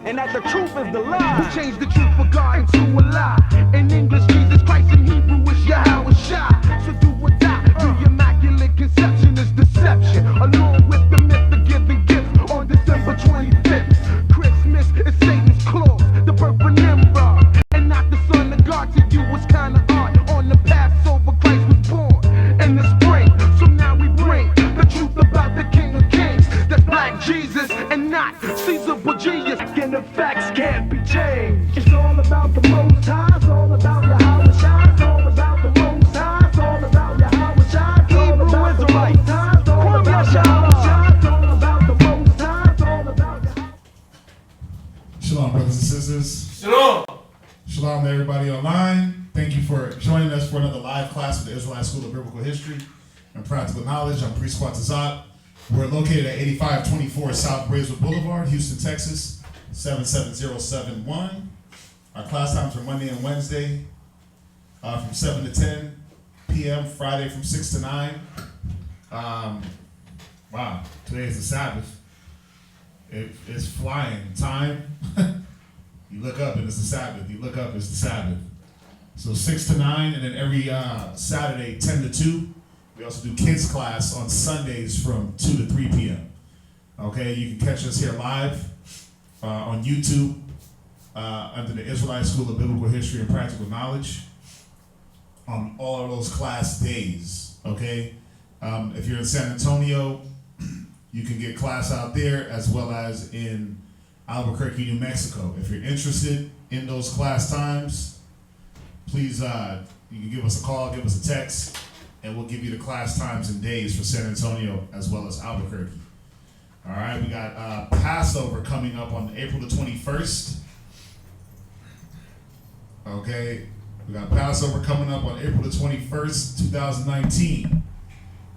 and that the truth is the lie. Who changed the truth for God into a lie? In English, Jesus Christ, in Hebrew, it's Yahweh Shai. So do or die. The immaculate conception is deception, along with the myth of giving gifts on December 25th. Christmas is Satan's claws, the birth of Nimrod, and not the son of God. To you was kinda odd. On the Passover, Christ was born in the spring. So now we bring the truth about the King of Kings. That's Black Jesus and not Caesar Borgias. And the facts can't be changed. It's all about the Most High. It's all about Yahweh Shai. It's all about the Most High. It's all about Yahweh Shai. Hebrew Israelites, Kwam Yashala. It's all about the Most High. It's all about Yahweh. Shalom, brothers and sisters. Shalom. Shalom to everybody online. Thank you for joining us for another live class with the Israelite School of Biblical History and Practical Knowledge. I'm Priest Quatazat. We're located at 8524 South Braeswood Boulevard, Houston, Texas, 77071. Our class times are Monday and Wednesday from 7 to 10 p.m., Friday from 6 to 9. Wow, today is the Sabbath. It's flying. Time, you look up and it's the Sabbath. You look up, it's the Sabbath. So 6 to 9, and then every Saturday, 10 to 2. We also do kids class on Sundays from 2 to 3 p.m. Okay, you can catch us here live on YouTube under the Israelite School of Biblical History and Practical Knowledge on all of those class days. Okay, if you're in San Antonio, you can get class out there as well as in Albuquerque, New Mexico. If you're interested in those class times, please, you can give us a call, give us a text, and we'll give you the class times and days for San Antonio as well as Albuquerque. All right, we got Passover coming up on April the 21st. Okay, we got Passover coming up on April the 21st, 2019.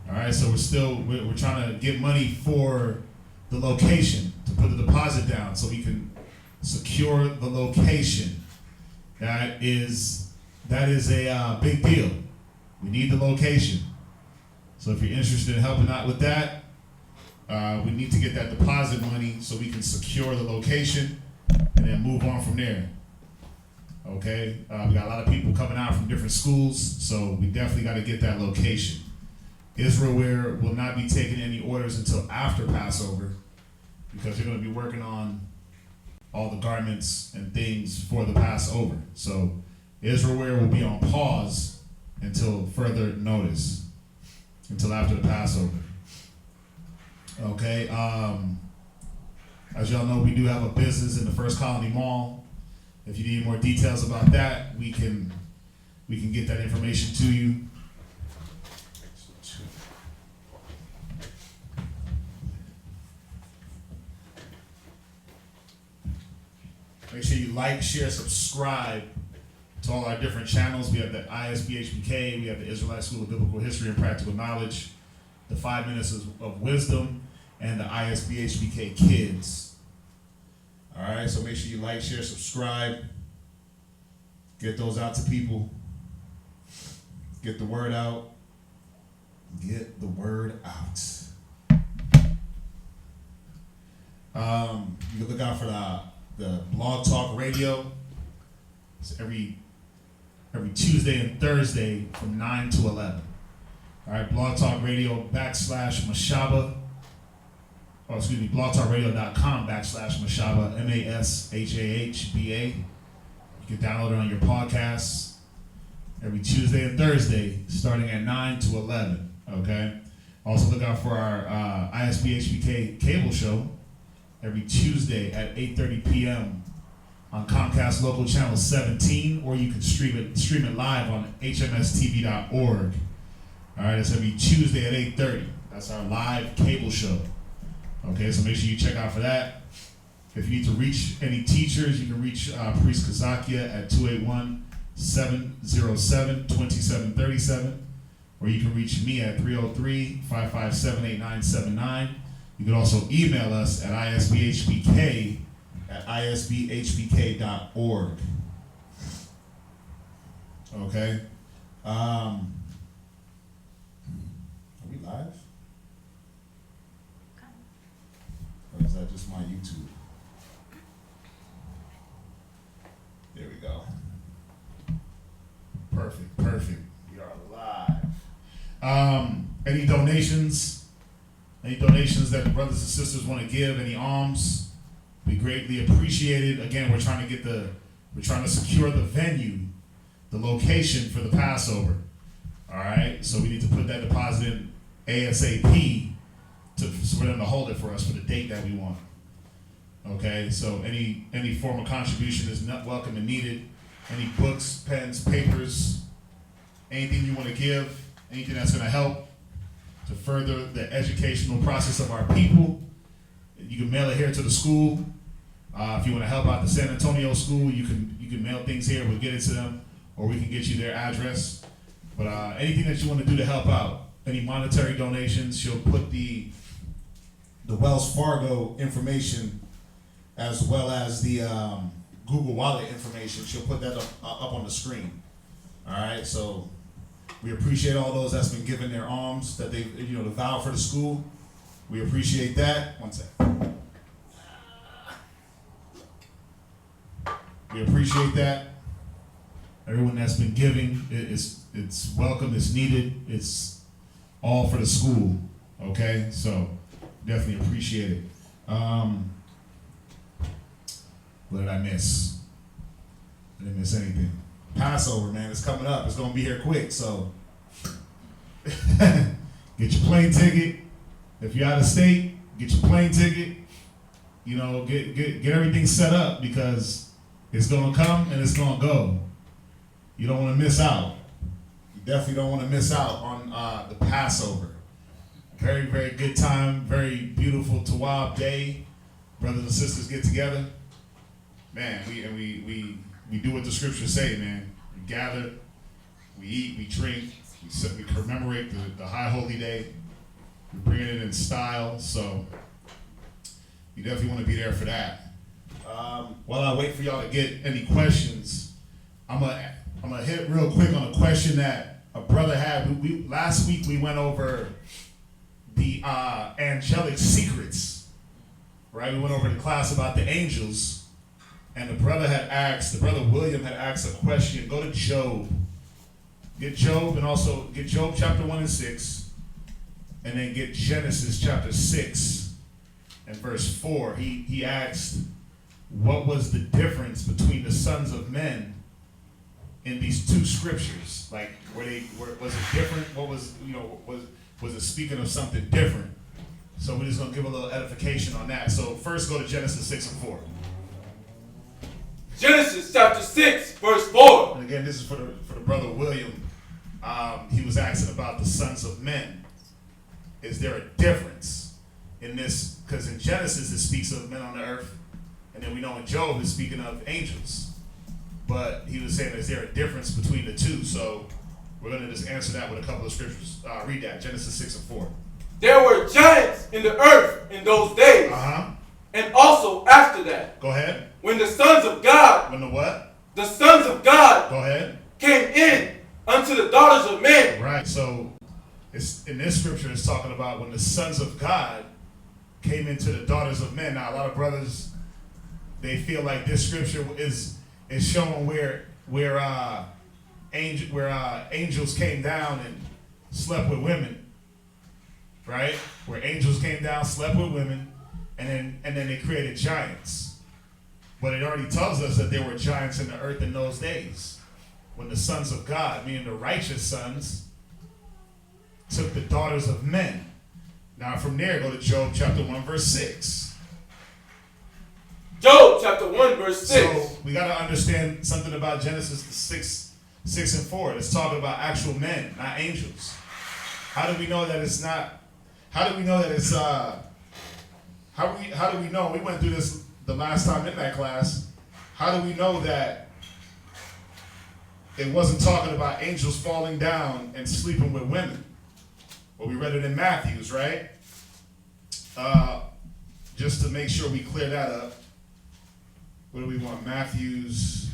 All right, so we're trying to get money for the location, to put the deposit down so we can secure the location. That is a big deal. We need the location. So if you're interested in helping out with that, we need to get that deposit money so we can secure the location and then move on from there. Okay, we got a lot of people coming out from different schools, so we definitely got to get that location. Israel will not be taking any orders until after Passover because they're going to be working on all the garments and things for the Passover. So Israel will be on pause until further notice, until after the Passover. Okay, as y'all know, we do have a business in the First Colony Mall. If you need more details about that, we can get that information to you. Make sure you like, share, subscribe to all our different channels. We have the ISBHPK, we have the Israelite School of Biblical History and Practical Knowledge, the 5 Minutes of Wisdom, and the ISBHPK Kids. All right, so make sure you like, share, subscribe, get those out to people, get the word out, get the word out. You can look out for the Blog Talk Radio. It's every Tuesday and Thursday from 9 to 11. All right, Blog Talk Radio /Mashaba. Oh, excuse me, blogtalkradio.com /Mashaba, MASHAHBA. You can download it on your podcasts every Tuesday and Thursday starting at 9 to 11. Okay. Also look out for our ISBHPK cable show every Tuesday at 8:30 p.m. on Comcast Local Channel 17, or you can stream it live on hmstv.org. All right, it's every Tuesday at 8:30. That's our live cable show. Okay, so make sure you check out for that. If you need to reach any teachers, you can reach Priest Kazakia at 281-707-2737, or you can reach me at 303-557-8979. You can also email us at isbhpk@isbhpk.org. Okay. Are we live? Or is that just my YouTube? Perfect. We are live. Any donations? Any donations that the brothers and sisters want to give? Any alms? We greatly appreciate it. Again, we're trying to secure the venue, the location for the Passover. All right. So we need to put that deposit in ASAP for them to hold it for us for the date that we want. Okay. So any form of contribution is not welcome and needed. Any books, pens, papers, anything you want to give, anything that's going to help to further the educational process of our people, you can mail it here to the school. If you want to help out the San Antonio school, you can mail things here. We'll get it to them, or we can get you their address. But anything that you want to do to help out, any monetary donations, she'll put the Wells Fargo information as well as the Google Wallet information. She'll put that up on the screen. All right, so we appreciate all those that's been giving their alms, that they, the vow for the school. We appreciate that. One second. We appreciate that. Everyone that's been giving, it's welcome, it's needed, it's all for the school. Okay, so definitely appreciate it. What did I miss? I didn't miss anything. Passover, man, it's coming up. It's gonna be here quick, so get your plane ticket. If you're out of state, get your plane ticket. Get everything set up because it's gonna come and it's gonna go. You don't want to miss out. You definitely don't want to miss out on the Passover. Very, very good time. Very beautiful Tawab day. Brothers and sisters get together. Man, we do what the scriptures say, man. We gather, we eat, we drink, we commemorate the high holy day. We bring it in style, so you definitely want to be there for that. While I wait for y'all to get any questions, I'm gonna hit real quick on a question that a brother had. Last week we went over the angelic secrets, right? We went over the class about the angels. And the brother William had asked a question. Go to Job. Get Job and also get Job chapter 1 and 6. And then get Genesis chapter 6 and verse 4. He asked, what was the difference between the sons of men in these two scriptures? Like, was it different? What was, was it speaking of something different? So we're just going to give a little edification on that. So first go to Genesis 6 and 4. Genesis chapter 6, verse 4. And again, this is for the brother William. He was asking about the sons of men. Is there a difference in this? Because in Genesis it speaks of men on the earth, and then we know in Job it's speaking of angels. But he was saying, is there a difference between the two? So we're going to just answer that with a couple of scriptures. Read that, Genesis 6 and 4. There were giants in the earth in those days. And also after that. Go ahead. When the sons of God. When the what? The sons of God. Go ahead. Came in unto the daughters of men. Right. So it's in this scripture it's talking about when the sons of God came into the daughters of men. Now a lot of brothers, they feel like this scripture is showing where angels came down and slept with women. Right? Where angels came down, slept with women. And then they created giants. But it already tells us that there were giants in the earth in those days. When the sons of God, meaning the righteous sons, took the daughters of men. Now from there, go to Job chapter 1, verse 6. Job chapter 1, verse 6. So we got to understand something about Genesis 6 and 4. It's talking about actual men, not angels. How do we know that it's not? How do we know that it's How do we know? We went through this the last time in that class. How do we know that it wasn't talking about angels falling down and sleeping with women? Well, we read it in Matthew's, right? Just to make sure we clear that up. What do we want? Matthew's.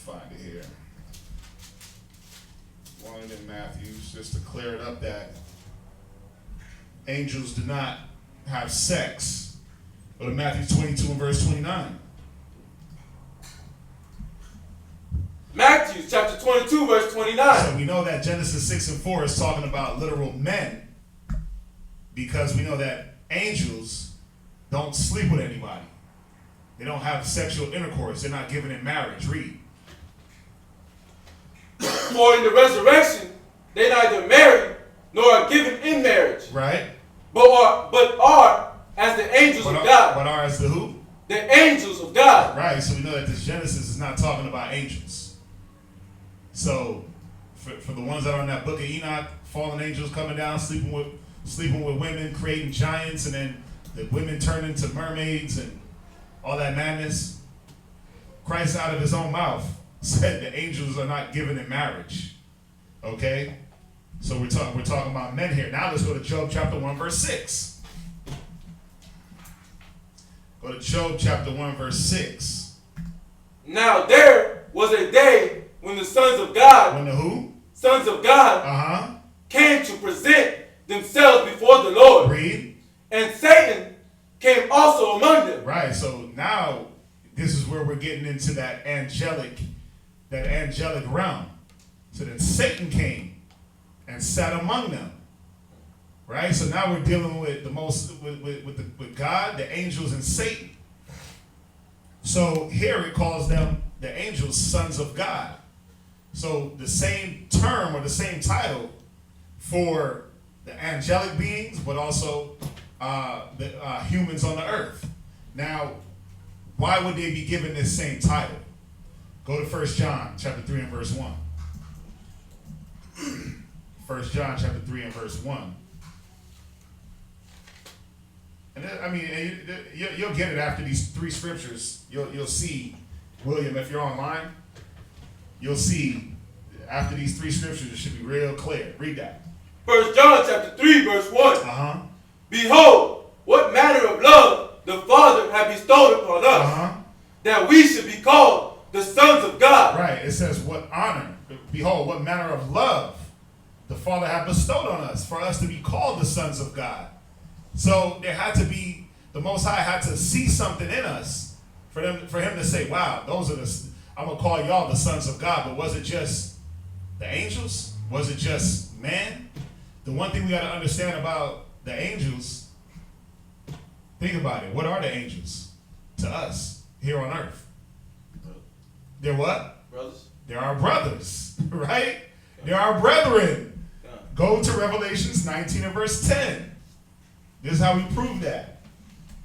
Find it here. One in Matthew's, just to clear it up that angels do not have sex. Go to Matthew 22 and verse 29. 22, verse 29. So we know that Genesis 6 and 4 is talking about literal men, because we know that angels don't sleep with anybody. They don't have sexual intercourse. They're not given in marriage. Read. For in the resurrection, they neither marry nor are given in marriage, Right? but are as the angels of God. But are as the who? The angels of God. Right, so we know that this Genesis is not talking about angels. So, for the ones that are in that book of Enoch, fallen angels coming down, sleeping with women, creating giants, and then the women turn into mermaids and all that madness. Christ out of his own mouth said the angels are not given in marriage. Okay? So we're talking about men here. Now let's go to Job chapter 1, verse 6. Go to Job chapter 1, verse 6. Now there was a day when the sons of God, When the who? sons of God, Uh-huh. came to present themselves before the Lord. Read. And Satan came also among them. Right, so now this is where we're getting into that angelic realm. So then Satan came and sat among them. Right? So now we're dealing with with God, the angels, and Satan. So here it calls them the angels sons of God. So the same term or the same title for the angelic beings, but also the humans on the earth. Now, why would they be given this same title? Go to 1 John chapter 3 and verse 1. 1 John chapter 3 and verse 1. And then, I mean, you'll get it after these three scriptures. You'll see, William, if you're online, you'll see after these three scriptures, it should be real clear. Read that. 1 John chapter 3, verse 1. Uh-huh. Behold, what manner of love the Father hath bestowed upon us, Uh-huh. that we should be called the sons of God. Right. It says, what honor. Behold, what manner of love the Father hath bestowed on us, for us to be called the sons of God. So there had to be, the Most High had to see something in us for him to say, wow, those are I'm going to call y'all the sons of God. But was it just the angels? Was it just man? The one thing we got to understand about the angels, think about it. What are the angels to us here on earth? They're what? Brothers. They're our brothers, right? They're our brethren. Go to Revelations 19 and verse 10. This is how we prove that.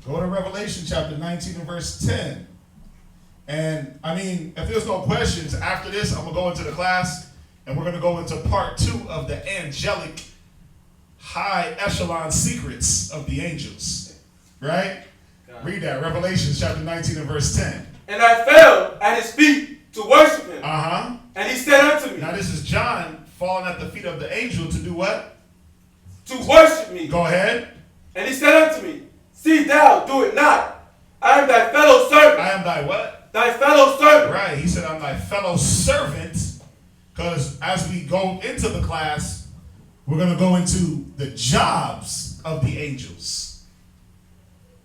Go to Revelation chapter 19 and verse 10. And, I mean, if there's no questions, after this, I'm going to go into the class, and we're going to go into part 2 of the angelic high echelon secrets of the angels. Right? Read that. Revelation chapter 19 and verse 10. And I fell at his feet to worship him. Uh-huh. And he said unto me, Now this is John falling at the feet of the angel to do what? to worship me. Go ahead. And he said unto me, see thou do it not. I am thy fellow servant. I am thy what? Thy fellow servant. Right. He said, I'm thy fellow servant. Because as we go into the class, we're going to go into the jobs of the angels.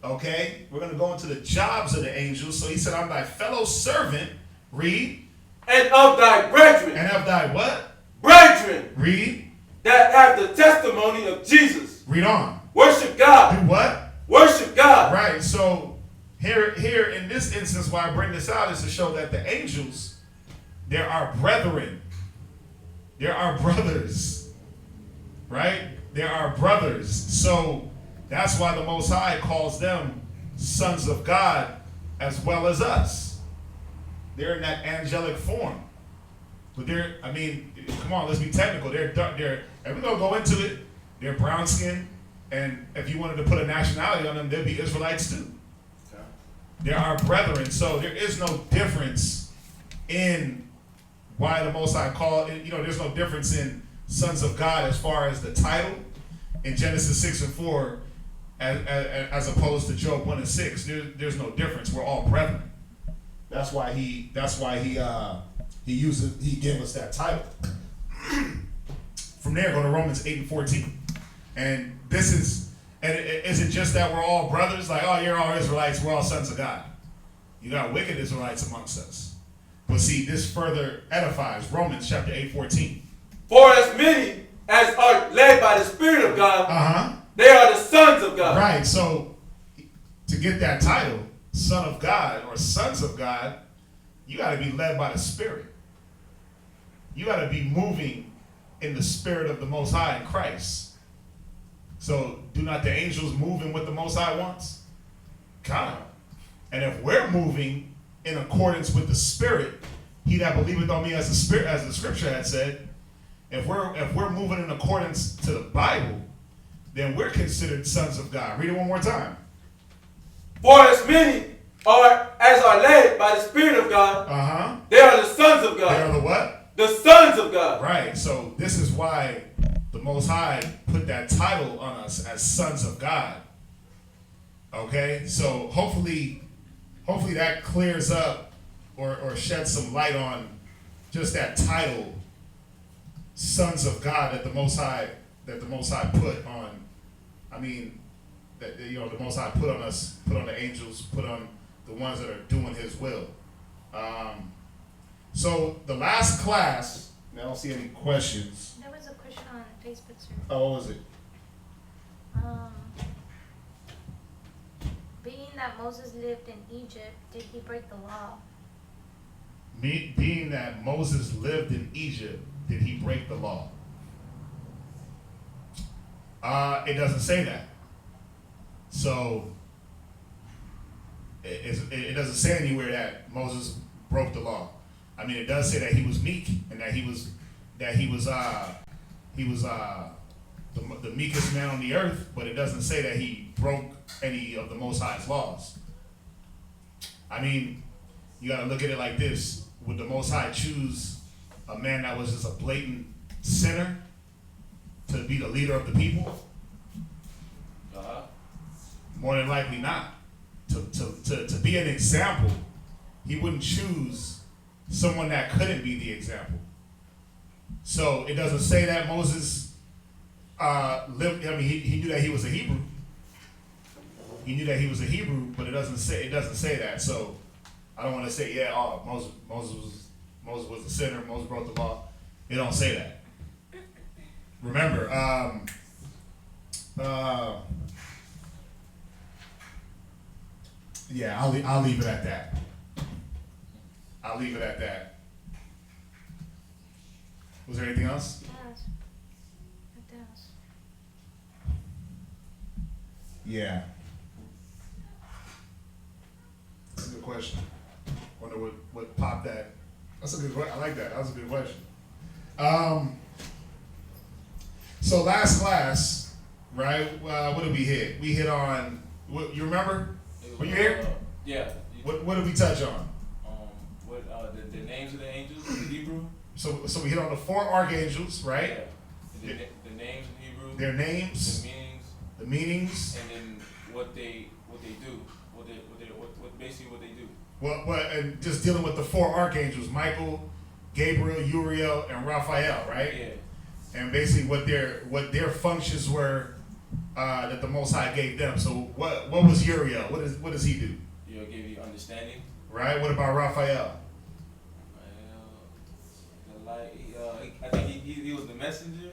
Okay? We're going to go into the jobs of the angels. So he said, I'm thy fellow servant. Read. And of thy brethren. And of thy what? Brethren. Read. That have the testimony of Jesus. Read on. Worship God. Do what? Worship God. Right. So here in this instance, why I bring this out is to show that the angels, they're our brethren. They're our brothers. Right? They're our brothers. So that's why the Most High calls them sons of God as well as us. They're in that angelic form. But they're, I mean, come on, let's be technical. They're and we're going to go into it. They're brown skinned. And if you wanted to put a nationality on them, they'd be Israelites too. Okay. They're our brethren. So there is no difference in why the Most High called, there's no difference in sons of God as far as the title in Genesis 6 and 4 as opposed to Job 1 and 6. There's no difference. We're all brethren. That's why he gave us that title. From there, go to Romans 8 and 14. And is it just that we're all brothers? Like, oh, you're all Israelites, we're all sons of God. You got wicked Israelites amongst us. But see, this further edifies Romans chapter 8:14. For as many as are led by the Spirit of God, they are the sons of God. Right. So to get that title, Son of God or Sons of God, you got to be led by the Spirit. You got to be moving in the Spirit of the Most High in Christ. So do not the angels move in what the Most High wants? Kind of. And if we're moving in accordance with the Spirit, he that believeth on me as the Spirit, as the Scripture had said, if we're moving in accordance to the Bible, then we're considered sons of God. Read it one more time. For as many as are led by the Spirit of God, they are the sons of God. They are the what? The sons of God. Right. So this is why the Most High put that title on us as sons of God. Okay? So hopefully that clears up or sheds some light on just that title, sons of God, that the Most High put on. I mean, that the Most High put on us, put on the angels, put on the ones that are doing His will. So the last class, I don't see any questions. There was a question on Facebook, sir. Oh, what was it? Being that Moses lived in Egypt, did he break the law? Being that Moses lived in Egypt, did he break the law? It doesn't say that. So it doesn't say anywhere that Moses broke the law. I mean, it does say that he was meek and that he was the meekest man on the earth, but it doesn't say that he broke any of the Most High's laws. I mean, you got to look at it like this. Would the Most High choose a man that was just a blatant sinner to be the leader of the people? More than likely not. To be an example, he wouldn't choose someone that couldn't be the example. So it doesn't say that Moses lived. I mean, he knew that he was a Hebrew. He knew that he was a Hebrew, but it doesn't say that. So I don't want to say, Moses was a sinner. Moses broke the law. It don't say that. Remember, yeah, I'll leave it at that. I'll leave it at that. Was there anything else? Yes. It does. Yeah. That's a good question. Wonder what popped that. That's a good question. I like that. That was a good question. So last class, right? What did we hit? We hit on. What you remember? Were you here? Yeah. What did we touch on? The names of the angels in Hebrew. So we hit on the 4 archangels, right? Yeah. The names in Hebrew. Their names. The meanings. The meanings. And then what they do. Basically what they do. Well, and just dealing with the 4 archangels: Michael, Gabriel, Uriel, and Raphael, right? Yeah. And basically what their functions were that the Most High gave them. So what was Uriel? What does he do? He'll give you understanding. Right. What about Raphael? I think he was the messenger.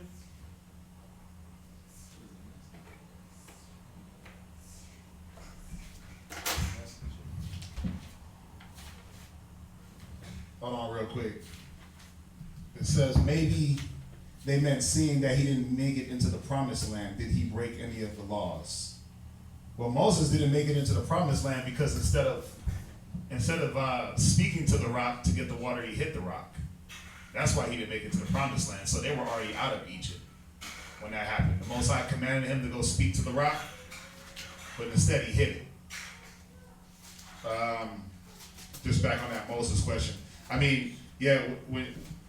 Hold on real quick. It says maybe they meant seeing that he didn't make it into the promised land, did he break any of the laws? Well, Moses didn't make it into the promised land because instead of speaking to the rock to get the water, he hit the rock. That's why he didn't make it to the promised land. So they were already out of Egypt when that happened. The Most High commanded him to go speak to the rock, but instead he hit it. Just back on that Moses question. I mean, yeah,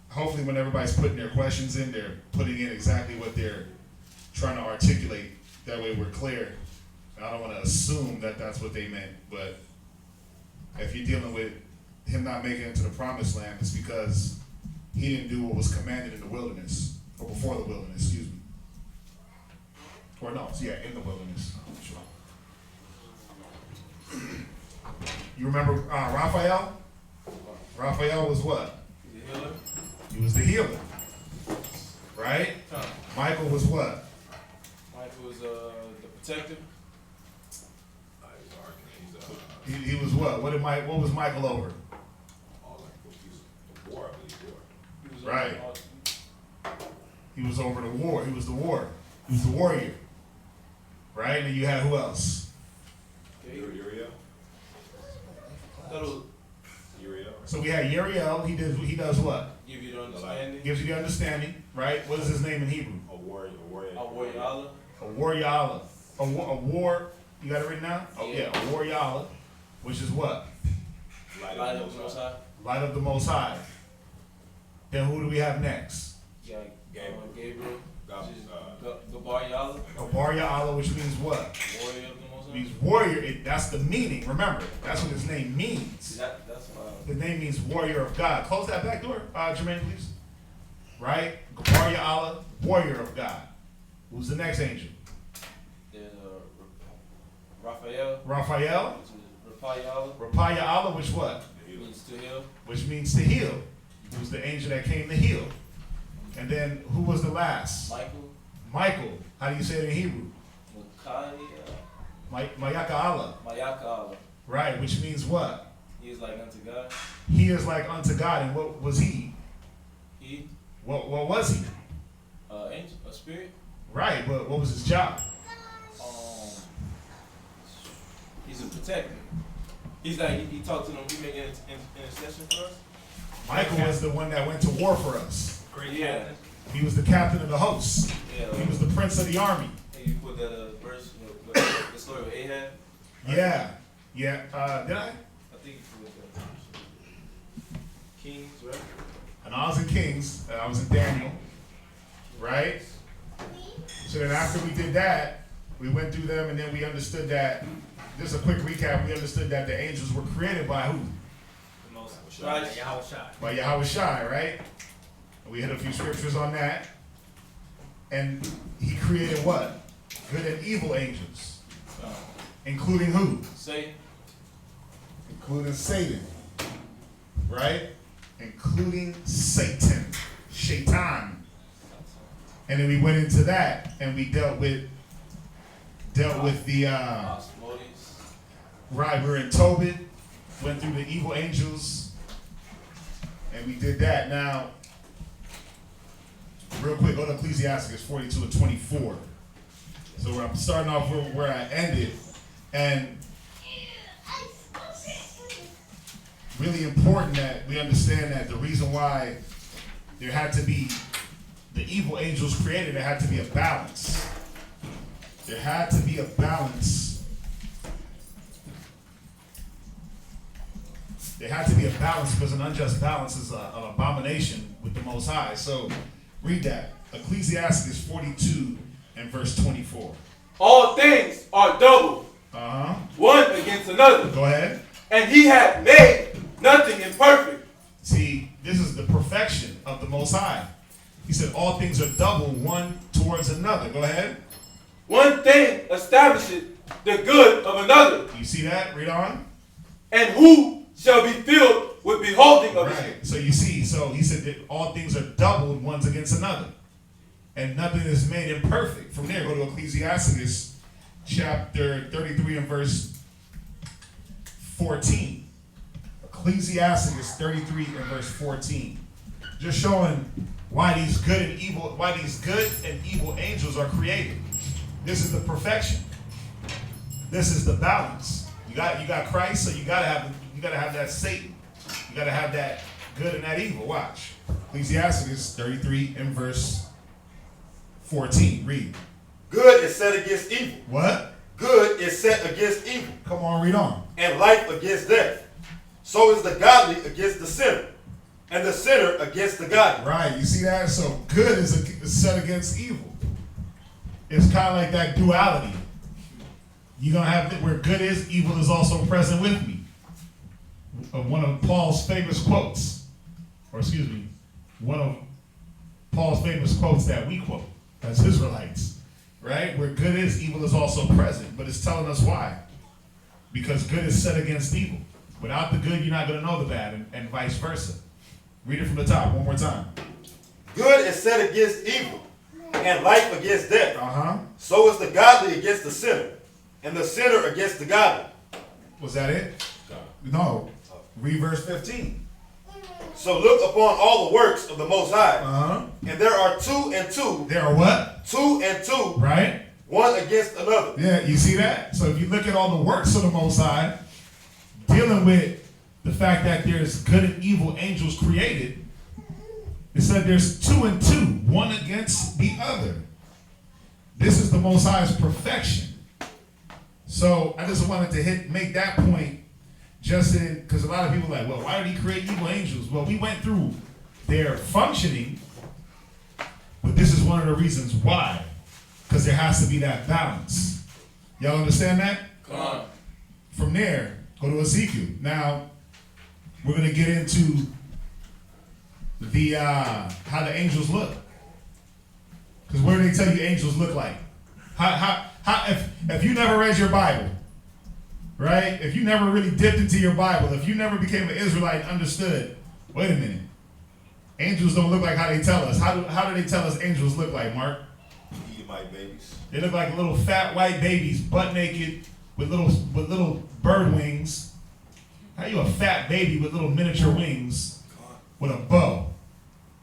hopefully when everybody's putting their questions in, they're putting in exactly what they're trying to articulate. That way we're clear. I don't want to assume that that's what they meant, but if you're dealing with him not making it to the promised land, it's because he didn't do what was commanded in the wilderness, or before the wilderness, excuse me. Or no, yeah, in the wilderness. Sure. You remember Raphael? Raphael was what? He's a healer. He was the healer. Right? Michael was what? Michael was the protector. He was what? What was Michael over? Right. He was over the war. He was the war. He was the warrior. Right? And you had who else? Uriel. So we had Uriel. He does what? Give you the understanding. Gives you the understanding. Right? What is his name in Hebrew? A warrior Allah. A warrior Allah. A war. You got it written down? Oh yeah. A warrior Allah, which is what? Light of the Most High. Light of the Most High. Then who do we have next? Yeah, Gabriel. Gabar Yalla. Gabar Allah, which means what? Warrior of the Most High. Means warrior. That's the meaning. Remember, that's what his name means. That's the name means warrior of God. Close that back door, Jermaine, please. Right? Gabar Allah, warrior of God. Who's the next angel? There's Raphael. Raphael. Raphael Allah, which what? Means to heal. Which means to heal. He was the angel that came to heal. And then who was the last? Michael. How do you say it in Hebrew? Mayaka Allah. Right, which means what? He is like unto God. He is like unto God. And what was he? What was he? Angel, a spirit. Right, but what was his job? He's a protector. He's like, he talked to them, he made an intercession for us. Michael was the one that went to war for us. Yeah. He was the captain of the host. Yeah. He was the prince of the army. And you put that verse, the story of Ahab. Yeah. Yeah. Did I? I think it was Kings, right? And I was in Kings. I was in Daniel. Right? So then after we did that, we went through them and then we understood that, just a quick recap, we understood that the angels were created by who? By Yahweh Shai, right? And we hit a few scriptures on that. And he created what? Good and evil angels. Including who? Satan. Including Satan. Right? Including Satan. Shaitan. And then we went into that and we dealt with the right, we're in Tobit, went through the evil angels, and we did that. Now, real quick, go to Ecclesiastes 42 and 24. So I'm starting off where I ended, and really important that we understand that the reason why there had to be the evil angels created, there had to be a balance. There had to be a balance. There had to be a balance because an unjust balance is an abomination with the Most High. So read that. Ecclesiastes 42 and verse 24. All things are double, one against another. Go ahead. And he hath made nothing imperfect. See, this is the perfection of the Most High. He said all things are double, one towards another. Go ahead. One thing establishes the good of another. You see that? Read on. And who shall be filled with beholding of right. it? So you see, so he said that all things are doubled ones against another. And nothing is made imperfect. From there, go to Ecclesiastes chapter 33 and verse 14. Ecclesiastes 33 and verse 14. Just showing why these good and evil angels are created. This is the perfection. This is the balance. You got Christ, so you gotta have that Satan. You gotta have that good and that evil. Watch. Ecclesiastes 33 and verse 14. Read. Good is set against evil. What? Good is set against evil. Come on, read on. And life against death. So is the godly against the sinner, and the sinner against the godly. Right. You see that? So good is set against evil. It's kind of like that duality. You're going to have where good is, evil is also present with me. One of Paul's famous quotes, one of Paul's famous quotes that we quote as Israelites, right? Where good is, evil is also present. But it's telling us why. Because good is set against evil. Without the good, you're not going to know the bad, and vice versa. Read it from the top one more time. Good is set against evil, and life against death. Uh-huh. So is the godly against the sinner, and the sinner against the godly. Was that it? No. Read verse 15. So look upon all the works of the Most High. Uh-huh. And there are 2 and 2. There are what? 2 and 2. Right? One against another. Yeah, you see that? So if you look at all the works of the Most High, dealing with the fact that there's good and evil angels created, it said there's 2 and 2, one against the other. This is the Most High's perfection. So I just wanted to make that point just in, because a lot of people are like, well, why did he create evil angels? Well, we went through their functioning, but this is one of the reasons why. Because there has to be that balance. Y'all understand that? Come on. From there, go to Ezekiel. Now, we're going to get into the how the angels look. Because where do they tell you angels look like? If you never read your Bible, right? If you never really dipped into your Bible, if you never became an Israelite and understood, wait a minute, angels don't look like how they tell us. How do they tell us angels look like, Mark? Edomite babies. They look like little fat white babies, butt naked, with little bird wings. How you a fat baby with little miniature wings with a bow,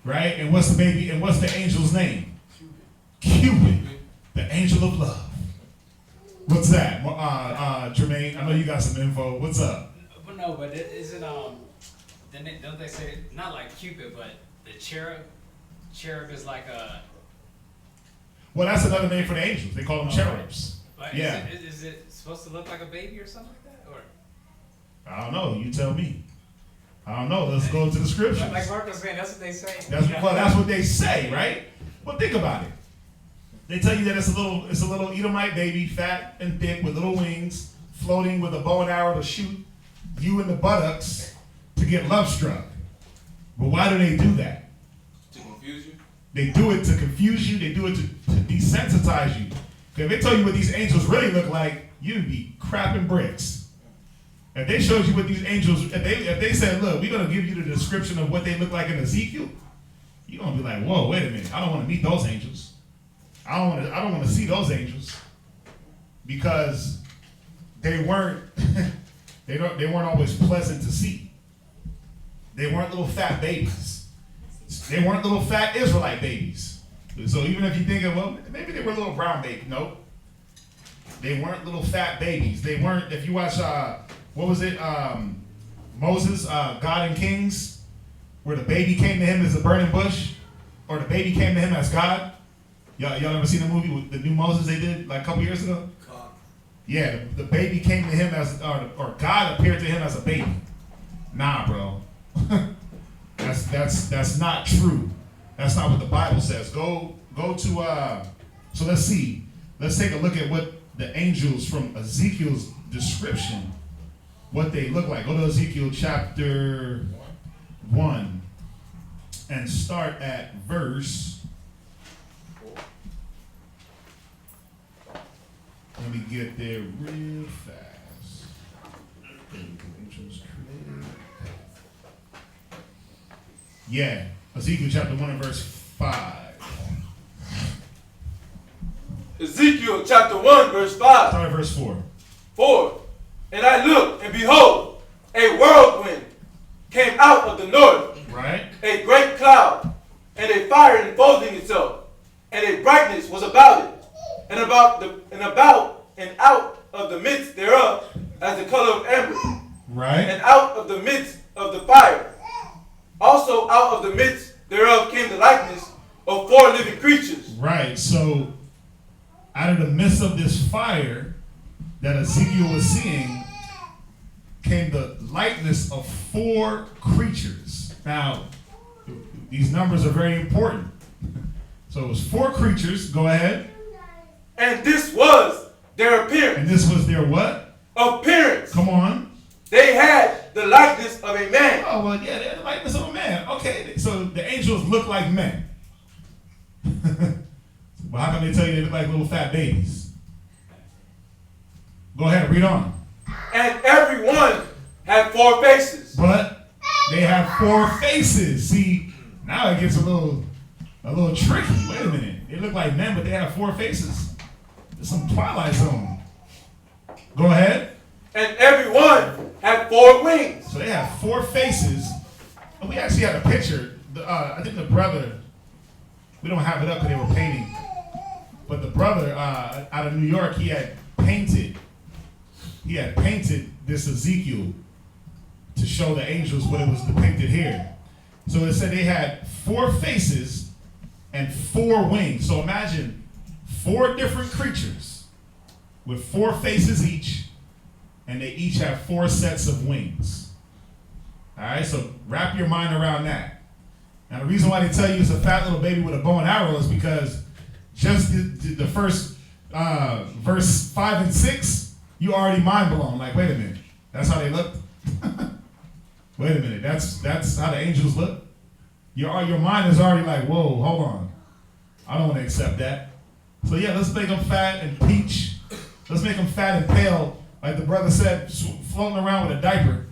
right? And what's the angel's name? Cupid, the angel of love. What's that? Jermaine, I know you got some info. What's up? But no, but isn't don't they say not like Cupid, but the cherub? Cherub is like a. Well, that's another name for the angels. They call them cherubs. Like, Yeah. Is it supposed to look like a baby or something like that, or? I don't know. You tell me. I don't know. Let's go to the scriptures. Like Mark was saying, that's what they say. That's what they say, right? Well, think about it. They tell you that it's a little Edomite baby, fat and thick, with little wings, floating with a bow and arrow to shoot you in the buttocks to get love struck. But why do they do that? To confuse you? They do it to confuse you. They do it to desensitize you. If they tell you what these angels really look like, you'd be crapping bricks. If they showed you what these angels, if they said, look, we're going to give you the description of what they look like in Ezekiel, you're going to be like, whoa, wait a minute. I don't want to meet those angels. I don't want to see those angels, because they weren't they weren't always pleasant to see. They weren't little fat babies. They weren't little fat Israelite babies. So even if you think of, well, maybe they were little brown babies. Nope. They weren't little fat babies. They weren't, if you watch, what was it? Moses, God and Kings, where the baby came to him as a burning bush, or the baby came to him as God. Y'all ever seen the movie with the new Moses they did like a couple years ago? God. Yeah, the baby came to him as, or God appeared to him as a baby. Nah, bro. That's not true. That's not what the Bible says. Go to so let's see. Let's take a look at what the angels from Ezekiel's description, what they look like. Go to Ezekiel chapter 1 and start at verse. Let me get there real fast. Yeah, Ezekiel chapter 1 and verse 5. Ezekiel chapter 1, verse 5. Start at verse 4. 4. And I looked, and behold, a whirlwind came out of the north, Right? a great cloud, and a fire enfolding itself, and a brightness was about it, and out of the midst thereof, as the color of amber, Right? and out of the midst of the fire. Also out of the midst thereof came the likeness of 4 living creatures. Right. So out of the midst of this fire that Ezekiel was seeing came the likeness of 4 creatures. Now, these numbers are very important. So it was 4 creatures. Go ahead. And this was their appearance. And this was their what? Appearance. Come on. They had the likeness of a man. Oh, well, yeah, they had the likeness of a man. Okay, so the angels look like men. Well, how come they tell you they look like little fat babies? Go ahead, read on. And every one had had 4 faces. But they have 4 faces. See, now it gets a little tricky. Wait a minute. They look like men, but they have 4 faces. There's some Twilight Zone. Go ahead. And every one had 4 wings. So they have 4 faces. And we actually had a picture. I think the brother, we don't have it up because they were painting. But the brother out of New York, he had painted this Ezekiel to show the angels what it was depicted here. So it said they had 4 faces and 4 wings. So imagine 4 different creatures with 4 faces each, and they each have 4 sets of wings. All right, so wrap your mind around that. Now the reason why they tell you it's a fat little baby with a bow and arrow is because just the first verse 5 and 6, you already mind blown. Like, wait a minute, that's how they look. Wait a minute, that's how the angels look. Your mind is already like, whoa, hold on, I don't want to accept that. So yeah, let's make them fat and peach. Let's make them fat and pale, like the brother said, floating around with a diaper,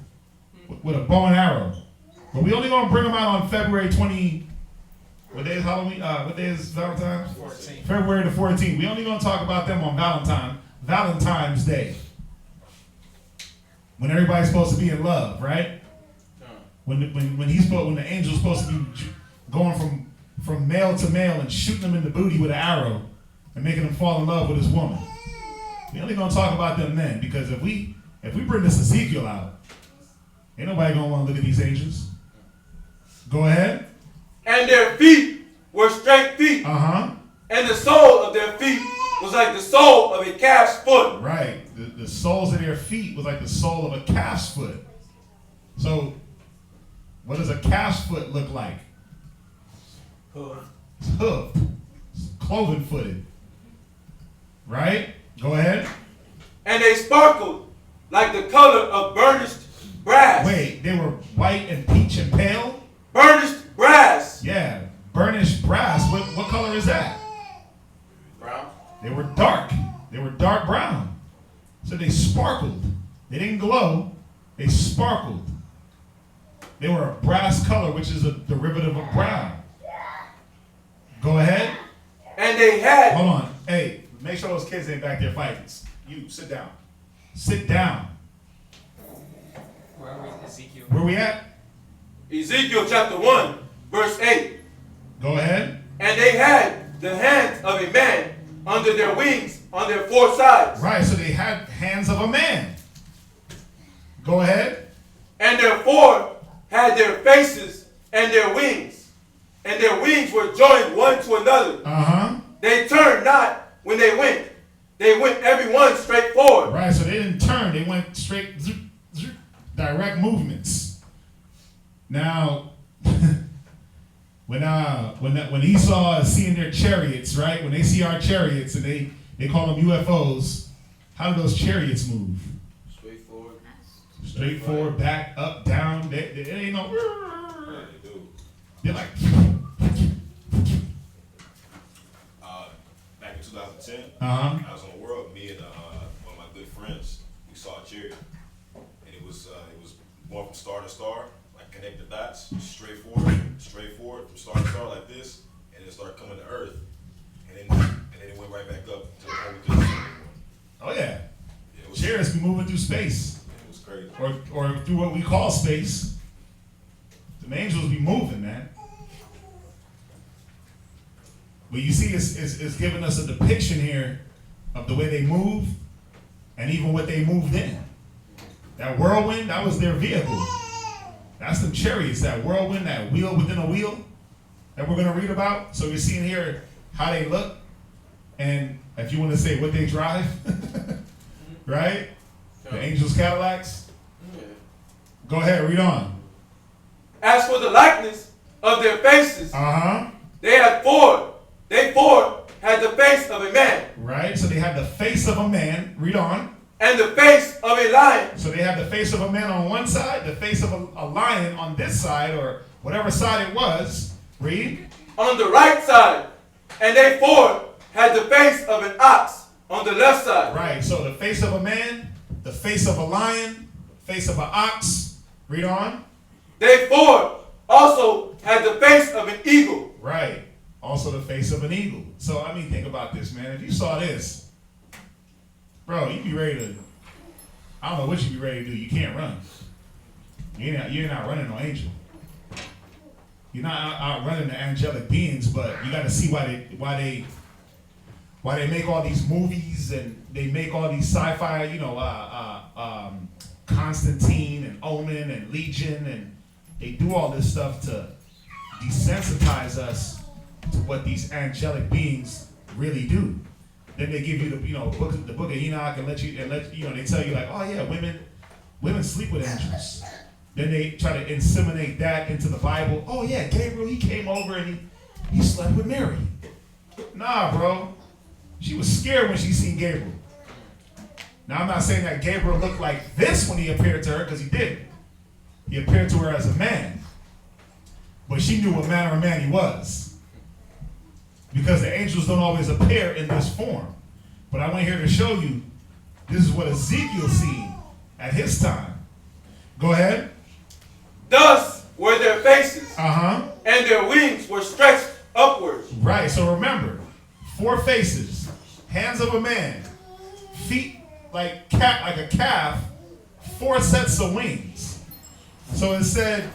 with a bow and arrow. But we only gonna bring them out on February 20. What day is Halloween? What day is Valentine's? 14. February the 14th. We only gonna talk about them on Valentine's Day, when everybody's supposed to be in love, right? When the angel's supposed to be going from male to male and shooting them in the booty with an arrow and making them fall in love with his woman. We only gonna talk about them then, because if we bring this Ezekiel out, ain't nobody gonna want to look at these angels. Go ahead. And their feet were straight feet. Uh-huh. And the sole of their feet was like the sole of a calf's foot. Right. The soles of their feet was like the sole of a calf's foot. So, what does a calf's foot look like? It's hoofed. It's cloven footed. Right? Go ahead. And they sparkled like the color of burnished brass. Wait, they were white and peach and pale? Burnished brass. Yeah, burnished brass. What color is that? Brown. They were dark. They were dark brown. So they sparkled. They didn't glow. They sparkled. They were a brass color, which is a derivative of brown. Go ahead. And they had... Hold on. Hey, make sure those kids ain't back there fighting. You, sit down. Sit down. Where are we, Ezekiel? Where we at? Ezekiel chapter 1, verse 8. Go ahead. And they had the hands of a man under their wings on their 4 sides. Right, so they had hands of a man. Go ahead. And their 4 had their faces and their wings. And their wings were joined one to another. Uh-huh. They turned not when they went. They went every one straight forward. Right, so they didn't turn. They went straight, direct movements. Now, when Esau is seeing their chariots, right? When they see our chariots and they call them UFOs, how do those chariots move? Straight forward. Straight forward, back, up, down. They ain't no. Yeah, they do. They're like. Back in 2010, Uh-huh. I was on the world. Me and one of my good friends, we saw a chariot, and it was going from star to star, like connect the dots, straight forward from star to star like this, and it started coming to Earth, and then it went right back up to the point we couldn't see anymore. Oh yeah. It was, Chariots be moving through space, it was crazy. or through what we call space. The angels be moving, man. But you see, it's giving us a depiction here of the way they move, and even what they moved in. That whirlwind, that was their vehicle. That's them chariots, that whirlwind, that wheel within a wheel that we're going to read about. So you're seeing here how they look, and if you want to say what they drive, right? The angels' Cadillacs. Yeah. Go ahead, read on. As for the likeness of their faces, Uh-huh. they had 4. They 4 had the face of a man, Right, so they had the face of a man. Read on. and the face of a lion. So they had the face of a man on one side, the face of a lion on this side, or whatever side it was. Read. On the right side, and they 4 had the face of an ox on the left side. Right, so the face of a man, the face of a lion, face of an ox. Read on. They four also had the face of an eagle. Right. Also the face of an eagle. So, I mean, think about this, man. If you saw this, bro, you'd be ready to, I don't know what you'd be ready to do. You can't run. You're not running no angel. You're not out running the angelic beings, but you got to see why they make all these movies and they make all these sci-fi, Constantine and Omen and Legion, and they do all this stuff to desensitize us to what these angelic beings really do. Then they give you the book of Enoch and let you they tell you like, oh yeah, women sleep with angels. Then they try to inseminate that into the Bible. Oh yeah, Gabriel, he came over and he slept with Mary. Nah, bro. She was scared when she seen Gabriel. Now I'm not saying that Gabriel looked like this when he appeared to her, because he didn't. He appeared to her as a man. But she knew what manner of man he was. Because the angels don't always appear in this form. But I went here to show you, this is what Ezekiel seen at his time. Go ahead. Thus were their faces, Uh-huh. and their wings were stretched upwards. Right, so remember, 4 faces, hands of a man, feet like a calf, 4 sets of wings. So it said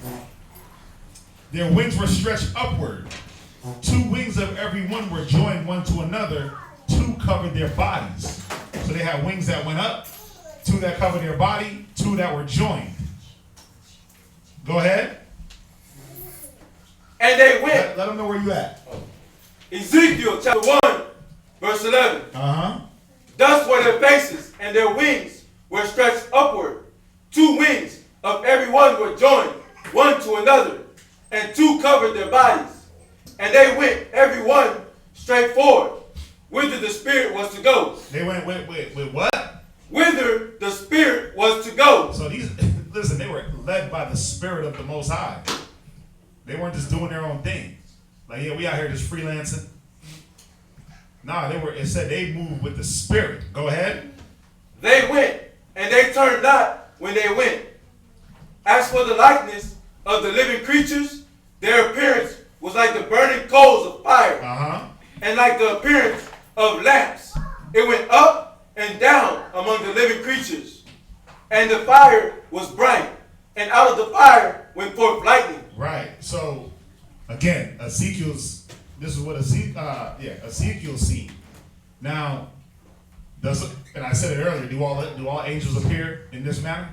their wings were stretched upward. 2 wings of every one were joined one to another. 2 covered their bodies. So they had wings that went up, 2 that covered their body, 2 that were joined. Go ahead. And they went. Let them know where you at. Ezekiel chapter 1, verse 11. Uh-huh. Thus were their faces, and their wings were stretched upward. 2 wings of every one were joined one to another, and 2 covered their bodies. And they went every one straight forward, whither the Spirit was to go. They went with what? Whither the Spirit was to go. So these, listen, they were led by the Spirit of the Most High. They weren't just doing their own thing. Like, yeah, we out here just freelancing. Nah, it said they moved with the Spirit. Go ahead. They went, and they turned not when they went. As for the likeness of the living creatures, their appearance was like the burning coals of fire, and like the appearance of lamps. It went up and down among the living creatures, and the fire was bright, and out of the fire went forth lightning. Right. So, again, this is what Ezekiel seen. Now, and I said it earlier, do all angels appear in this manner?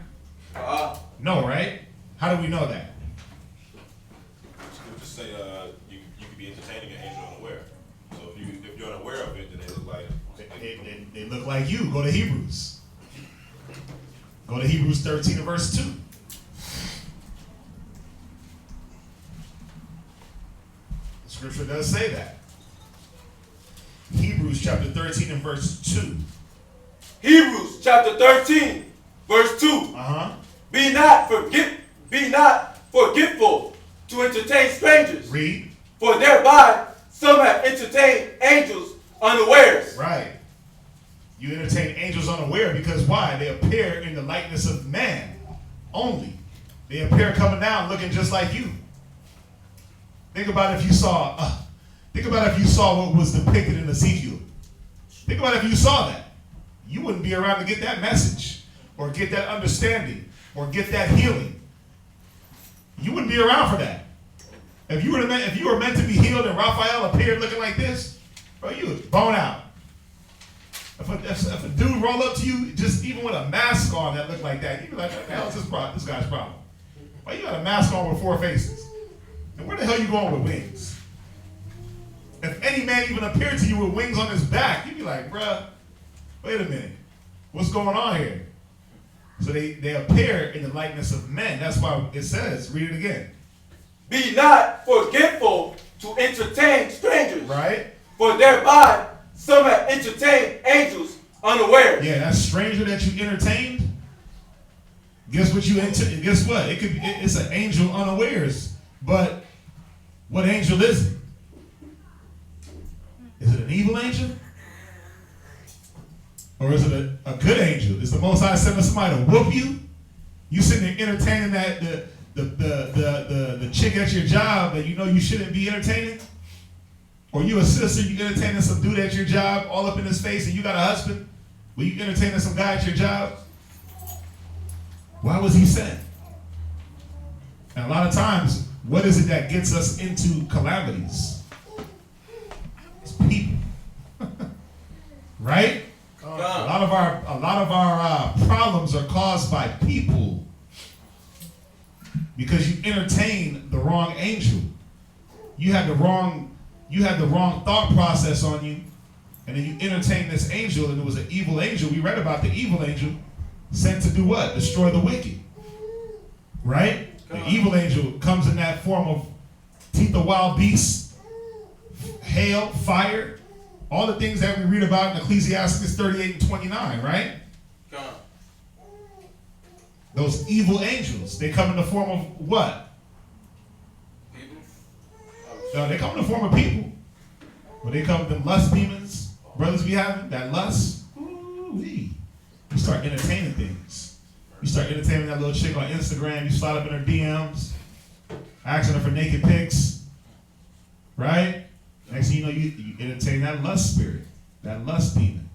No, right? How do we know that? Just say you could be entertaining an angel unaware. So if you're unaware of it, then they look like they look like you. Go to Hebrews. Go to Hebrews 13 and verse 2. The scripture does say that. Hebrews chapter 13 and verse 2. Hebrews chapter 13, verse 2. Be not forgetful to entertain strangers. Read. For thereby some have entertained angels unawares. Right. You entertain angels unaware because why? They appear in the likeness of man only. They appear coming down looking just like you. Think about if you saw what was depicted in Ezekiel. Think about if you saw that. You wouldn't be around to get that message or get that understanding or get that healing. You wouldn't be around for that. If you were meant to be healed and Raphael appeared looking like this, bro, you would bone out. If a dude roll up to you, just even with a mask on that looked like that, you'd be like, what the hell is this guy's problem? Why you got a mask on with 4 faces? And where the hell you going with wings? If any man even appeared to you with wings on his back, you'd be like, bruh, wait a minute. What's going on here? So they appear in the likeness of men. That's why it says, read it again. Be not forgetful to entertain strangers. Right. For thereby some have entertained angels unaware. Yeah, that stranger that you entertained, guess what? It's an angel unawares. But what angel is it? Is it an evil angel? Or is it a good angel? Is the Most High sending somebody to whoop you? You sitting there entertaining that the chick at your job that you know you shouldn't be entertaining? Or you a sister, you entertaining some dude at your job all up in his face and you got a husband? Were you entertaining some guy at your job? Why was he sent? And a lot of times, what is it that gets us into calamities? It's people. Right? A lot of our problems are caused by people because you entertain the wrong angel. You had the wrong thought process on you, and then you entertain this angel, and it was an evil angel. We read about the evil angel sent to do what? Destroy the wicked. Right? The evil angel comes in that form of teeth of wild beasts, hail, fire, all the things that we read about in Ecclesiastes 38 and 29, right? Those evil angels, they come in the form of what? People. No, they come in the form of people. When they come with them lust demons, brothers be having, that lust, ooh-wee. You start entertaining things. You start entertaining that little chick on Instagram, you slide up in her DMs, asking her for naked pics, right? Next thing you know, you entertain that lust spirit, that lust demon,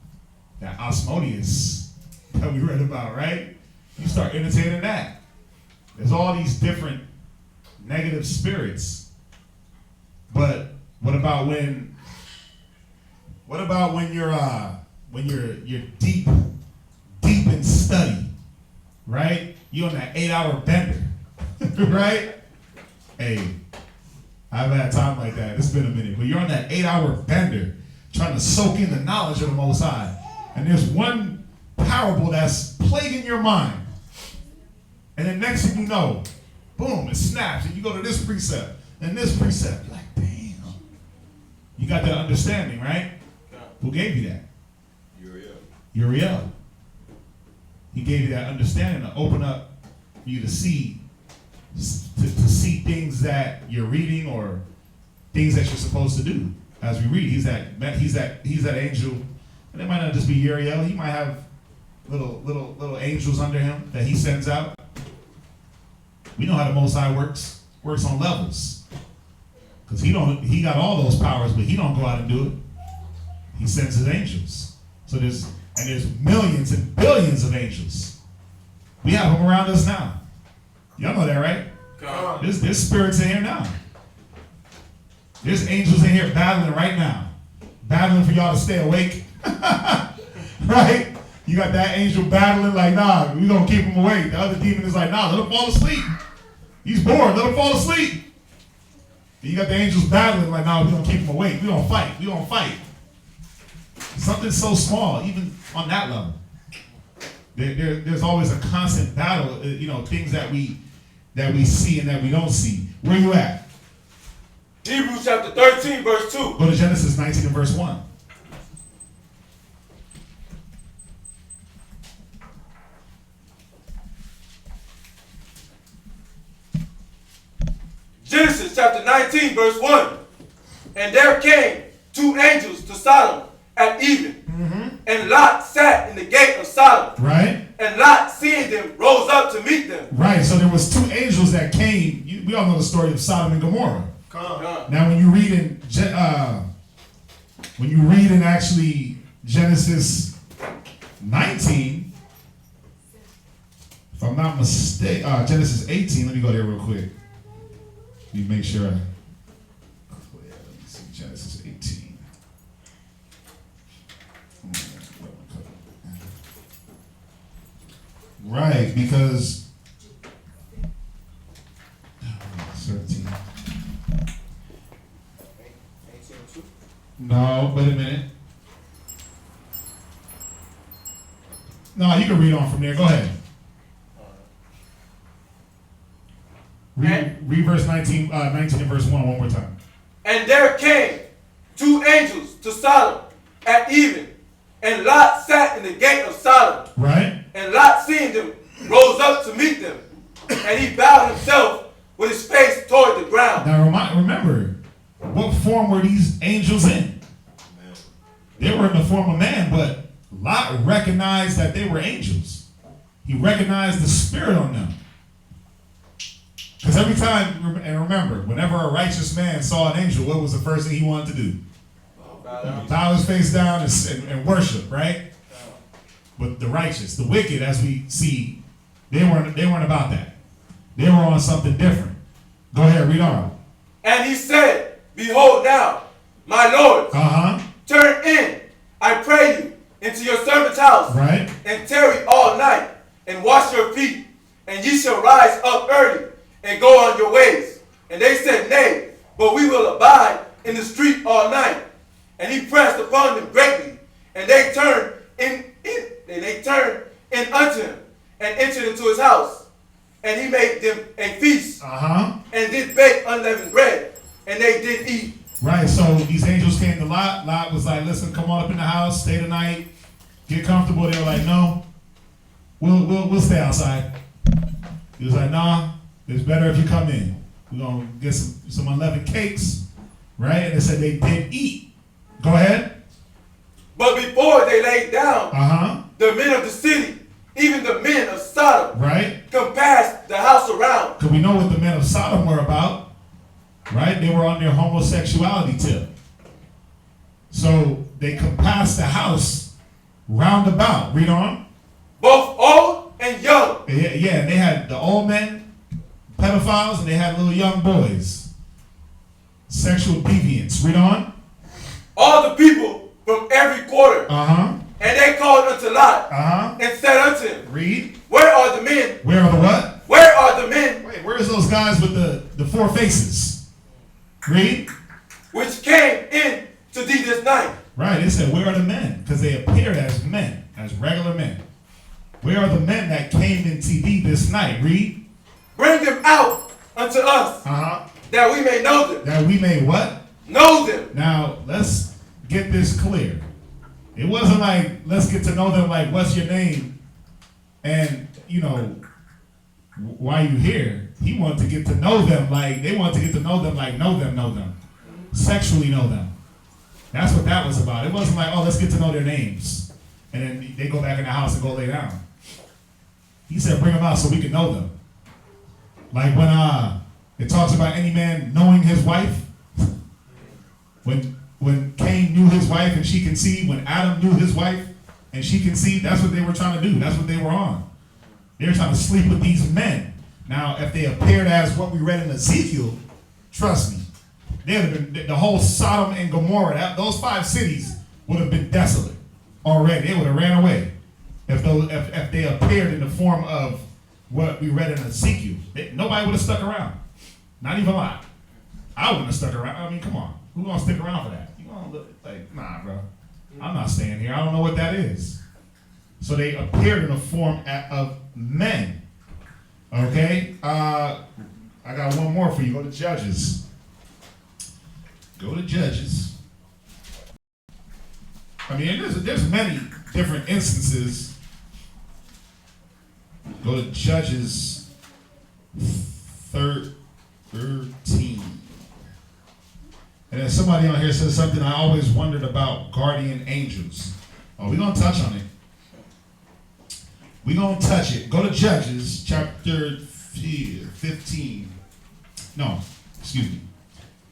that Asmodeus that we read about, right? You start entertaining that. There's all these different negative spirits. But what about when you're deep in study, right? You're on that 8-hour bender, right? Hey, I've had time like that. It's been a minute. But you're on that 8-hour bender trying to soak in the knowledge of the Most High. And there's one parable that's plaguing your mind. And then next thing you know, boom, it snaps. And you go to this precept and this precept. You're like, damn. You got that understanding, right? Who gave you that? Uriel. He gave you that understanding to open up for you to see things that you're reading or things that you're supposed to do. As we read, he's that angel, and it might not just be Uriel. He might have little angels under him that he sends out. We know how the Most High works on levels, because he got all those powers, but he don't go out and do it. He sends his angels. So there's millions and billions of angels. We have them around us now. Y'all know that, right? There's spirits in here now. There's angels in here battling right now. Battling for y'all to stay awake. Right? You got that angel battling like, nah, we gonna keep him awake. The other demon is like, nah, let him fall asleep. He's bored, let him fall asleep. And you got the angels battling like, nah, we gonna keep him awake. We gonna fight. Something so small, even on that level. There's always a constant battle, things that we see and that we don't see. Where you at? Hebrews chapter 13, verse 2. Go to Genesis 19 and verse 1. Genesis chapter 19, verse 1. And there came 2 angels to Sodom at even, and Lot sat in the gate of Sodom. Right. And Lot, seeing them, rose up to meet them. Right. So there was 2 angels that came. We all know the story of Sodom and Gomorrah. Now, when you read in actually Genesis 19, if I'm not mistaken, Genesis 18. Let me go there real quick. Let me make sure. Let me see, Genesis 18. Right, because 13. No, wait a minute. No, you can read on from there. Go ahead. Read verse 19 and verse 1 one more time. And there came 2 angels to Sodom at even, and Lot sat in the gate of Sodom. Right. And Lot, seeing them, rose up to meet them, and he bowed himself with his face toward the ground. Now remember, what form were these angels in? They were in the form of man, but Lot recognized that they were angels. He recognized the spirit on them. Because every time, and remember, whenever a righteous man saw an angel, what was the first thing he wanted to do? Bow his face down and worship, right? But the righteous, the wicked, as we see, they weren't about that. They were on something different. Go ahead, read on. And he said, behold now, my lords, turn in, I pray you, into your servant's house, right, and tarry all night, and wash your feet, and ye shall rise up early, and go on your ways. And they said, nay, but we will abide in the street all night. And he pressed upon them greatly, and they turned in unto him, and entered into his house. And he made them a feast, and did bake unleavened bread, and they did eat. Right, so these angels came to Lot. Lot was like, listen, come on up in the house, stay the night, get comfortable. They were like, no, we'll stay outside. He was like, nah, it's better if you come in. We're going to get some unleavened cakes, right? And they said they did eat. Go ahead. But before they laid down, the men of the city, even the men of Sodom, right, compassed the house around. Because we know what the men of Sodom were about, right? They were on their homosexuality tip. So they compassed the house round about. Read on. Both old and young. Yeah, and they had the old men, pedophiles, and they had little young boys. Sexual deviants. Read on. All the people from every quarter. And they called unto Lot, and said unto him, read. Where are the men? Where are the what? Where are the men? Wait, where's those guys with the four faces? Read. Which came in to thee this night. Right, it said, where are the men? Because they appeared as men, as regular men. Where are the men that came into thee this night? Read. Bring them out unto us, that we may know them. That we may what? Know them. Now, let's get this clear. It wasn't like, let's get to know them like, what's your name? And, you know, why you here? He wanted to get to know them like, they wanted to get to know them like, know them. Sexually know them. That's what that was about. It wasn't like, oh, let's get to know their names. And then they go back in the house and go lay down. He said, bring them out so we can know them. Like when it talks about any man knowing his wife. When Cain knew his wife and she conceived, when Adam knew his wife and she conceived, that's what they were trying to do. That's what they were on. They were trying to sleep with these men. Now, if they appeared as what we read in Ezekiel, trust me, they would have been, the whole Sodom and Gomorrah, those 5 cities would have been desolate already. They would have ran away if they appeared in the form of what we read in Ezekiel. Nobody would have stuck around. Not even a lot. I wouldn't have stuck around. I mean, come on. Who's going to stick around for that? You going to look like, nah, bro. I'm not staying here. I don't know what that is. So they appeared in the form of men. Okay? I got one more for you. Go to Judges. Go to Judges. I mean, there's many different instances. Go to Judges 13. And then somebody on here says something I always wondered about guardian angels. Oh, we're going to touch on it. We're going to touch it. Go to Judges chapter 15. No, excuse me.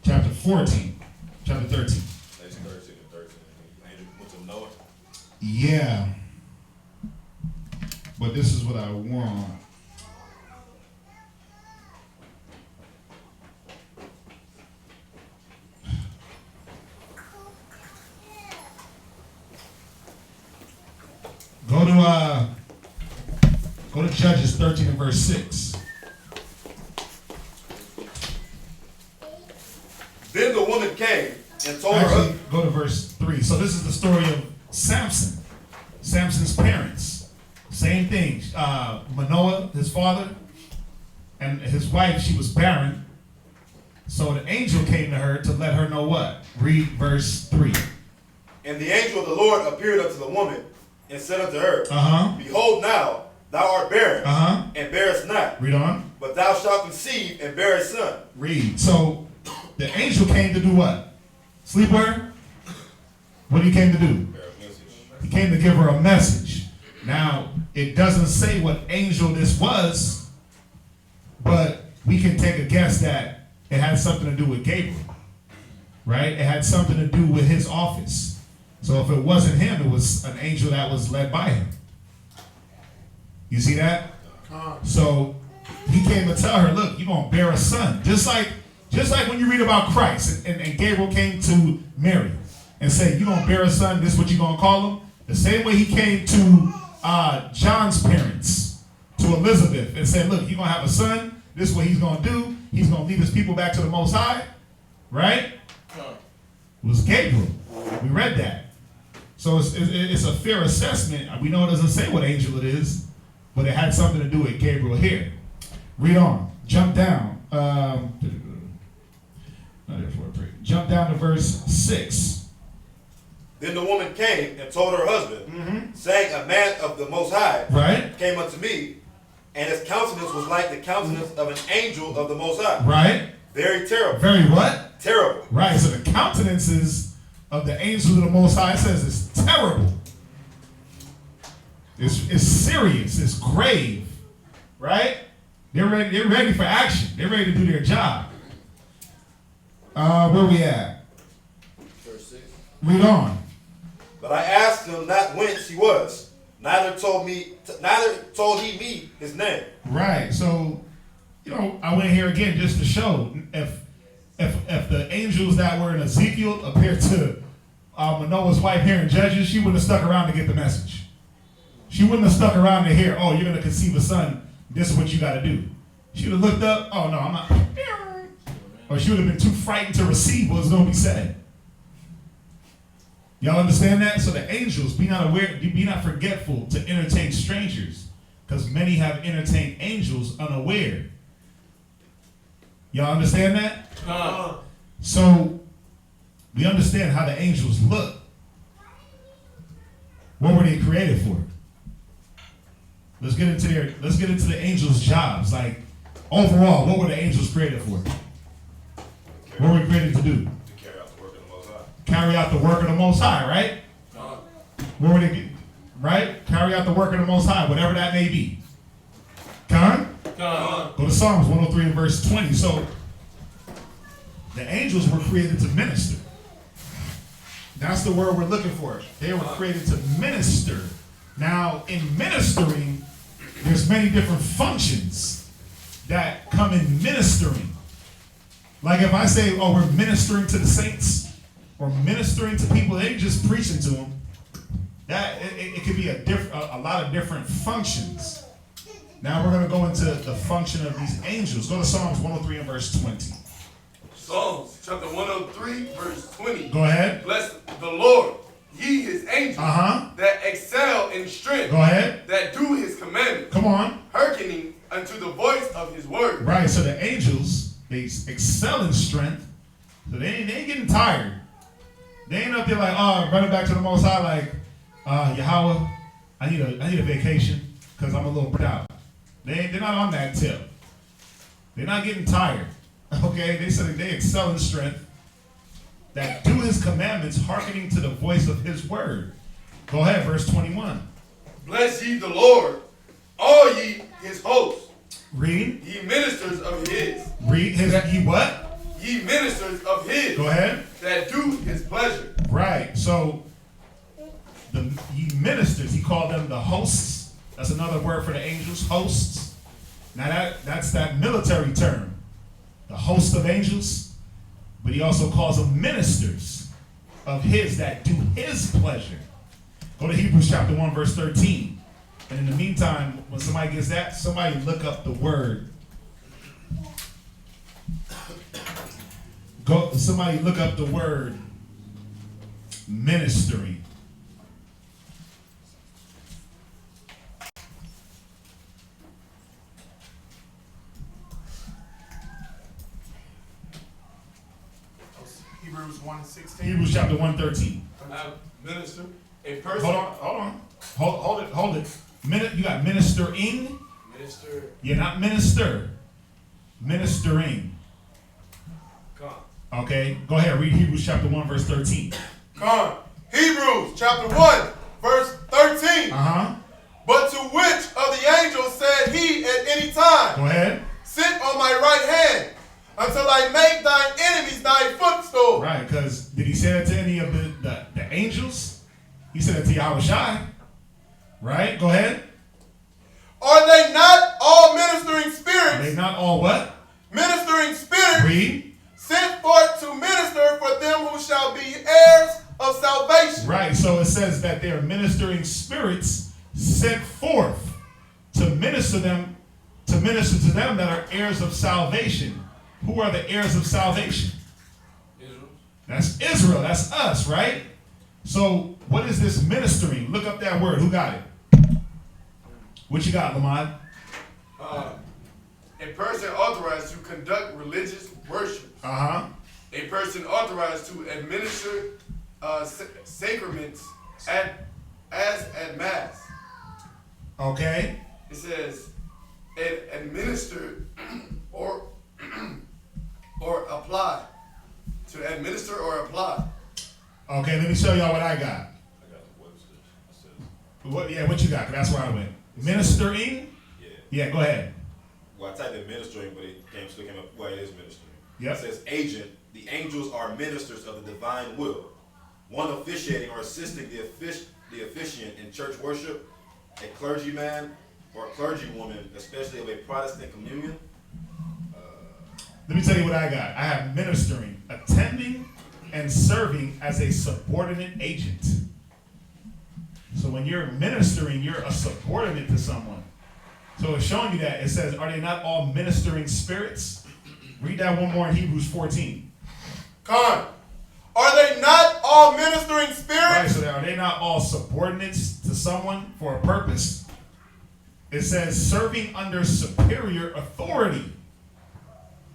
Chapter 14. Chapter 13. That's 13 and 13. Angel went to Noah. Yeah. But this is what I want. Go to Judges 13 and verse 6. Then the woman came and told her. Actually, go to verse 3. So this is the story of Samson. Samson's parents. Same thing. Manoah, his father, and his wife, she was barren. So the angel came to her to let her know what? Read verse 3. And the angel of the Lord appeared unto the woman and said unto her, Behold now, thou art barren, and bearest not. Read on. But thou shalt conceive and bear a son. Read. So the angel came to do what? Sleep with her? What he came to do? He came to give her a message. Now, it doesn't say what angel this was, but we can take a guess that it had something to do with Gabriel, right? It had something to do with his office. So if it wasn't him, it was an angel that was led by him. You see that? So he came to tell her, look, you're going to bear a son. Just like when you read about Christ and Gabriel came to Mary and said, you're going to bear a son, this is what you're going to call him. The same way he came to John's parents, to Elizabeth, and said, look, you're going to have a son. This is what he's going to do. He's going to lead his people back to the Most High. Right? It was Gabriel. We read that. So it's a fair assessment. We know it doesn't say what angel it is, but it had something to do with Gabriel here. Read on. Jump down. Jump down to verse 6. Then the woman came and told her husband, saying, a man of the Most High came unto me, and his countenance was like the countenance of an angel of the Most High. Right. Very terrible. Very what? Terrible. Right. So the countenances of the angel of the Most High, says it's terrible. It's serious. It's grave. Right? They're ready for action. They're ready to do their job. Where we at? Verse 6. Read on. But I asked him not whence he was. Neither told he me his name. Right. So, I went here again just to show if the angels that were in Ezekiel appeared to Manoah's wife here in Judges, she wouldn't have stuck around to get the message. She wouldn't have stuck around to hear, oh, you're going to conceive a son. This is what you got to do. She would have looked up, oh, no, I'm not. Or she would have been too frightened to receive what was going to be said. Y'all understand that? So the angels, be not forgetful to entertain strangers, because many have entertained angels unaware. Y'all understand that? So we understand how the angels look. What were they created for? Let's get into the angels' jobs. Like, overall, what were the angels created for? What were we created to do? To carry out the work of the Most High. Carry out the work of the Most High, right? What were they? Right? Carry out the work of the Most High, whatever that may be. Go to Psalms 103 and verse 20. So, the angels were created to minister. That's the word we're looking for. They were created to minister. Now, in ministering, there's many different functions that come in ministering. Like if I say, oh, we're ministering to the saints, or ministering to people, they ain't just preaching to them. That it could be a lot of different functions. Now we're going to go into the function of these angels. Go to Psalms 103 and verse 20. Psalms chapter 103, verse 20. Go ahead. Bless the Lord, ye his angels, that excel in strength, Go ahead. that do his commandments, Come on. hearkening unto the voice of his word. Right, so the angels, they excel in strength, so they ain't getting tired. They ain't up there like, running back to the Most High like, Yahweh, I need a vacation because I'm a little burnt out. They're not on that tip. They're not getting tired. Okay, they said they excel in strength, that do his commandments, hearkening to the voice of his word. Go ahead, verse 21. Bless ye the Lord, all ye his hosts. Read. Ye ministers of his. Read his, ye what? Ye ministers of his. Go ahead. That do his pleasure. Right, so ye ministers, he called them the hosts. That's another word for the angels, hosts. Now that's that military term, the host of angels, but he also calls them ministers of his that do his pleasure. Go to Hebrews chapter 1, verse 13. And in the meantime, when somebody gets that, somebody look up the word. Somebody look up the word ministering. Hebrews 1:16. Hebrews chapter 1:13. Minister, a person. Hold it. You got ministering. Minister. Yeah, not minister. Ministering. Okay, go ahead. Read Hebrews chapter 1, verse 13. Hebrews chapter 1, verse 13. Uh-huh. But to wit, right hand, until I make thine enemies thy footstool. Right, because did he say that to any of the angels? He said it to Yahushua. Right? Go ahead. Are they not all ministering spirits? Are they not all what? Ministering spirits. Read. Sent forth to minister for them who shall be heirs of salvation. Right, so it says that they're ministering spirits sent forth to minister to them that are heirs of salvation. Who are the heirs of salvation? Israel. That's Israel. That's us, right? So what is this ministering? Look up that word. Who got it? What you got, Lamont? A person authorized to conduct religious worship. Uh-huh. A person authorized to administer sacraments as at mass. Okay. It says administer or apply. To administer or apply. Okay, let me show y'all what I got. I got what is this? I said, What you got? That's where I went. Ministering? yeah. Yeah, go ahead. Well, I typed in ministering, but it still came up. Well, it is ministering. Yep. It says agent. The angels are ministers of the divine will. One officiating or assisting the officiant in church worship, a clergyman or a clergywoman, especially of a Protestant communion. Let me tell you what I got. I have ministering, attending and serving as a subordinate agent. So when you're ministering, you're a subordinate to someone. So it's showing you that. It says, are they not all ministering spirits? Read that one more in Hebrews 14. Con. Are they not all ministering spirits? Right, so are they not all subordinates to someone for a purpose? It says serving under superior authority.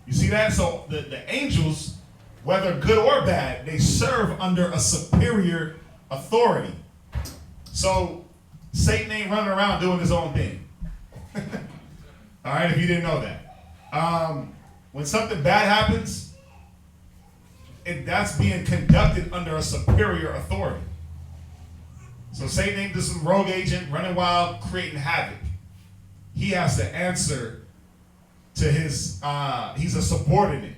You see that? So the angels, whether good or bad, they serve under a superior authority. So Satan ain't running around doing his own thing. All right, if you didn't know that. When something bad happens, that's being conducted under a superior authority. So Satan ain't just some rogue agent running wild, creating havoc. He has to answer to his, he's a subordinate.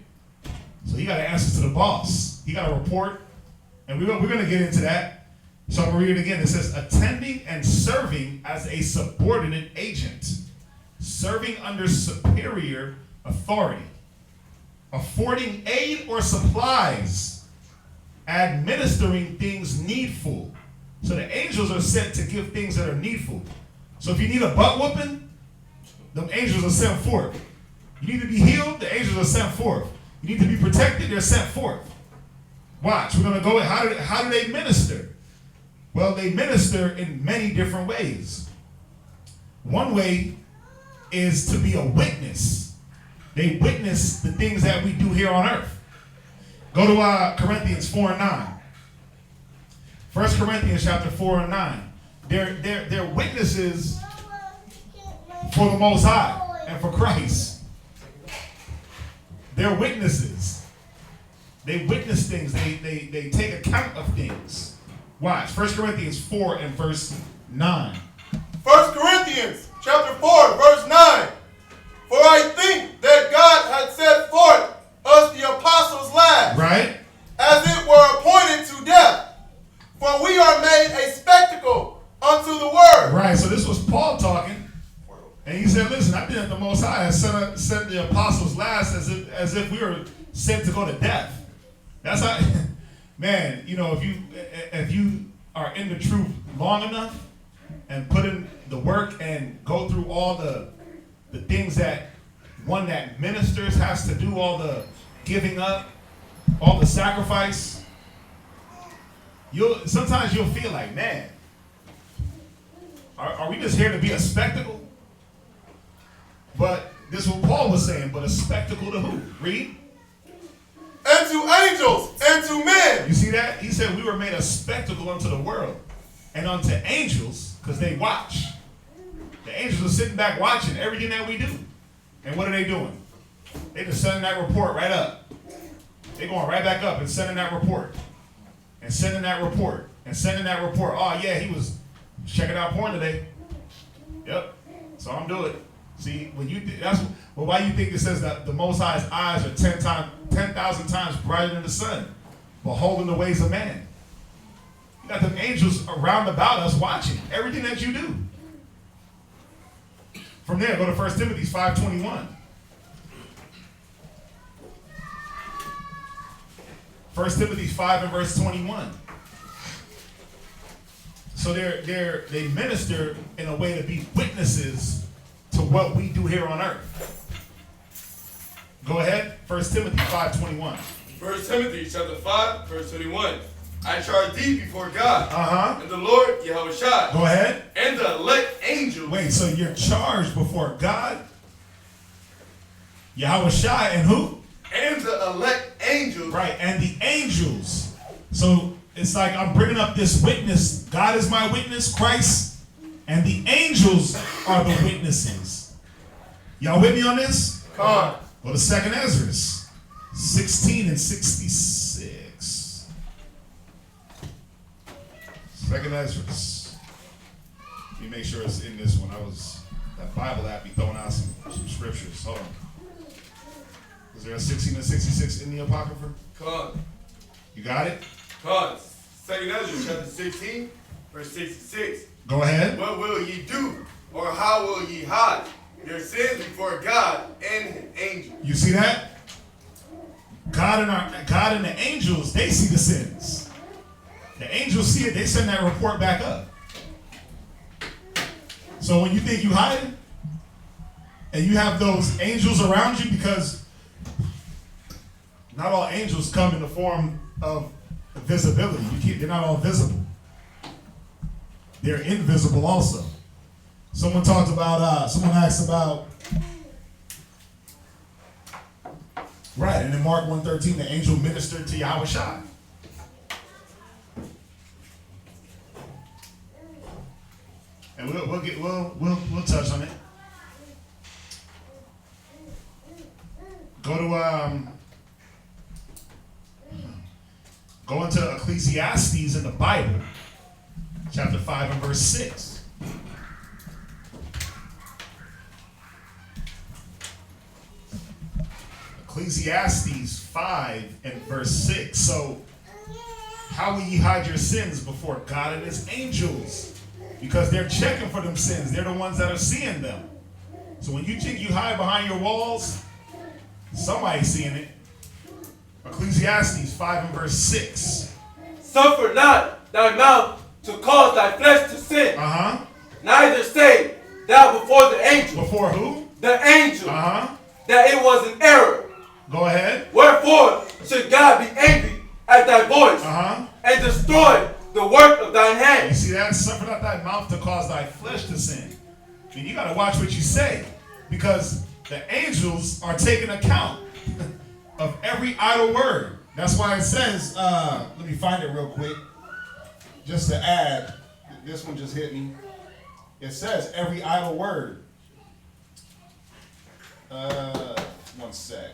So he got to answer to the boss. He got to report. And we're going to get into that. So I'm going to read it again. It says, attending and serving as a subordinate agent. Serving under superior authority. Affording aid or supplies. Administering things needful. So the angels are sent to give things that are needful. So if you need a butt whooping, the angels are sent forth. You need to be healed, the angels are sent forth. You need to be protected, they're sent forth. Watch, we're going to go in. How do they minister? Well, they minister in many different ways. One way is to be a witness. They witness the things that we do here on earth. Go to Corinthians 4 and 9. 1 Corinthians chapter 4 and 9. They're witnesses for the Most High and for Christ. They're witnesses. They witness things. They take account of things. Watch. 1 Corinthians 4 and verse 9. 1 Corinthians chapter 4, verse 9. For I think that God had set forth us the apostles last. Right. As it were appointed to death. For we are made a spectacle unto the word. Right. So this was Paul talking. And he said, listen, I think that the Most High has sent the apostles last as if we were sent to go to death. That's how, man, you know, if you are in the truth long enough and put in the work and go through all the things that one that ministers has to do, all the giving up, all the sacrifice, sometimes you'll feel like, man, are we just here to be a spectacle? But this is what Paul was saying, but a spectacle to who? Read. And to angels, and to men. You see that? He said we were made a spectacle unto the world. And unto angels, because they watch. The angels are sitting back watching everything that we do. And what are they doing? They just sending that report right up. They're going right back up and sending that report. And sending that report. And sending that report. Oh yeah, he was checking out porn today. Yep. Saw him do it. See, when you why you think it says that the Most High's eyes are 10,000 times brighter than the sun, beholding the ways of man. You got the angels around about us watching everything that you do. From there, go to 1 Timothy 5:21. 1 Timothy 5 and verse 21. So they minister in a way to be witnesses to what we do here on earth. Go ahead. 1 Timothy 5:21. 1 Timothy chapter 5, verse 21. I charge thee before God and the Lord Yahushua. Go ahead. And the elect angels. Wait, so you're charged before God, Yahushua, and who? And the elect angels. Right, and the angels. So it's like I'm bringing up this witness. God is my witness, Christ, and the angels are the witnesses. Y'all with me on this? Come on. Go to 2nd Ezra 16 and 66. 2nd Ezra. Let me make sure it's in this one. That Bible app be throwing out some scriptures. Hold on. Is there a 16 and 66 in the Apocrypha? Come on. You got it? Come on. 2nd Ezra chapter 16, verse 66. Go ahead. What will ye do, or how will ye hide your sins before God and his angels? You see that? God and the angels, they see the sins. The angels see it, they send that report back up. So when you think you hiding, and you have those angels around you, because not all angels come in the form of visibility. They're not all visible. They're invisible also. Someone asked about, right, and in Mark 1:13, the angel ministered to Yahushua. And we'll touch on it. Go into Ecclesiastes in the Bible, chapter 5 and verse 6. Ecclesiastes 5 and verse 6. So, how will ye hide your sins before God and his angels? Because they're checking for them sins. They're the ones that are seeing them. So when you think you hide behind your walls, somebody's seeing it. Ecclesiastes 5 and verse 6. Suffer not thy mouth to cause thy flesh to sin. Neither say thou before the angel. Before who? The angel. That it was an error. Go ahead. Wherefore should God be angry at thy voice and destroy the work of thine hand? You see that? Suffer not thy mouth to cause thy flesh to sin. I mean, you got to watch what you say, because the angels are taking account of every idle word. That's why it says, let me find it real quick, just to add, this one just hit me. It says every idle word. One sec.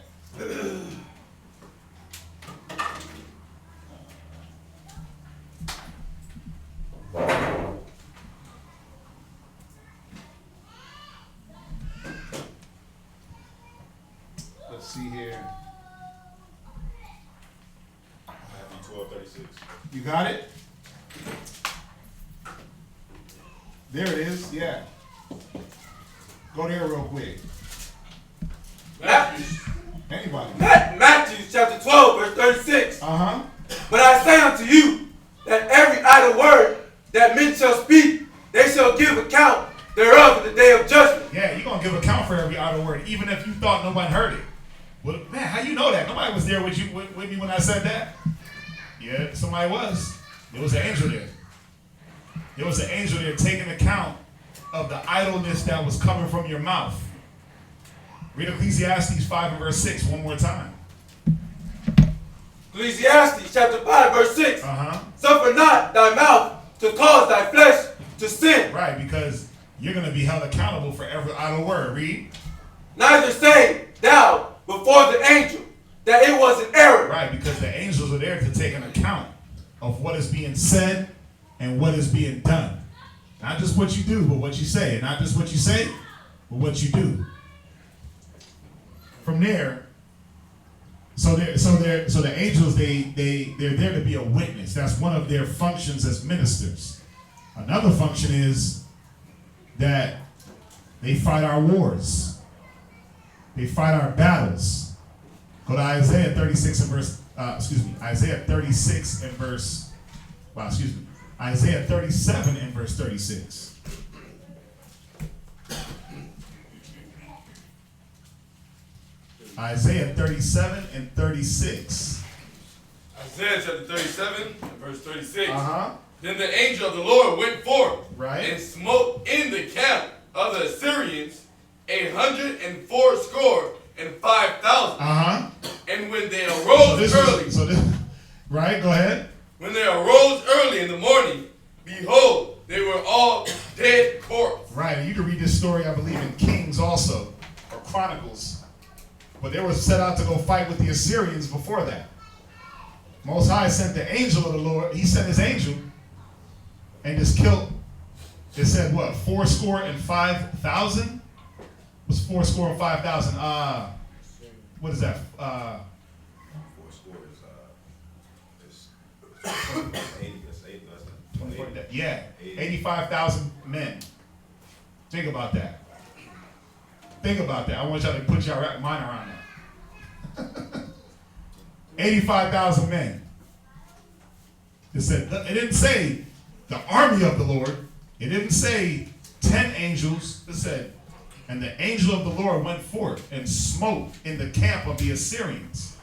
Let's see here. 12:36. You got it? There it is, yeah. Go there real quick. Anybody? Matthew chapter 12, verse 36. But I say unto you that every idle word that men shall speak, they shall give account thereof in the day of judgment. Yeah, you're going to give account for every idle word, even if you thought nobody heard it. Well, man, how you know that? Nobody was there with me when I said that. Yeah, somebody was. There was an angel there. There was an angel there taking account of the idleness that was coming from your mouth. Read Ecclesiastes 5 and verse 6 one more time. Ecclesiastes chapter 5 verse 6. Suffer not thy mouth to cause thy flesh to sin. Right, because you're going to be held accountable for every idle word. Read. Neither say thou before the angel that it was an error. Right, because the angels are there to take an account of what is being said and what is being done. Not just what you do, but what you say. And not just what you say, with what you do. From there, so the angels, they're there to be a witness. That's one of their functions as ministers. Another function is that they fight our wars. They fight our battles. Go to Isaiah 36 and verse, Isaiah 36 and verse, Isaiah 37 and verse 36. Isaiah 37 and 36. Isaiah chapter 37 and verse 36. Uh-huh. Then the angel of the Lord went forth Right. and smote in the camp of the Assyrians 185,000. Uh-huh. And when they arose early, right, go ahead. when they arose early in the morning, behold, they were all dead corpses. Right, and you can read this story, I believe, in Kings also, or Chronicles. But they were set out to go fight with the Assyrians before that. Most High sent the angel of the Lord. He sent his angel and just killed, it said what, 5,000? It was 5,000. What is that? 4 is 80. That's 80. That's 80. Yeah, 85,000 men. Think about that. Think about that. I want y'all to put your mind around that. 85,000 men. It didn't say the army of the Lord. It didn't say 10 angels. It said, and the angel of the Lord went forth and smote in the camp of the Assyrians.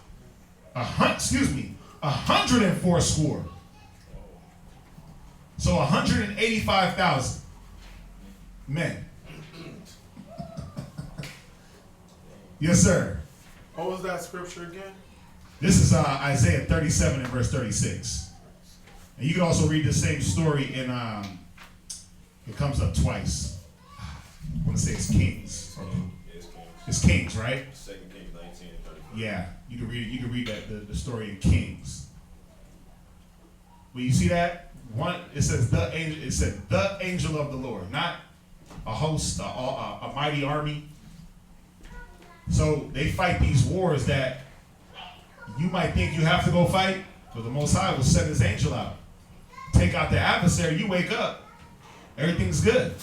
104 score. So 185,000 men. Yes, sir. What was that scripture again? This is Isaiah 37 and verse 36. And you can also read the same story in, it comes up twice. I want to say it's Kings. It's Kings, right? 2 Kings 19 and 34. Yeah, you can read it. You can read that the story in Kings. Well, you see that? It says the angel. It said the angel of the Lord, not a host, a mighty army. So they fight these wars that you might think you have to go fight, but the Most High will send his angel out. Take out the adversary, you wake up. Everything's good.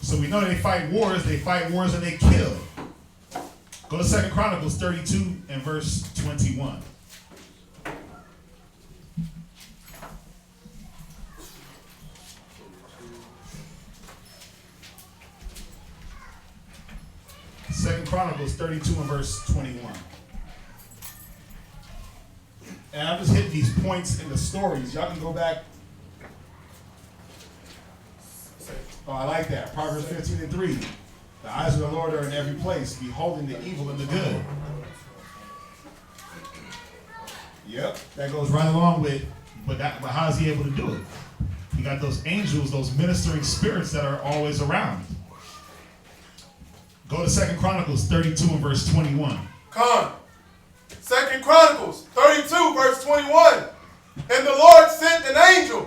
So we know they fight wars and they kill. Go to 2 Chronicles 32 and verse 21. Second Chronicles 32 and verse 21. And I'm just hitting these points in the stories. Y'all can go back. Oh, I like that. Proverbs 15 and 3. The eyes of the Lord are in every place, beholding the evil and the good. Yep, that goes right along with, but how is he able to do it? He got those angels, those ministering spirits that are always around. Go to 2 Chronicles 32 and verse 21. Come. 2 Chronicles 32 verse 21. And the Lord sent an angel,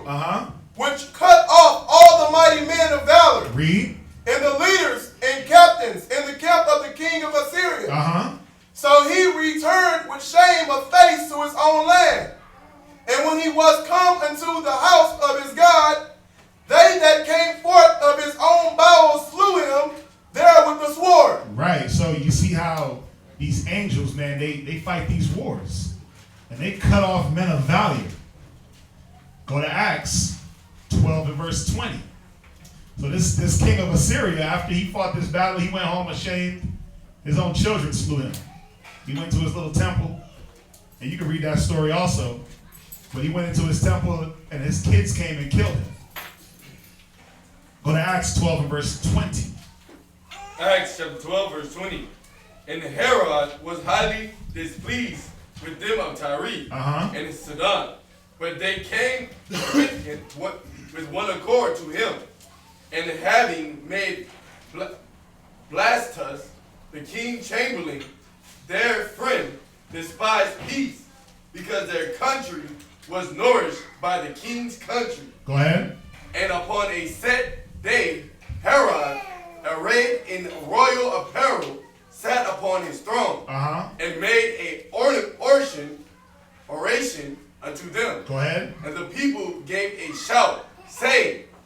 which cut off all the mighty men of valor. Read. And the leaders and captains in the camp of the king of Assyria. So he returned with shame of face to his own land. And when he was come unto the house of his God, they that came forth of his own bowels slew him there with the sword. Right, so you see how these angels, man, they fight these wars. And they cut off men of value. Go to Acts 12 and verse 20. So this king of Assyria, after he fought this battle, he went home ashamed. His own children slew him. He went to his little temple, and you can read that story also. But he went into his temple, and his kids came and killed him. Go to Acts 12 and verse 20. Acts chapter 12, verse 20. And Herod was highly displeased with them of Tyre and Sodom. But they came with one accord to him. And having made Blastus, the king chamberlain, their friend, despised peace, because their country was nourished by the king's country. Go ahead. And upon a set day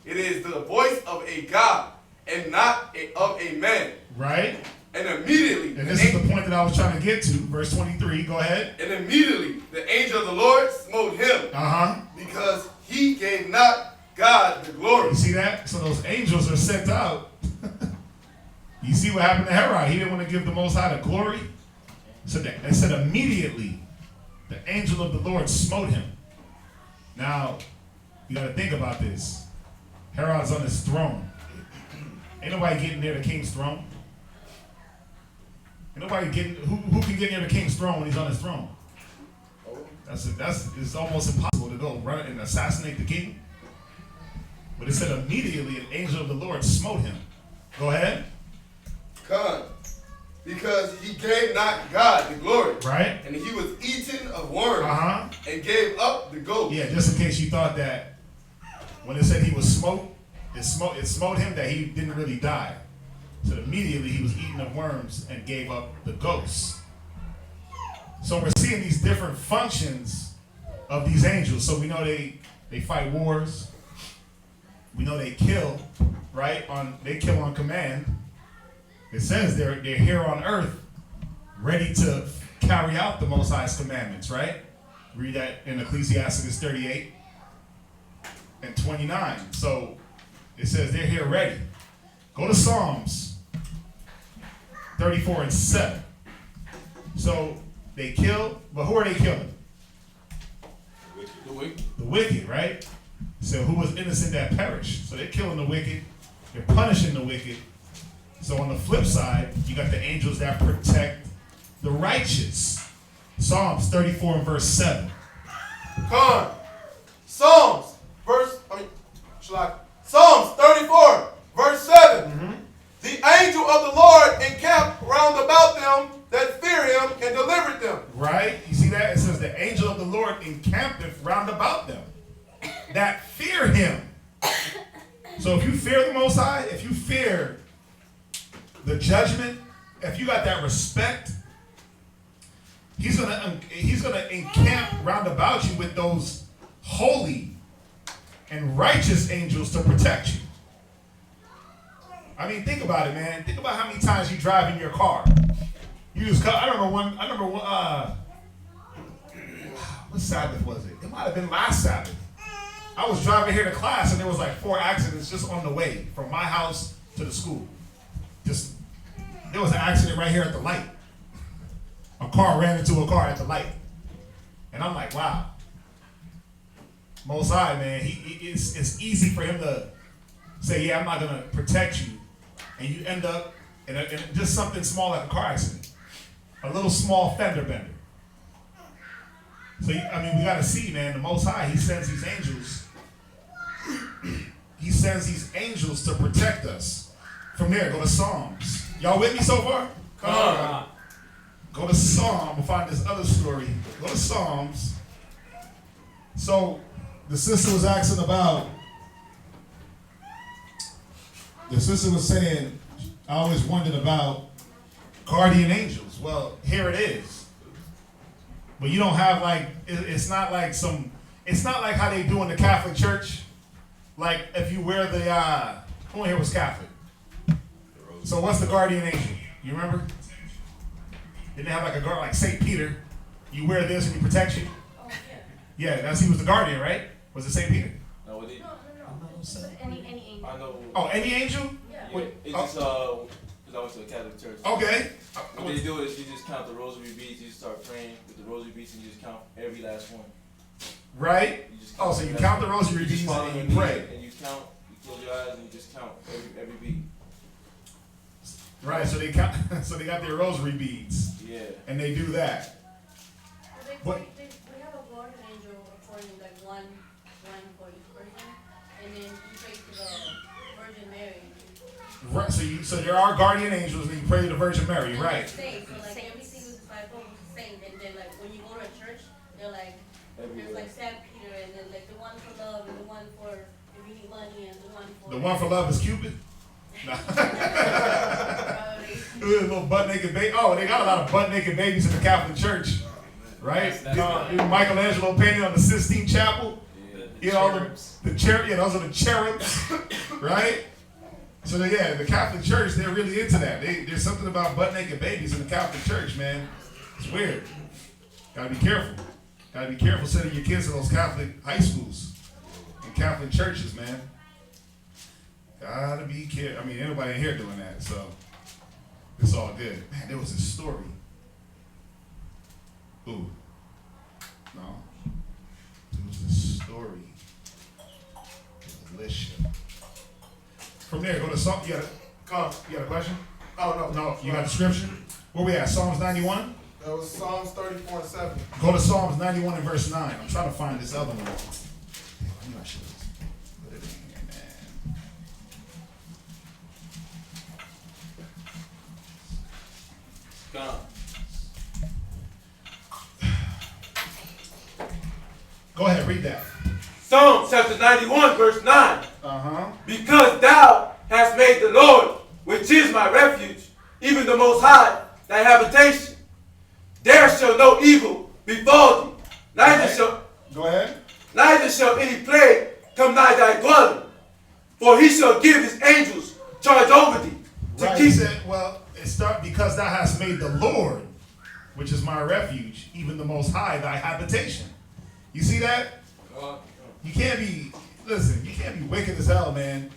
it is the voice of a God and not of a man. Right. And immediately, and this is the point that I was trying to get to. Verse 23. Go ahead. And immediately the angel of the Lord smote him. Because he gave not God the glory. You see that? So those angels are sent out. You see what happened to Herod? He didn't want to give the Most High the glory. So they said immediately the angel of the Lord smote him. Now, you got to think about this. Herod's on his throne. Ain't nobody getting near the king's throne. Ain't nobody getting, who can get near the king's throne when he's on his throne? It's almost impossible to go run and assassinate the king. But it said immediately an angel of the Lord smote him. Go ahead. God, because he gave not God the glory. Right. And he was eaten of worms. And gave up the ghost. Yeah, just in case you thought that when it said he was smote, it smote him that he didn't really die. So immediately he was eaten of worms and gave up the ghost. So we're seeing these different functions of these angels. So we know they fight wars. We know they kill, right? They kill on command. It says they're here on earth, ready to carry out the Most High's commandments, right? Read that in Ecclesiastes 38 and 29. So it says they're here ready. Go to Psalms 34 and 7. So they kill, but who are they killing? The wicked. The wicked, right? So who was innocent that perished? So they're killing the wicked. They're punishing the wicked. So on the flip side, you got the angels that protect the righteous. Psalms 34 and verse 7. Psalms 34, verse 7. The angel of the Lord encamped round about them that fear him and delivered them. Right? You see that? It says the angel of the Lord encampeth round about them that fear him. So if you fear the Most High, if you fear the judgment, if you got that respect, he's gonna encamp round about you with those holy and righteous angels to protect you. I mean, think about it, man. Think about how many times you drive in your car. You just, I remember what Sabbath was it? It might have been last Sabbath. I was driving here to class and there was like 4 accidents just on the way from my house to the school. There was an accident right here at the light. A car ran into a car at the light. And I'm like, wow. Most High, man, it's easy for him to say, yeah, I'm not going to protect you. And you end up in just something small like a car accident. A little small fender bender. So, I mean, we got to see, man, the Most High, he sends these angels. He sends these angels to protect us. From there, go to Psalms. Y'all with me so far? Come on. Go to Psalm. We'll find this other story. Go to Psalms. So, the sister was asking about, the sister was saying, I always wondered about guardian angels. Well, here it is. But you don't have like, it's not like how they do in the Catholic Church. Like if you wear the, who in here was Catholic? So what's the guardian angel? You remember? Didn't they have like a guard, like St. Peter? You wear this and he protects you? Oh, yeah. Yeah, he was the guardian, right? Was it St. Peter? No, it didn't. No. Any angel. I know. Oh, any angel? Yeah, it's just because I went to a Catholic church. Okay. What they do is you just count the rosary beads. You just start praying with the rosary beads and you just count every last one. Right? So you count the rosary beads and you pray. And you count. You close your eyes and you just count every bead. Right. So they count. So they got their rosary beads. Yeah. And they do that. Well, we have a guardian angel according to like one for each person, and then you pray to the Virgin Mary. Right. So there are guardian angels and you pray to the Virgin Mary, right? Saved, so like every single disciple was saved, and then like when you go to a church, they're like there's like St. Peter, and then like the one for love, and the one for if you need money, and the one for. The one for love is Cupid. Nah. Little butt naked baby. Oh, they got a lot of butt naked babies in the Catholic Church, right? That's Michelangelo painted on the Sistine Chapel. Yeah. You know, the cherub, yeah, those are the cherubs, right? So yeah, the Catholic Church, they're really into that. There's something about butt naked babies in the Catholic Church, man. It's weird. Gotta be careful. Gotta be careful sending your kids to those Catholic high schools and Catholic churches, man. Gotta be careful. I mean, anybody in here doing that, so it's all good. Man, there was a story. Ooh. No. There was a story. Delicious. From there, go to Psalm. You got a question? Oh, no. You got the scripture? Where we at? Psalms 91? That was Psalms 34 and 7. Go to Psalms 91 and verse 9. I'm trying to find this other one. I knew I should have put it in here, man. Gone. Go ahead, read that. Psalm chapter 91, verse 9. Uh-huh. Because thou hast made the Lord, which is my refuge, even the Most High, thy habitation. There shall no evil befall thee, neither shall any plague come nigh thy dwelling. For he shall give his angels charge over thee. Right, he said, well, it starts because thou hast made the Lord, which is my refuge, even the Most High, thy habitation. You see that? You can't be, listen, you can't be wicked as hell, man.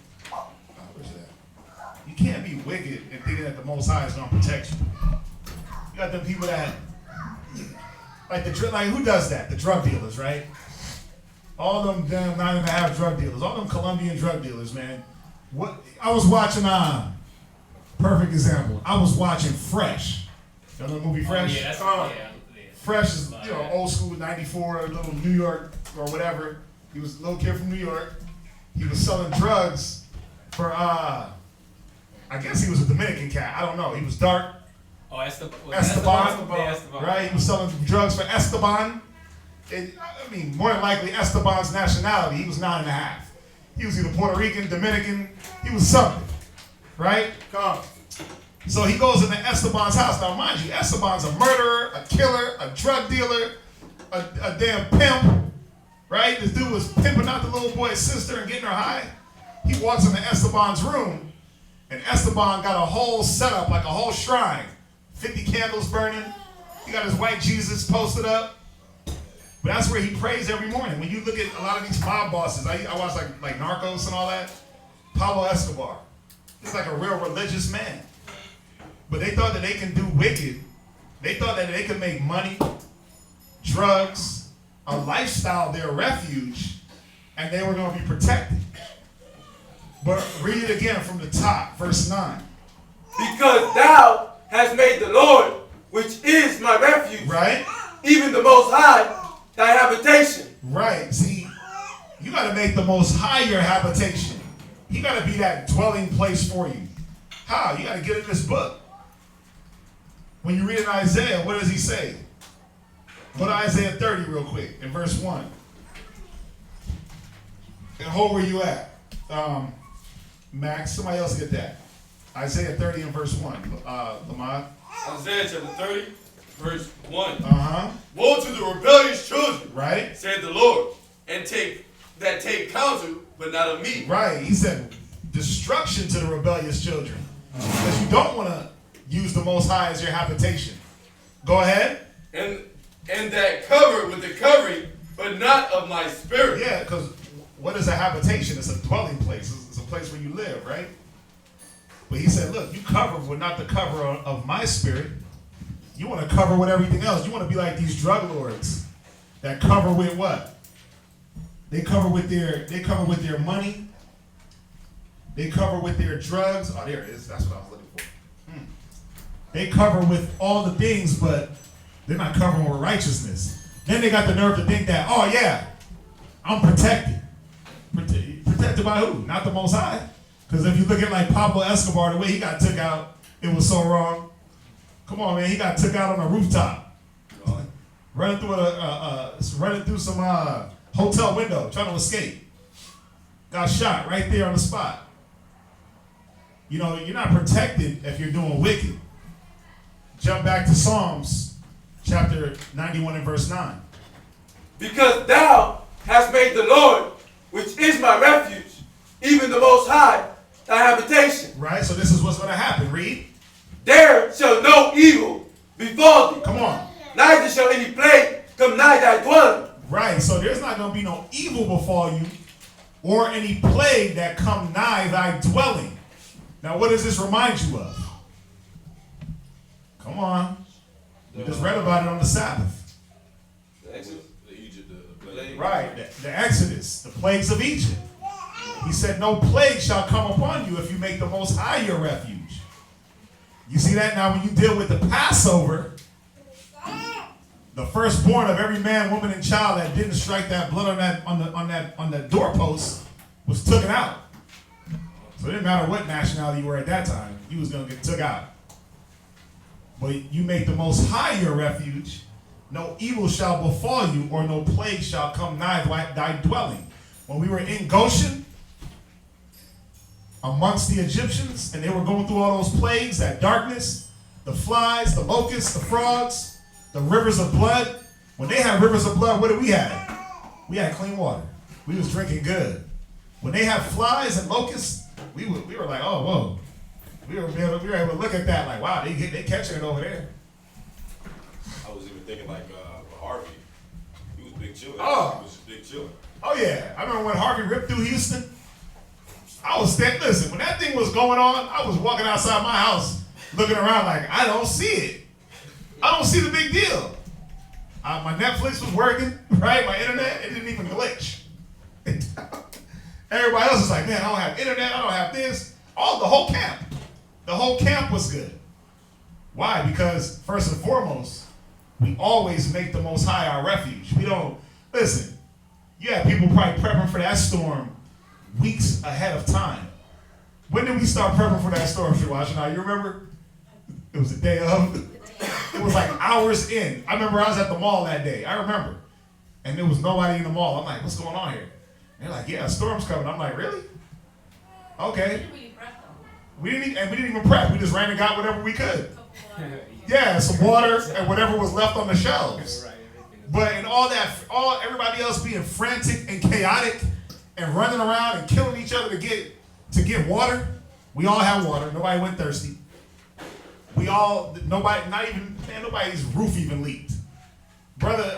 Where's that? You can't be wicked and thinking that the Most High is going to protect you. You got them people that, like who does that? The drug dealers, right? All them damn 9.5 drug dealers, all them Colombian drug dealers, man. What I was watching, perfect example. I was watching Fresh. You know the movie Fresh? Yeah, that's Fresh is, old school, 94, little New York or whatever. He was a little kid from New York. He was selling drugs for, I guess he was a Dominican cat. I don't know. He was dark. Oh, Esteban. Right? He was selling drugs for Esteban. More than likely Esteban's nationality. He was 9.5. He was either Puerto Rican, Dominican. He was something. Right? Come. So he goes into Esteban's house. Now, mind you, Esteban's a murderer, a killer, a drug dealer, a damn pimp. Right? This dude was pimping out the little boy's sister and getting her high. He walks into Esteban's room, and Esteban got a whole setup, like a whole shrine. 50 candles burning. He got his white Jesus posted up. But that's where he prays every morning. When you look at a lot of these mob bosses, I watch like Narcos and all that. Pablo Escobar. He's like a real religious man. But they thought that they can do wicked. They thought that they could make money, drugs, a lifestyle their refuge, and they were going to be protected. But read it again from the top, verse 9. Because thou hast made the Lord, which is my refuge, right? Even the Most High, thy habitation. Right. See, you got to make the Most High your habitation. He got to be that dwelling place for you. How? You got to get in this book. When you read in Isaiah, what does he say? Go to Isaiah 30 real quick, in verse 1. And hold where you at. Max, somebody else get that. Isaiah 30 and verse 1. Lamont. Isaiah chapter 30, verse 1. Uh-huh. Woe to the rebellious children, right? Said the Lord, and take counsel, but not of me. Right. He said, destruction to the rebellious children. Because you don't want to use the Most High as your habitation. Go ahead. And that cover with the covering, but not of my spirit. Yeah, because what is a habitation? It's a dwelling place. It's a place where you live, right? But he said, look, you cover with not the cover of my spirit. You want to cover with everything else. You want to be like these drug lords that cover with what? They cover with their money. They cover with their drugs. Oh, there it is. That's what I was looking for. They cover with all the things, but they're not covering with righteousness. Then they got the nerve to think that, oh yeah, I'm protected. Protected by who? Not the Most High. Because if you look at like Pablo Escobar, the way he got took out, it was so wrong. Come on, man, he got took out on a rooftop, running through some hotel window, trying to escape. Got shot right there on the spot. You know, you're not protected if you're doing wicked. Jump back to Psalms chapter 91 and verse 9. Because thou hast made the Lord, which is my refuge, even the Most High, thy habitation. Right, so this is what's going to happen. Read. There shall no evil befall thee. Come on. Neither shall any plague come nigh thy dwelling. Right, so there's not going to be no evil befall you or any plague that come nigh thy dwelling. Now, what does this remind you of? Come on. We just read about it on the Sabbath. The Exodus. The Egypt, the plague. Right, the Exodus, the plagues of Egypt. He said, no plague shall come upon you if you make the Most High your refuge. You see that? Now, when you deal with the Passover, the firstborn of every man, woman, and child that didn't strike that blood on the doorpost was taken out. So it didn't matter what nationality you were at that time, you was going to get took out. But you make the Most High your refuge, no evil shall befall you, or no plague shall come nigh thy dwelling. When we were in Goshen, amongst the Egyptians, and they were going through all those plagues, that darkness, the flies, the locusts, the frogs, the rivers of blood. When they had rivers of blood, what did we have? We had clean water. We was drinking good. When they had flies and locusts, we were like, oh, whoa. We were able to look at that like, wow, they catching it over there. I was even thinking like Harvey. He was big chiller. Oh. He was a big chiller. Oh, yeah. I remember when Harvey ripped through Houston. I was standing, listen, when that thing was going on, I was walking outside my house looking around like, I don't see it. I don't see the big deal. My Netflix was working, right? My internet, it didn't even glitch. Everybody else is like, man, I don't have internet, I don't have this. The whole camp. The whole camp was good. Why? Because first and foremost, we always make the Most High our refuge. We don't, listen, you have people probably prepping for that storm weeks ahead of time. When did we start prepping for that storm, Shawashina? You remember? It was the day of. It was like hours in. I remember I was at the mall that day. I remember. And there was nobody in the mall. I'm like, what's going on here? And they're like, yeah, a storm's coming. I'm like, really? Okay. We didn't even prep. We just ran and got whatever we could. Yeah, some water and whatever was left on the shelves. But in all that, everybody else being frantic and chaotic and running around and killing each other to get water, we all had water. Nobody went thirsty. Nobody's roof even leaked. Brother,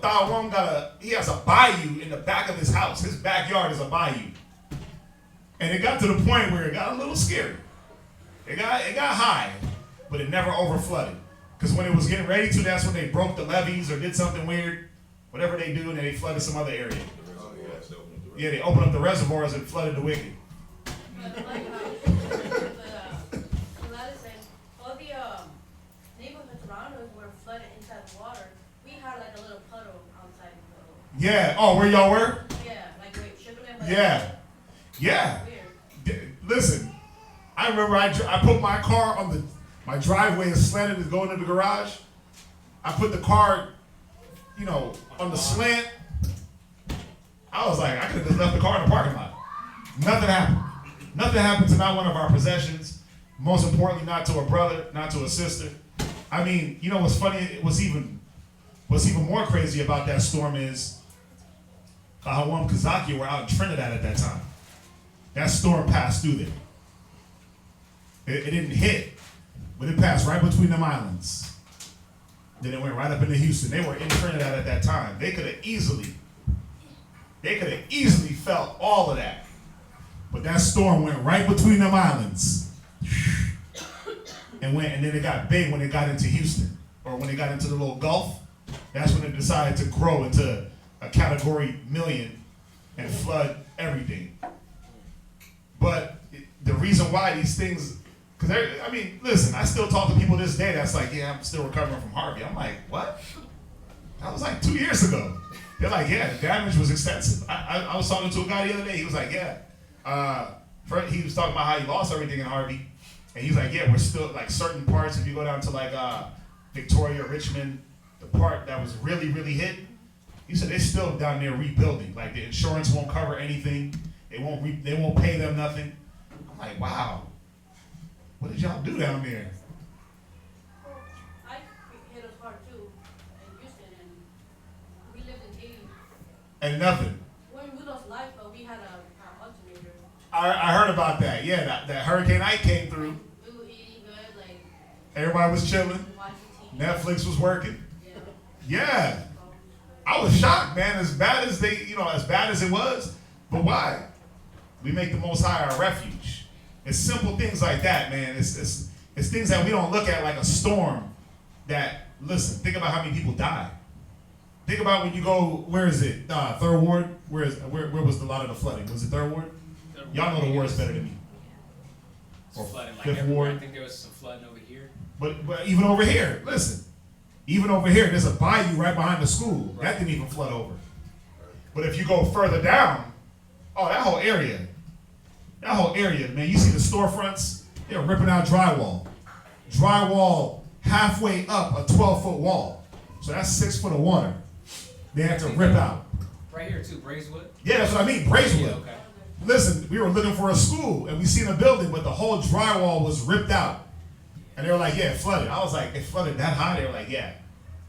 Thawong he has a bayou in the back of his house. His backyard is a bayou. And it got to the point where it got a little scary. It got high, but it never overflooded. Because when it was getting ready to, that's when they broke the levees or did something weird. Whatever they do, and they flooded some other area. Yeah, they opened up the reservoirs and flooded the Wicked. All the neighborhoods around us were flooded inside the water. We had like a little puddle outside the Yeah. Oh, where y'all were? Yeah, like wait, sugar and Yeah. Yeah. Listen, I remember I put my car on my driveway is slanted to go into the garage. I put the car, on the slant. I was like, I could have just left the car in the parking lot. Nothing happened. Nothing happened to not one of our possessions. Most importantly, not to a brother, not to a sister. I mean, what's funny? What's even more crazy about that storm is Kahawam Kazaki were out in Trinidad at that time. That storm passed through there. It didn't hit, but it passed right between them islands. Then it went right up into Houston. They were in Trinidad at that time. They could have easily felt all of that. But that storm went right between them islands. And then it got big when it got into Houston. Or when it got into the little Gulf. That's when it decided to grow into a category million and flood everything. But the reason why these things, listen, I still talk to people this day that's like, yeah, I'm still recovering from Harvey. I'm like, what? That was like 2 years ago. They're like, yeah, the damage was extensive. I was talking to a guy the other day. He was like, yeah. He was talking about how he lost everything in Harvey. And he's like, yeah, we're still, like certain parts, if you go down to like Victoria, Richmond, the part that was really, really hit, he said they're still down there rebuilding. Like the insurance won't cover anything. They won't pay them nothing. I'm like, wow. What did y'all do down there? I hit us hard too in Houston, and we lived in Haiti. And nothing. When we lost life, but I heard about that. Yeah, that Hurricane Ike came through. We were eating good, like Everybody was chilling. watching TV. Netflix was working. Yeah. Yeah. I was shocked, man. As bad as as bad as it was. But why? We make the Most High our refuge. It's simple things like that, man. It's things that we don't look at like a storm. That, listen, think about how many people died. Think about when you go, where is it? Third Ward? Where was a lot of the flooding? Was it Third Ward? Y'all know the wards better than me. It's flooding like Fifth everywhere. Ward. I think there was some flooding over here. But even over here, listen. Even over here, there's a bayou right behind the school. Right. That didn't even flood over. But if you go further down, that whole area, man, you see the storefronts, they're ripping out drywall. Drywall halfway up a 12-foot wall. So that's 6 foot of water. They had to rip out. Right here too, Brazewood? Yeah, that's what I mean, Brazewood. Yeah, okay. Listen, we were looking for a school and we seen a building, but the whole drywall was ripped out. And they were like, yeah, it flooded. I was like, it flooded that high? They were like, yeah,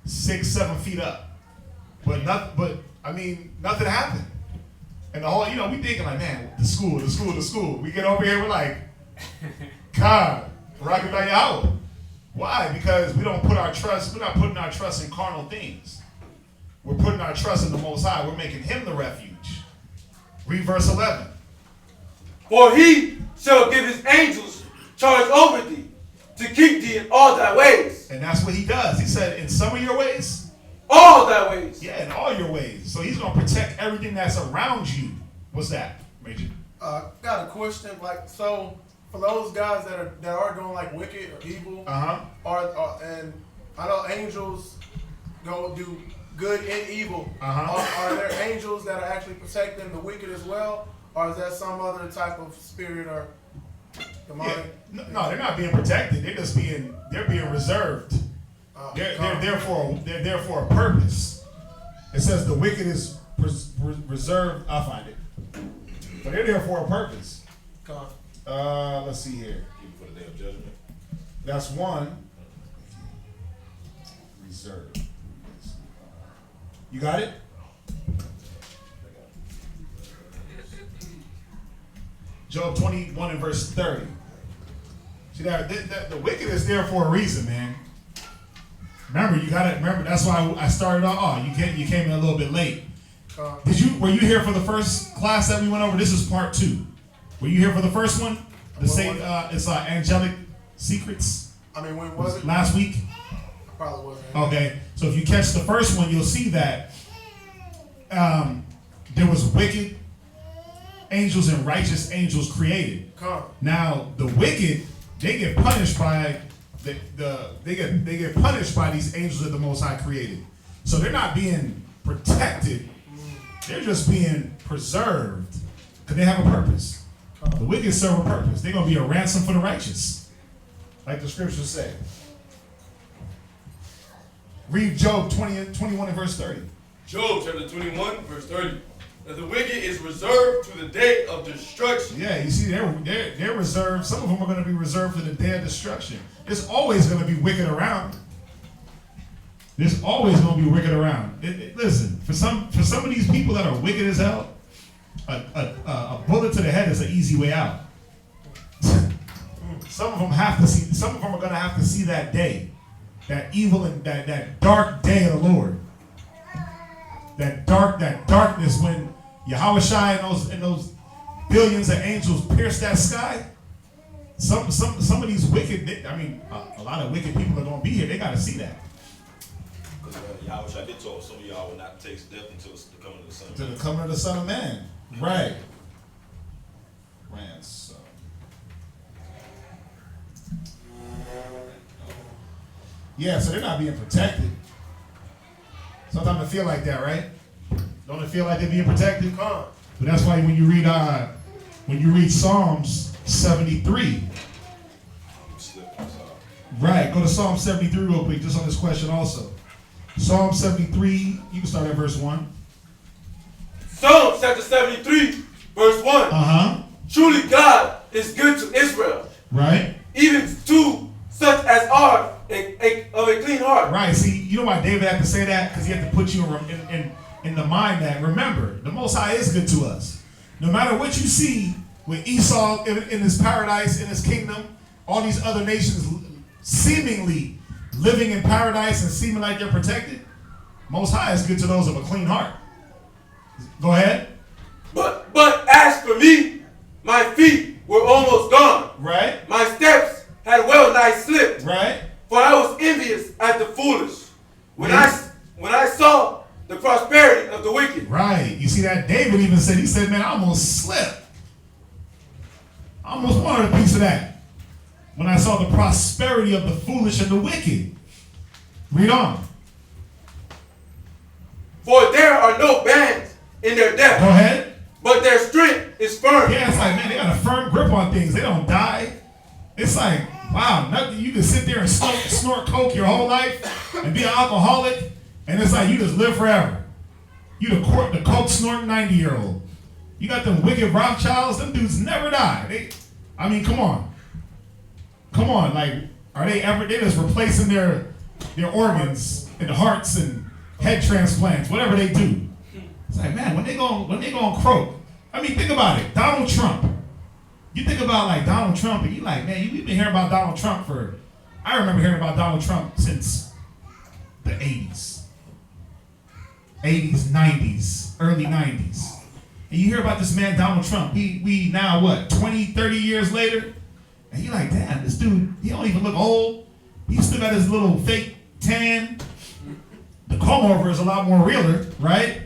6-7 feet up. But nothing happened. And the whole, we thinking like, man, the school. We get over here, we're like, God, rocking by Yahweh. Why? Because we're not putting our trust in carnal things. We're putting our trust in the Most High. We're making him the refuge. Read verse 11. For he shall give his angels charge over thee, to keep thee in all thy ways. And that's what he does. He said, in some of your ways. All thy ways. Yeah, in all your ways. So he's going to protect everything that's around you. What's that, Major? Got a question. Like, so for those guys that are doing like wicked or evil, and I know angels go do good and evil. Are there angels that are actually protecting the wicked as well, or is that some other type of spirit or demonic? Yeah. No, they're not being protected. They're being reserved. They're there for a purpose. It says the wicked is reserved. I'll find it. But they're there for a purpose. Let's see here. Even for the day of judgment. That's one. Reserved. You got it? Job 21 and verse 30. See that the wicked is there for a reason, man. Remember, that's why I started off. You came in a little bit late. Were you here for the first class that we went over? This is part 2. Were you here for the first one? It's Angelic Secrets. When was it? Last week? I probably wasn't. Okay, so if you catch the first one, you'll see that there was wicked angels and righteous angels created. Now the wicked, they get punished by they get punished by these angels that the Most High created. So they're not being protected; they're just being preserved because they have a purpose. The wicked serve a purpose. They're gonna be a ransom for the righteous, like the scriptures say. Read Job 21 and verse 30. Job chapter 21, verse 30. That the wicked is reserved to the day of destruction. Yeah, you see, they're reserved. Some of them are going to be reserved for the day of destruction. There's always going to be wicked around. There's always going to be wicked around. Listen, for some of these people that are wicked as hell, a bullet to the head is an easy way out. Some of them are going to have to see that day, that evil and that dark day of the Lord. That darkness when Yahweh Shai and those billions of angels pierce that sky. Some of these wicked, a lot of wicked people are going to be here. They got to see that. Because Yahweh Shai did tell some of y'all will not taste death until the coming of the Son of Man. To the coming of the Son of Man. Right. Ransom. Yeah, so they're not being protected. Sometimes it feel like that, right? Don't it feel like they're being protected? But that's why when you read Psalms 73, right? Go to Psalm 73 real quick, just on this question also. Psalm 73, you can start at verse 1. Psalm chapter 73, verse 1. Truly God is good to Israel. Right. Even to such as are of a clean heart. Right. See, you know why David had to say that? Because he had to put you in the mind that, remember, the Most High is good to us. No matter what you see, with Esau in his paradise, in his kingdom, all these other nations seemingly living in paradise and seeming like they're protected. Most High is good to those of a clean heart. Go ahead. But as for me, my feet were almost gone. Right. My steps had well nigh slipped. Right. For I was envious at the foolish when I saw the prosperity of the wicked. Right. You see that David even said, he said, man, I almost slipped. I almost wanted a piece of that when I saw the prosperity of the foolish and the wicked. Read on. For there are no bands in their death. Go ahead. But their strength is firm. Yeah, it's like, man, they got a firm grip on things. They don't die. It's like, wow, nothing. You can sit there and snort coke your whole life and be an alcoholic, and it's like you just live forever. You the coke snorting 90-year-old. You got them wicked Rothschilds. Them dudes never die. Come on. Come on. Like, are they ever? They just replacing their organs and hearts and head transplants, whatever they do. It's like, man, when they gonna croak? I mean, think about it. Donald Trump. You think about like Donald Trump, and you like, man, we've been hearing about Donald Trump I remember hearing about Donald Trump since the 80s. 80s, 90s, early 90s. And you hear about this man, Donald Trump. We now, what, 20, 30 years later? And you're like, damn, this dude, he don't even look old. He still got his little fake tan. The comb over is a lot more realer, right?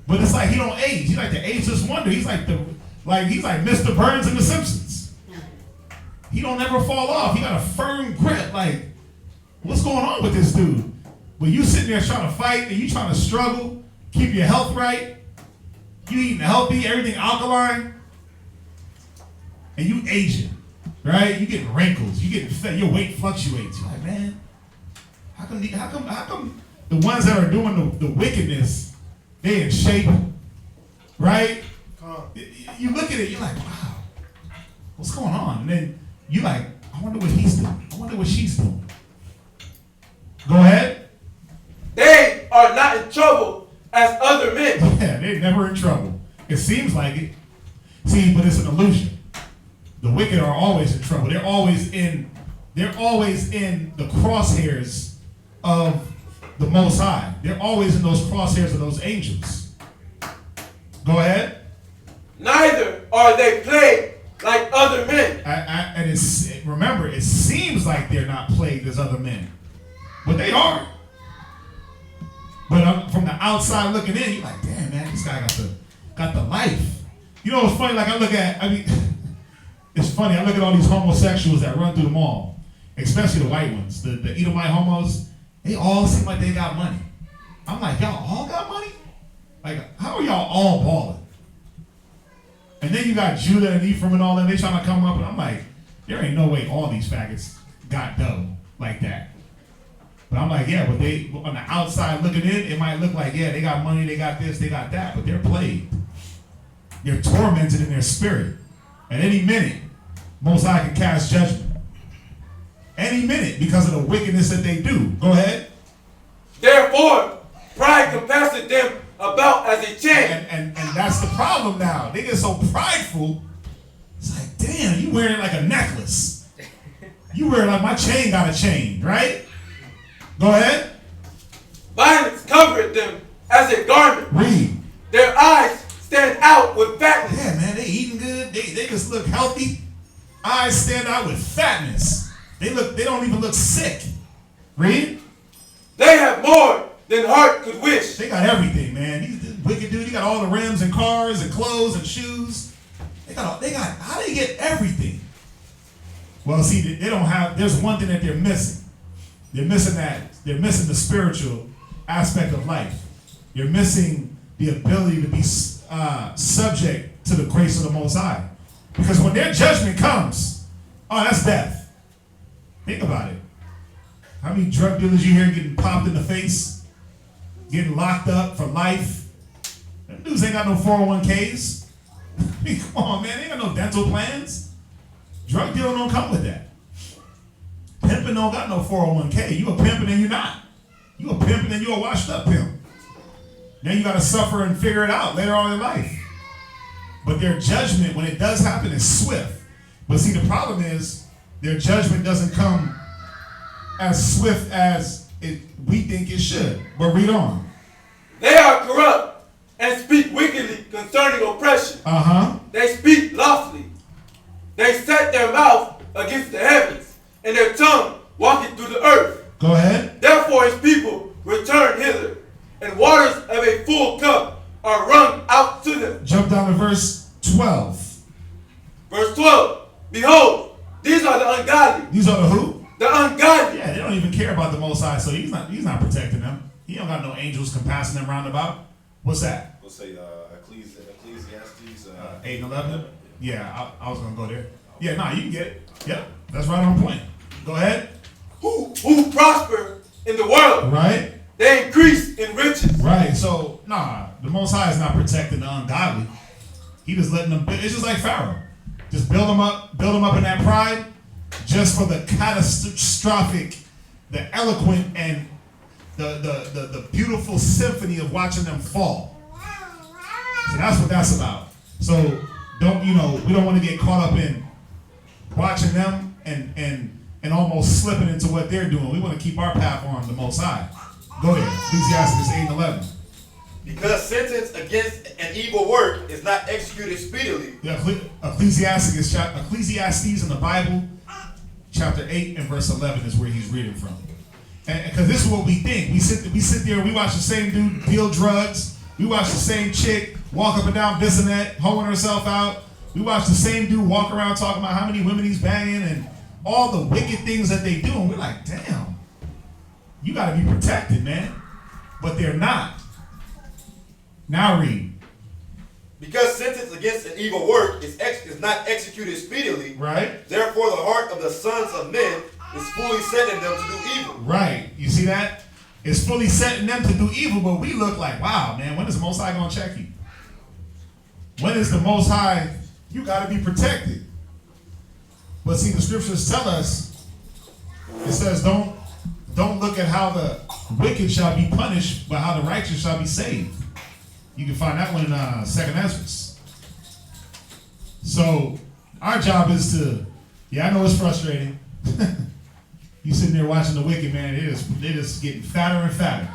But it's like he don't age. He's like the ageless wonder. He's like Mr. Burns in The Simpsons. He don't ever fall off. He got a firm grip. Like, what's going on with this dude? But you sitting there trying to fight and you trying to struggle, keep your health right. You eating healthy, everything alkaline, and you aging, right? You getting wrinkles. You getting fat. Your weight fluctuates. You're like, man, how come the ones that are doing the wickedness, they in shape, right? You look at it, you're like, wow, what's going on? And then you like, I wonder what he's doing. I wonder what she's doing. Go ahead. They are not in trouble as other men. Yeah, they're never in trouble. It seems like it. See, but it's an illusion. The wicked are always in trouble. They're always in the crosshairs of the Most High. They're always in those crosshairs of those angels. Go ahead. Neither are they plagued like other men. And remember, it seems like they're not plagued as other men, but they are. But from the outside looking in, you're like, damn, man, this guy got the life. You know what's funny? Like it's funny. I look at all these homosexuals that run through the mall, especially the white ones, the Edomite homos. They all seem like they got money. I'm like, y'all all got money? Like, how are y'all all balling? And then you got Judah and Ephraim and all that. They trying to come up, and I'm like, there ain't no way all these faggots got dough like that. But I'm like, yeah, but they on the outside looking in, it might look like, yeah, they got money, they got this, they got that, but they're plagued. They're tormented in their spirit. At any minute, Most High can cast judgment. Any minute, because of the wickedness that they do. Go ahead. Therefore, pride compasses them about as a chain. And that's the problem now. They get so prideful. It's like, damn, you wearing it like a necklace. You wear it like my chain got a chain, right? Go ahead. Violence covered them as a garment. Read. Their eyes stand out with fatness. Yeah, man, they eating good. They just look healthy. Eyes stand out with fatness. They don't even look sick. Read. They have more than heart could wish. They got everything, man. These wicked dude, he got all the rims and cars and clothes and shoes. How do they get everything? Well, see, they don't have, there's one thing that they're missing. They're missing the spiritual aspect of life. You're missing the ability to be subject to the grace of the Most High. Because when their judgment comes, that's death. Think about it. How many drug dealers you hear getting popped in the face, getting locked up for life? Them dudes ain't got no 401ks. Come on, man, they ain't got no dental plans. Drug dealer don't come with that. Pimping don't got no 401k. You a pimping and you not. You a pimping and you a washed up pimp. Then you got to suffer and figure it out later on in life. But their judgment, when it does happen, is swift. But see, the problem is their judgment doesn't come as swift as we think it should. But read on. They are corrupt and speak wickedly concerning oppression. They speak loftily. They set their mouth against the heavens, and their tongue walking through the earth. Go ahead. Therefore his people return hither, and waters of a full cup are wrung out to them. Jump down to verse 12. Verse 12. Behold, these are the ungodly. These are the who? The ungodly. Yeah, they don't even care about the Most High, so he's not protecting them. He don't got no angels compassing them round about. What's that? We'll say Ecclesiastes 8 and 11? Yeah, I was going to go there. Yeah, nah, you can get it. Yep, that's right on point. Go ahead. Who prosper in the world. Right. They increase in riches. Right, so, nah, the Most High is not protecting the ungodly. He just letting them, it's just like Pharaoh. Just build them up in that pride, just for the catastrophic, the eloquent, and the beautiful symphony of watching them fall. So that's what that's about. So we don't want to get caught up in watching them and almost slipping into what they're doing. We want to keep our path on the Most High. Go ahead, Ecclesiastes 8 and 11. Because sentence against an evil work is not executed speedily. Yeah, Ecclesiastes in the Bible, chapter 8 and verse 11 is where he's reading from. And because this is what we think. We sit there, we watch the same dude deal drugs. We watch the same chick walk up and down Bissonnet, hoeing herself out. We watch the same dude walk around talking about how many women he's banging and all the wicked things that they do. And we're like, damn, you got to be protected, man. But they're not. Now read. Because sentence against an evil work is not executed speedily. Right. Therefore, the heart of the sons of men is fully set in them to do evil. Right. You see that? It's fully set in them to do evil, but we look like, wow, man, when is the Most High going to check you? When is the Most High, you got to be protected. But see, the scriptures tell us, it says, don't look at how the wicked shall be punished, but how the righteous shall be saved. You can find that one in 2nd Ezra. So our job is to, I know it's frustrating. You sitting there watching the wicked, man, they're just getting fatter and fatter.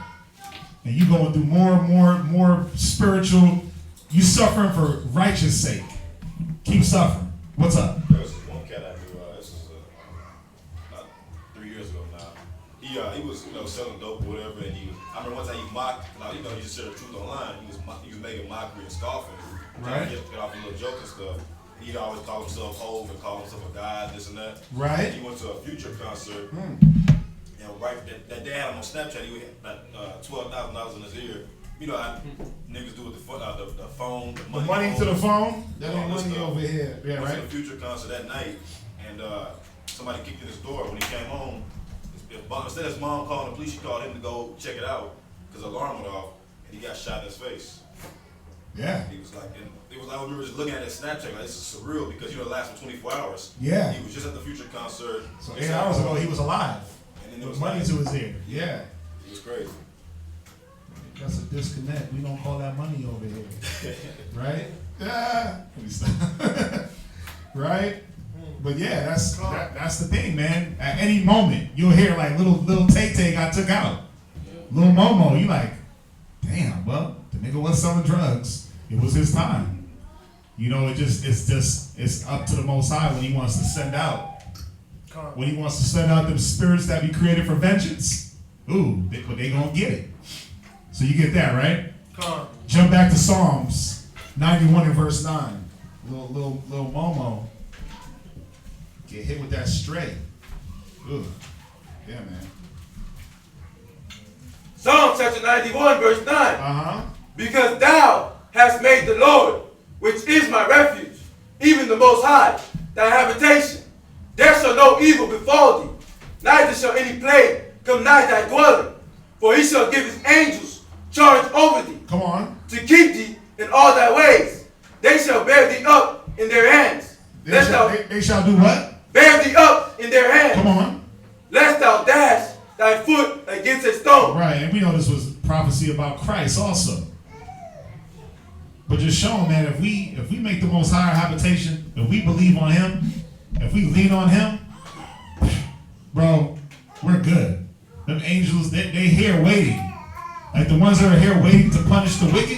And you going through more and more spiritual, you suffering for righteous sake. Keep suffering. What's up? There was this one cat I knew, this was about 3 years ago now. He was, selling dope or whatever, and I remember one time he mocked, he just said the truth online. He was making mockery and scoffing. Right. Get off a little joke and stuff. He'd always call himself Hov and call himself a god, this and that. Right. He went to a Future concert. And right that day on Snapchat, he had $12,000 in his ear. You know how niggas do with the phone, the money to the phone. That ain't money stuff. Over here. Yeah, went right. to the Future concert that night, and somebody kicked in his door. When he came home, instead of his mom calling the police, she called him to go check it out because the alarm went off, and he got shot in his face. Yeah. He was like, I remember just looking at his Snapchat, like, this is surreal because it lasted 24 hours. Yeah. He was just at the Future concert. So 8 hours ago, he was alive. And then there was money to his ear. Yeah. It was crazy. That's a disconnect. We don't call that money over here. Right? Yeah. Let me stop. Right? But yeah, that's the thing, man. At any moment, you'll hear like little Tay-Tay got took out. Little Momo, you like, damn, well, the nigga was selling drugs. It was his time. It's up to the Most High when he wants to send out. When he wants to send out them spirits that be created for vengeance. Ooh, but they gonna get it. So you get that, right? Jump back to Psalms 91 and verse 9. Little Momo. Get hit with that stray. Ugh. Yeah, man. Psalm chapter 91 verse 9. Because thou hast made the Lord, which is my refuge, even the Most High, thy habitation. There shall no evil befall thee, neither shall any plague come nigh thy dwelling. For he shall give his angels charge over thee. Come on. To keep thee in all thy ways. They shall bear thee up in their hands. They shall do what? Bear thee up in their hands. Come on. Lest thou dash thy foot against a stone. Right, and we know this was prophecy about Christ also. But just show them, man, if we make the Most High our habitation, if we believe on Him, if we lean on Him, bro, we're good. Them angels, they here waiting. Like the ones that are here waiting to punish the wicked,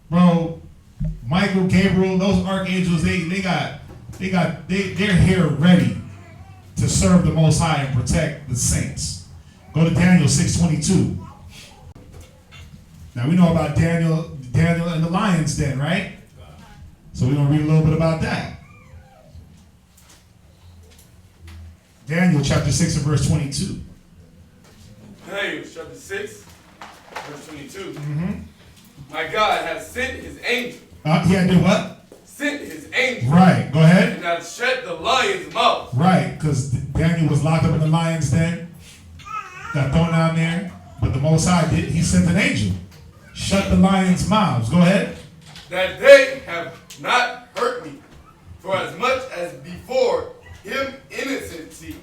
bro. Michael, Gabriel, those archangels, they're here ready to serve the Most High and protect the saints. Go to Daniel 6:22. Now we know about Daniel in the lion's den, right? So we're gonna read a little bit about that. Daniel chapter 6 and verse 22. Daniel chapter 6, verse 22. Mm-hmm. My God has sent his angel. He had to do what? Sent his angel. Right, go ahead. And has shut the lion's mouth. Right, because Daniel was locked up in the lion's den. Got thrown down there. But the Most High did, he sent an angel. Shut the lions' mouths. Go ahead. That they have not hurt me, for as much as before him innocency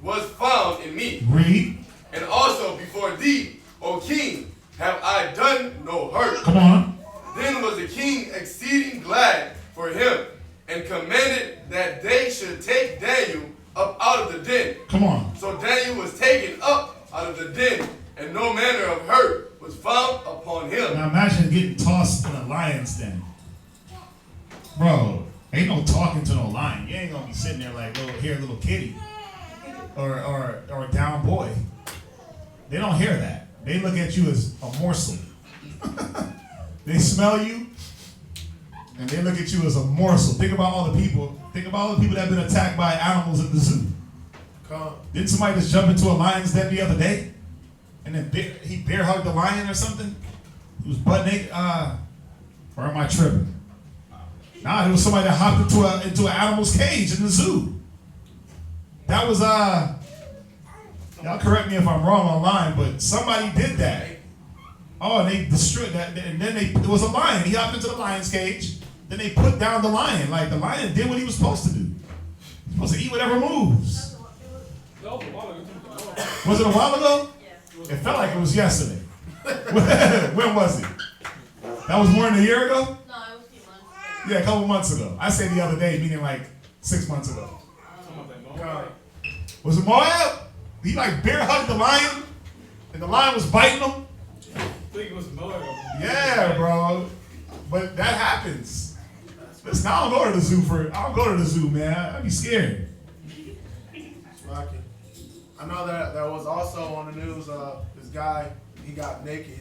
was found in me. Read. And also before thee, O king, have I done no hurt. Come on. Then was the king exceeding glad for him, and commanded that they should take Daniel up out of the den. Come on. So Daniel was taken up out of the den, and no manner of hurt was found upon him. Now imagine getting tossed in a lion's den. Bro, ain't no talking to no lion. You ain't gonna be sitting there like, little kitty. Or down boy. They don't hear that. They look at you as a morsel. They smell you, and they look at you as a morsel. Think about all the people that have been attacked by animals at the zoo. Didn't somebody just jump into a lion's den the other day? And then he bear hugged the lion or something? He was butt naked? Or am I tripping? Nah, there was somebody that hopped into an animal's cage in the zoo. That was, y'all correct me if I'm wrong online, but somebody did that. Oh, and they destroyed that. And then there was a lion. He hopped into the lion's cage. Then they put down the lion. Like the lion did what he was supposed to do. He was supposed to eat whatever moves. Was it a while ago? It felt like it was yesterday. When was it? That was more than a year ago? No, it was a few months ago. Yeah, a couple months ago. I say the other day, meaning like 6 months ago. Was it Moab? He like bear hugged the lion, and the lion was biting him. I think it was Moab. Yeah, bro. But that happens. Listen, I don't go to the zoo, man. I'd be scared. I know that was also on the news. This guy, he got naked,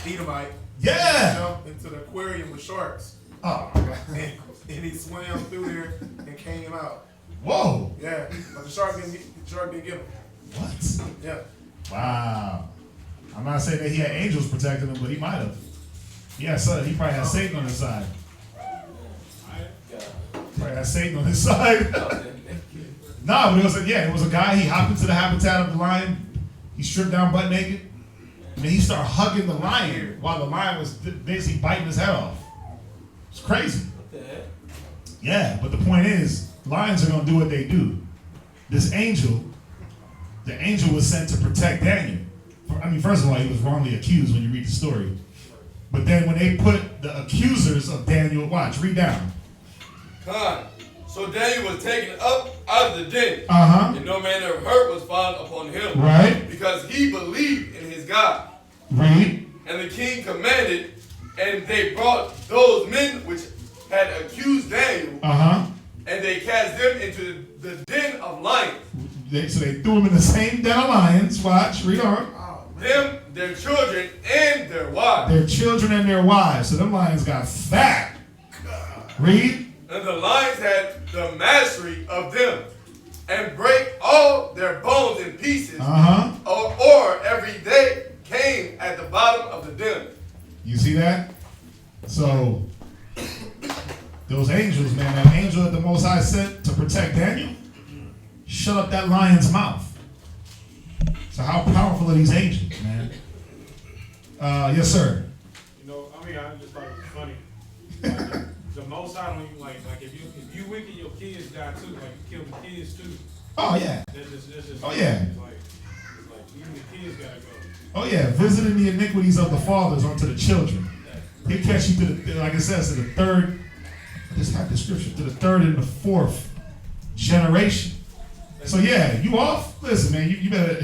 Edomite. Yeah. He jumped into the aquarium with sharks. Oh my God. And he swam through there and came out. Whoa. Yeah, but the shark didn't get him. What? Yeah. Wow. I'm not saying that he had angels protecting him, but he might have. Yeah, so he probably had Satan on his side. Probably had Satan on his side. Nah, but it was a guy. He hopped into the habitat of the lion. He stripped down butt naked, and then he started hugging the lion while the lion was basically biting his head off. It's crazy. What the heck? Yeah, but the point is, lions are gonna do what they do. This angel, the angel was sent to protect Daniel. I mean, first of all, he was wrongly accused when you read the story. But then when they put the accusers of Daniel, read down. So Daniel was taken up out of the den, and no manner of hurt was found upon him. Right. Because he believed in his God. Read. And the king commanded, and they brought those men which had accused Daniel, and they cast them into the den of lions. So they threw him in the same den of lions. Read on. Them, their children, and their wives. Their children and their wives. So them lions got fat. Read. And the lions had the mastery of them, and break all their bones in pieces, or every day came at the bottom of the den. You see that? So those angels, man, that angel that the Most High sent to protect Daniel, shut up that lion's mouth. So how powerful are these angels, man? Yes, sir. You know, I mean, I just thought it was funny. Like, the Most High, when you like if you wicked, your kids die too. Like you kill the kids too. Oh yeah. That's just oh yeah. It's like even the kids gotta go. Oh yeah, visiting the iniquities of the fathers onto the children. He'll catch you to the, like it says, to the third. I just have the scripture, to the third and the fourth generation. So yeah, you off? Listen, man, you better.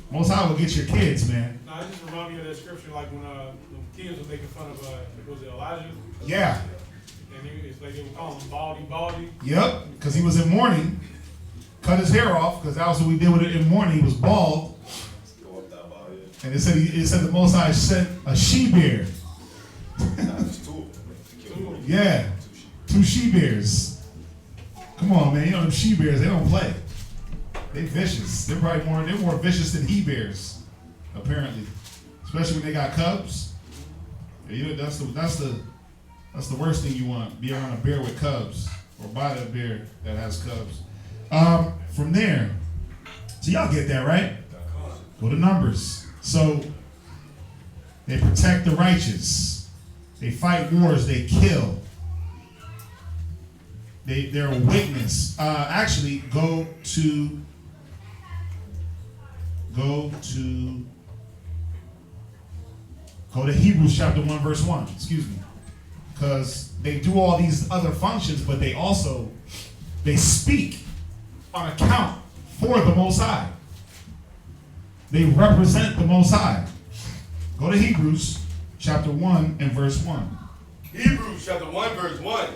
Most High will get your kids, man. No, it just remind me of that scripture, like when kids were making fun of, was it Elijah? Yeah. And it's like they would call him baldy. Yep, because he was in mourning, cut his hair off, because that was what we did with it in mourning. He was bald. And it said the Most High sent a she-bear. Yeah, 2 she-bears. Come on, man. You know them she-bears, they don't play. They vicious. They're more vicious than he-bears, apparently. Especially when they got cubs. You know, that's the worst thing you want. Be around a bear with cubs, or buy a bear that has cubs. From there, so y'all get that, right? Go to Numbers. So they protect the righteous. They fight wars. They kill. They're a witness. Actually, go to Hebrews chapter 1 verse 1. Excuse me, because they do all these other functions, but they speak on account for the Most High. They represent the Most High. Go to Hebrews chapter 1 and verse 1. Hebrews chapter 1 verse 1.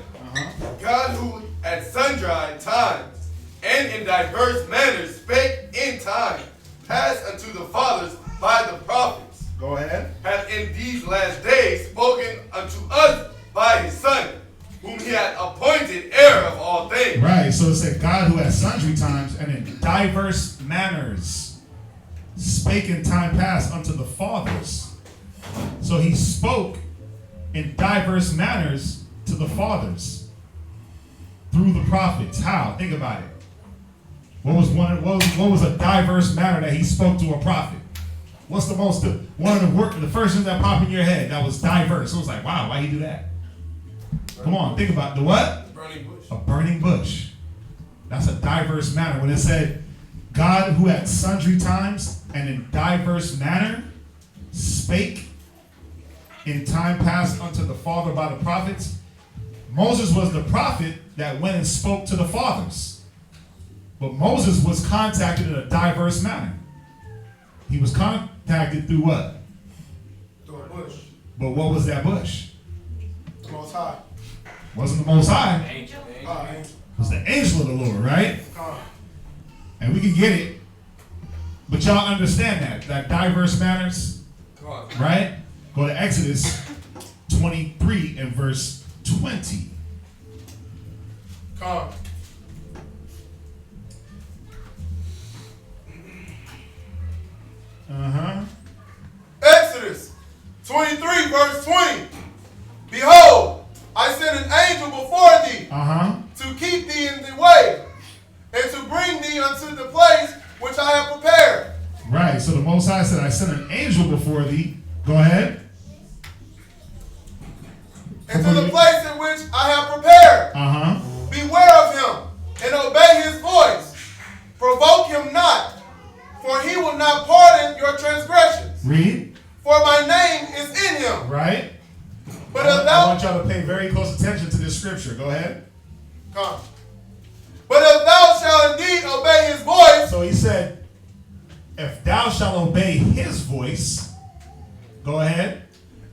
God, who at sundry times and in diverse manners spake in time past unto the fathers by the prophets. Go ahead. Hath in these last days spoken unto us by his Son, whom he hath appointed heir of all things. Right, so it said God, who at sundry times and in diverse manners spake in time past unto the fathers. So he spoke in diverse manners to the fathers through the prophets. How? Think about it. What was a diverse manner that he spoke to a prophet? What's the first thing that popped in your head that was diverse? It was like, wow, why he do that? Come on, think about it. The what? Burning bush. A burning bush. That's a diverse manner. When it said, God, who at sundry times and in diverse manner spake in time past unto the father by the prophets. Moses was the prophet that went and spoke to the fathers. But Moses was contacted in a diverse manner. He was contacted through what? Through a bush. But what was that bush? The Most High. Wasn't the Most High. Angel. It was the angel of the Lord, right? And we can get it. But y'all understand that diverse manners, right? Go to Exodus 23 and verse 20. Come. Exodus 23 verse 20. Behold, I send an angel before thee to keep thee in the way and to bring thee unto the place which I have prepared. Right, so the Most High said, I sent an angel before thee. Go ahead. And to the place in which I have prepared. Beware of him and obey his voice. Provoke him not, for he will not pardon your transgressions. Read. For my name is in him. Right. But I want y'all to pay very close attention to this scripture. Go ahead. Come. But if thou shalt indeed obey his voice. So he said, if thou shalt obey his voice, go ahead.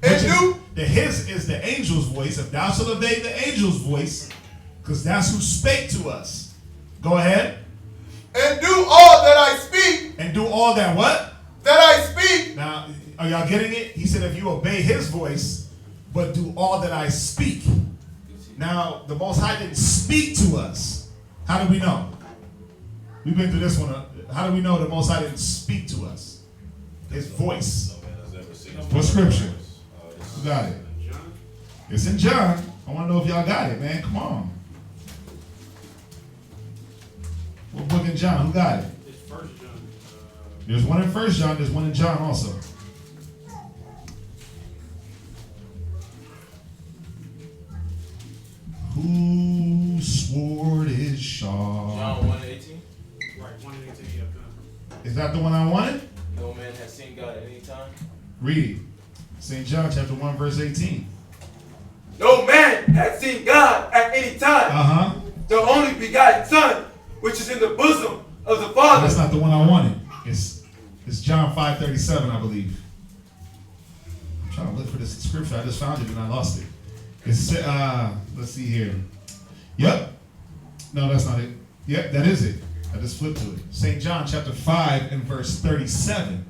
The his is the angel's voice. If thou shalt obey the angel's voice, because that's who spake to us. Go ahead. And do all that I speak. And do all that what? That I speak. Now, are y'all getting it? He said, if you obey his voice, but do all that I speak. Now, the Most High didn't speak to us. How do we know? We've been through this one. How do we know the Most High didn't speak to us? His voice. What scripture? Who got it? It's in John. I want to know if y'all got it, man. Come on. What book in John? Who got it? It's 1 John. There's one in 1 John. There's one in John also. Whose sword is sharp? John 1:18. Right, 1:18. Is that the one I wanted? No man has seen God at any time. Read it. St. John chapter 1, verse 18. No man has seen God at any time. Uh-huh. The only begotten Son, which is in the bosom of the Father. That's not the one I wanted. It's John 5:37, I believe. I'm trying to look for this scripture. I just found it and I lost it. It's let's see here. Yep. No, that's not it. Yep, that is it. I just flipped to it. St. John chapter 5 and verse 37.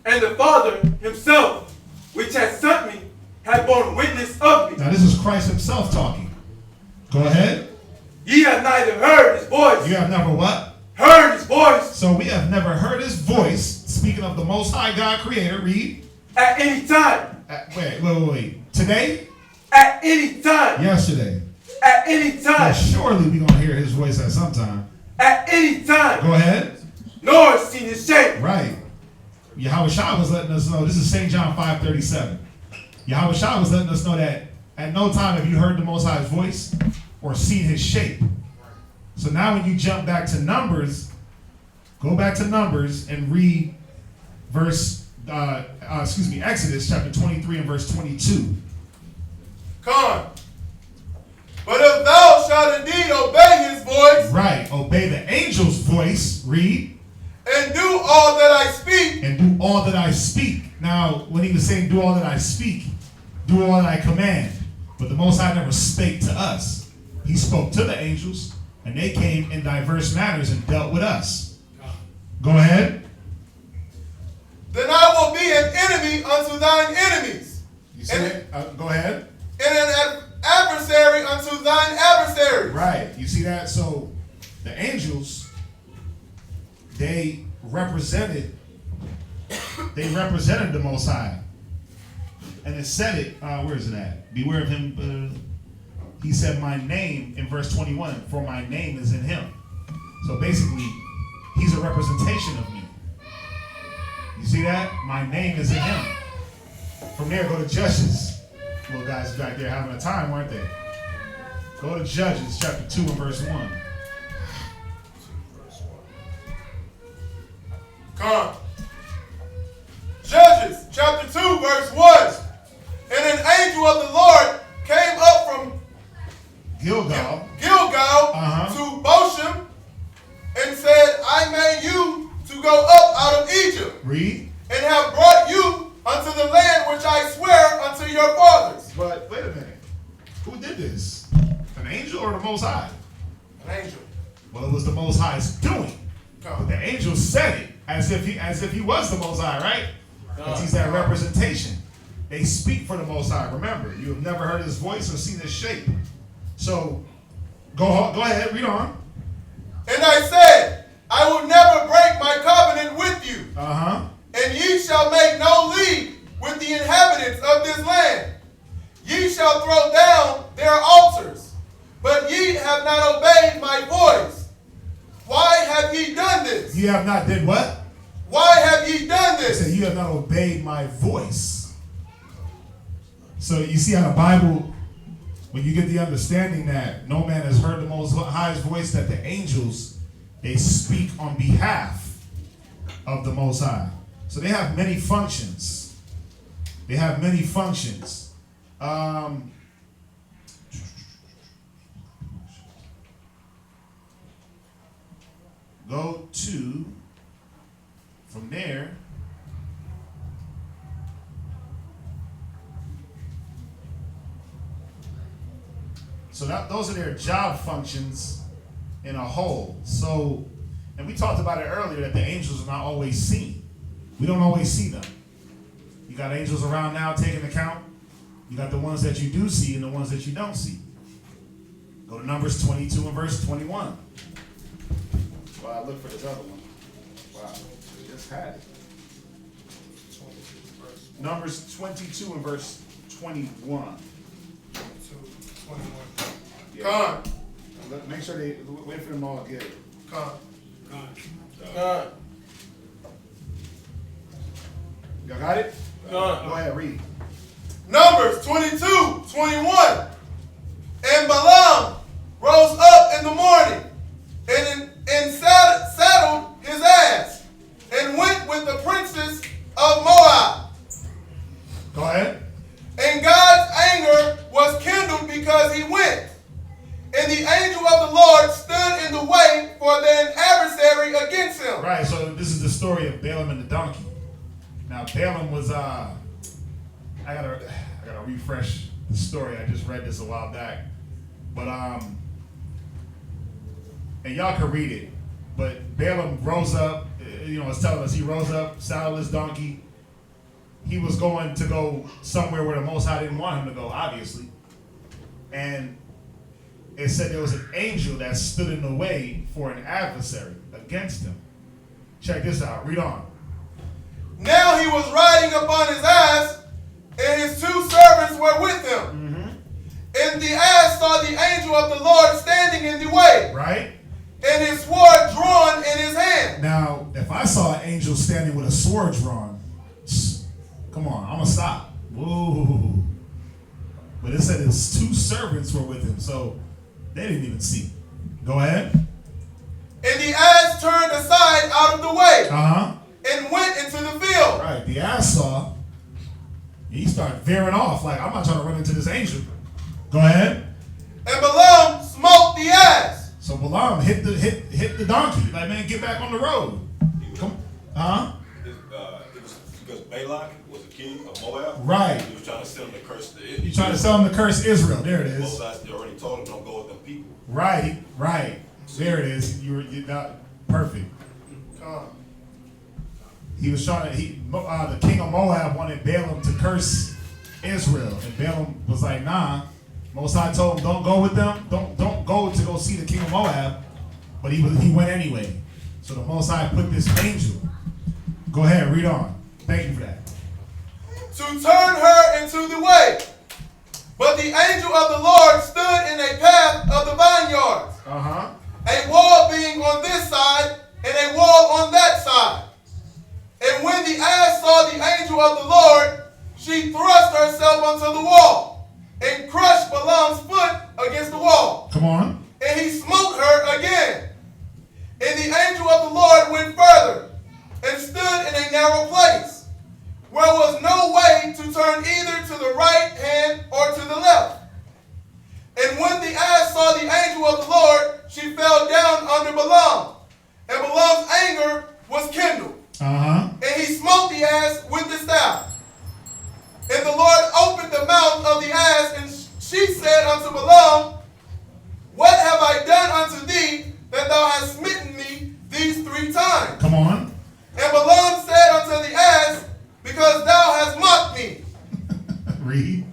And the Father himself, which has sent me, hath borne witness of me. Now this is Christ himself talking. Go ahead. Ye have neither heard his voice. You have never what? Heard his voice. So we have never heard his voice. Speaking of the Most High God Creator, read. At any time. Wait. Today? At any time. Yesterday. At any time. Well, surely we're going to hear his voice at some time. At any time. Go ahead. Nor seen his shape. Right. Yahweh Shah was letting us know. This is St. John 5:37. Yahweh Shah was letting us know that at no time have you heard the Most High's voice or seen his shape. So now when you jump back to Numbers, go back to Numbers and read Exodus chapter 23 and verse 22. Come. But if thou shalt indeed obey his voice. Right. Obey the angel's voice. Read. And do all that I speak. And do all that I speak. Now, when he was saying do all that I speak, do all that I command. But the Most High never spake to us. He spoke to the angels, and they came in diverse manners and dealt with us. Go ahead. Then I will be an enemy unto thine enemies. You see that? Go ahead. And an adversary unto thine adversaries. Right. You see that? So the angels, they represented the Most High. And it said it, where is it at? Beware of him. He said, my name, in verse 21, for my name is in him. So basically, he's a representation of me. You see that? My name is in him. From there, go to Judges. Little guys back there having a time, weren't they? Go to Judges chapter 2 and verse 1. Come. Judges chapter 2 verse 1. And an angel of the Lord came up from Gilgal to Bosham and said, I made you to go up out of Egypt. Read. And have brought you unto the land which I swear unto your fathers. But wait a minute. Who did this? An angel or the Most High? An angel. Well, it was the Most High's doing. But the angel said it as if he was the Most High, right? Because he's that representation. They speak for the Most High. Remember, you have never heard his voice or seen his shape. So go ahead, read on. And I said, I will never break my covenant with you. And ye shall make no league with the inhabitants of this land. Ye shall throw down their altars, but ye have not obeyed my voice. Why have ye done this? You have not did what? Why have ye done this? He said, you have not obeyed my voice. So you see how the Bible, when you get the understanding that no man has heard the Most High's voice, that the angels, they speak on behalf of the Most High. So they have many functions. They have many functions. Go to, from there, so those are their job functions in a whole. So, and we talked about it earlier that the angels are not always seen. We don't always see them. You got angels around now taking account. You got the ones that you do see and the ones that you don't see. Go to Numbers 22 and verse 21. Well, I looked for this other one. Wow, we just had it. Numbers 22 and verse 21. Yeah. Come. Make sure they wait for them all to get it. Come. Y'all got it? Go ahead, read. Numbers 22:21. And Balaam rose up in the morning and saddled his ass and went with the princes of Moab. Go ahead. for their adversary against him. Right, so this is the story of Balaam and the donkey. Now Balaam was I gotta refresh the story. I just read this a while back. But and y'all can read it. But Balaam rose up, it's telling us he rose up, saddled his donkey. He was going to go somewhere where the Most High didn't want him to go, obviously. And it said there was an angel that stood in the way for an adversary against him. Check this out. Read on. Now he was riding upon his ass, and his 2 servants were with him. Mm-hmm. And the ass saw the angel of the Lord standing in the way. Right. And his sword drawn in his hand. Now, if I saw an angel standing with a sword drawn, come on, I'm going to stop. Whoa. But it said his 2 servants were with him, so they didn't even see. Go ahead. And the ass turned aside out of the way. Uh-huh. And went into the field. Right, the ass saw. He started veering off like, I'm not trying to run into this angel. Go ahead. And Balaam smote the ass. So Balaam hit the donkey. Like, man, get back on the road. Come, It was because Balaam was a king of Moab. Right. He was trying to sell him the curse to Israel. You trying to sell him to curse Israel. There it is. Moses already told him don't go with them people. Right. There it is. You're not perfect. He was trying to. The king of Moab wanted Balaam to curse Israel, and Balaam was like, "Nah." Most High told him, "Don't go with them. Don't go to go see the king of Moab." But he went anyway. So the Most High put this angel. Go ahead, read on. Thank you for that. To turn her into the way. But the angel of the Lord stood in a path of the vineyards. Uh-huh. A wall being on this side and a wall on that side. And when the ass saw the angel of the Lord, she thrust herself onto the wall and crushed Balaam's foot against the wall. Come on. And he smote her again. And the angel of the Lord went further and stood in a narrow place, where was no way to turn either to the right hand or to the left. And when the ass saw the angel of the Lord, she fell down under Balaam. And Balaam's anger was kindled. Uh-huh. And he smote the ass with the staff. And the Lord opened the mouth of the ass, and she said unto Balaam, What have I done unto thee, that thou hast smitten me these 3 times? Come on. And Balaam said unto the ass, Because thou hast mocked me. Read.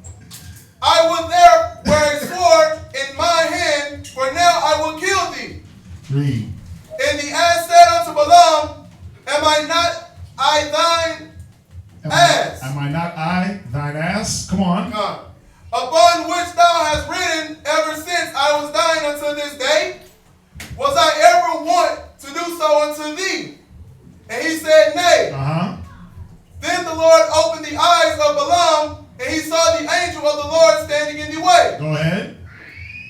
I will there wear a sword in my hand, for now I will kill thee. Read. And the ass said unto Balaam, Am I not I thine ass? Am I not I thine ass? Come on. Upon which thou hast ridden ever since I was thine unto this day? Was I ever wont to do so unto thee? And he said, Nay. Uh-huh. Then the Lord opened the eyes of Balaam, and he saw the angel of the Lord standing in the way. Go ahead.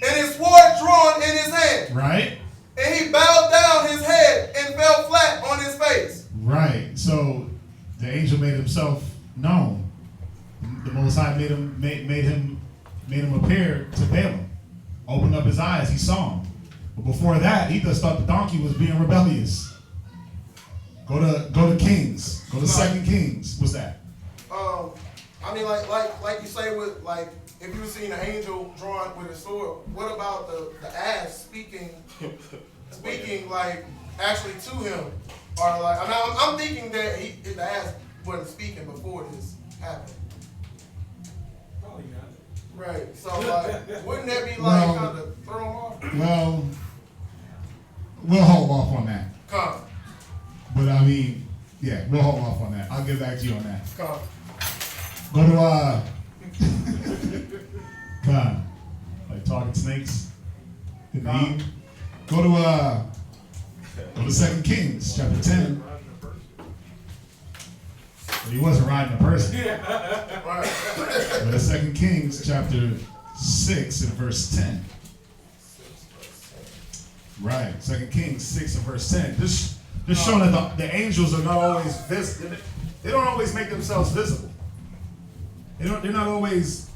And his sword drawn in his hand. Right. And he bowed down his head and fell flat on his face. Right. So the angel made himself known. The Most High made him appear to Balaam. Opened up his eyes. He saw him. But before that, he just thought the donkey was being rebellious. Go to Kings. Go to 2 Kings. What's that? I mean, like you say, with like if you seen an angel drawn with a sword, what about the ass speaking like actually to him, or like I'm thinking that the ass wasn't speaking before this happened. Probably not. Right. So like, wouldn't that be like kind of throw him off? Well, we'll hold off on that. Come. But I mean, yeah, we'll hold off on that. I'll get back to you on that. Come. Go to God, like talking snakes. Go to 2 Kings chapter 10. But he wasn't riding a person. Go to 2 Kings chapter 6 and verse 10. Right, 2 Kings 6 and verse 10. Just showing that the angels are not always visible. They don't always make themselves visible. They're not always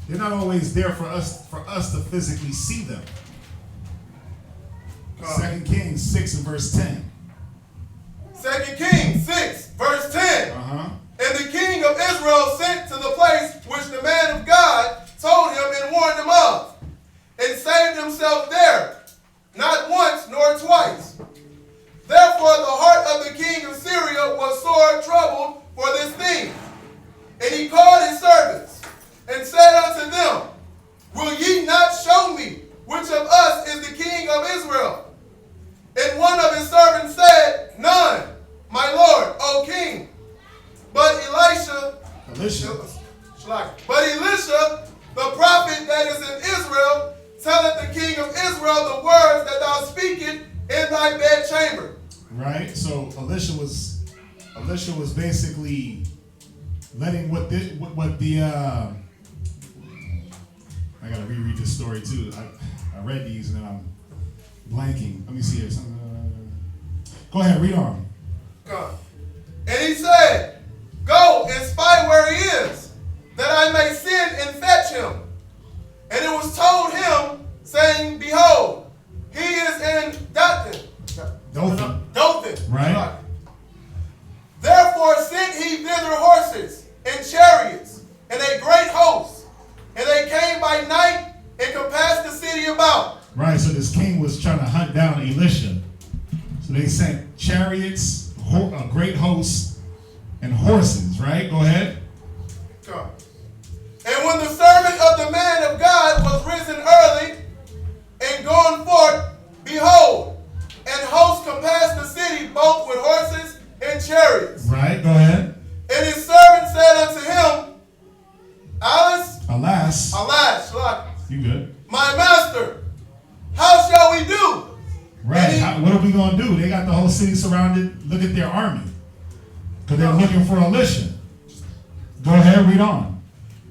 there for us to physically see them. 2 Kings 6 and verse Therefore the heart of the king of Syria was sore troubled for this thing. And he called his servants and said unto them, Will ye not show me which of us is the king of Israel? And one of his servants said, None, my lord, O king. But Elisha, the prophet that is in Israel, telleth the king of Israel the words that thou speakest in thy bedchamber. Right. So Elisha was basically letting what the I gotta reread this story too. I read these and then I'm blanking. Let me see here. Go ahead, read on. And he said, Go and spy where he is, that I may send and fetch him. And it was told him, saying, Behold, he is in Dothan. Right. Therefore sent he thither horses and chariots and a great host. And they came by night and compassed the city about. Right, so this king was trying to hunt down Elisha. So they sent chariots, a great host, and horses, right? Go ahead. And when the servant of the man of God was risen early and gone forth, behold, and hosts compassed the city both with horses and chariots. Right, go ahead. And his servant said unto him, Alas, you good? My master, how shall we do? Right, what are we going to do? They got the whole city surrounded. Look at their army. Because they're looking for Elisha. Go ahead, read on.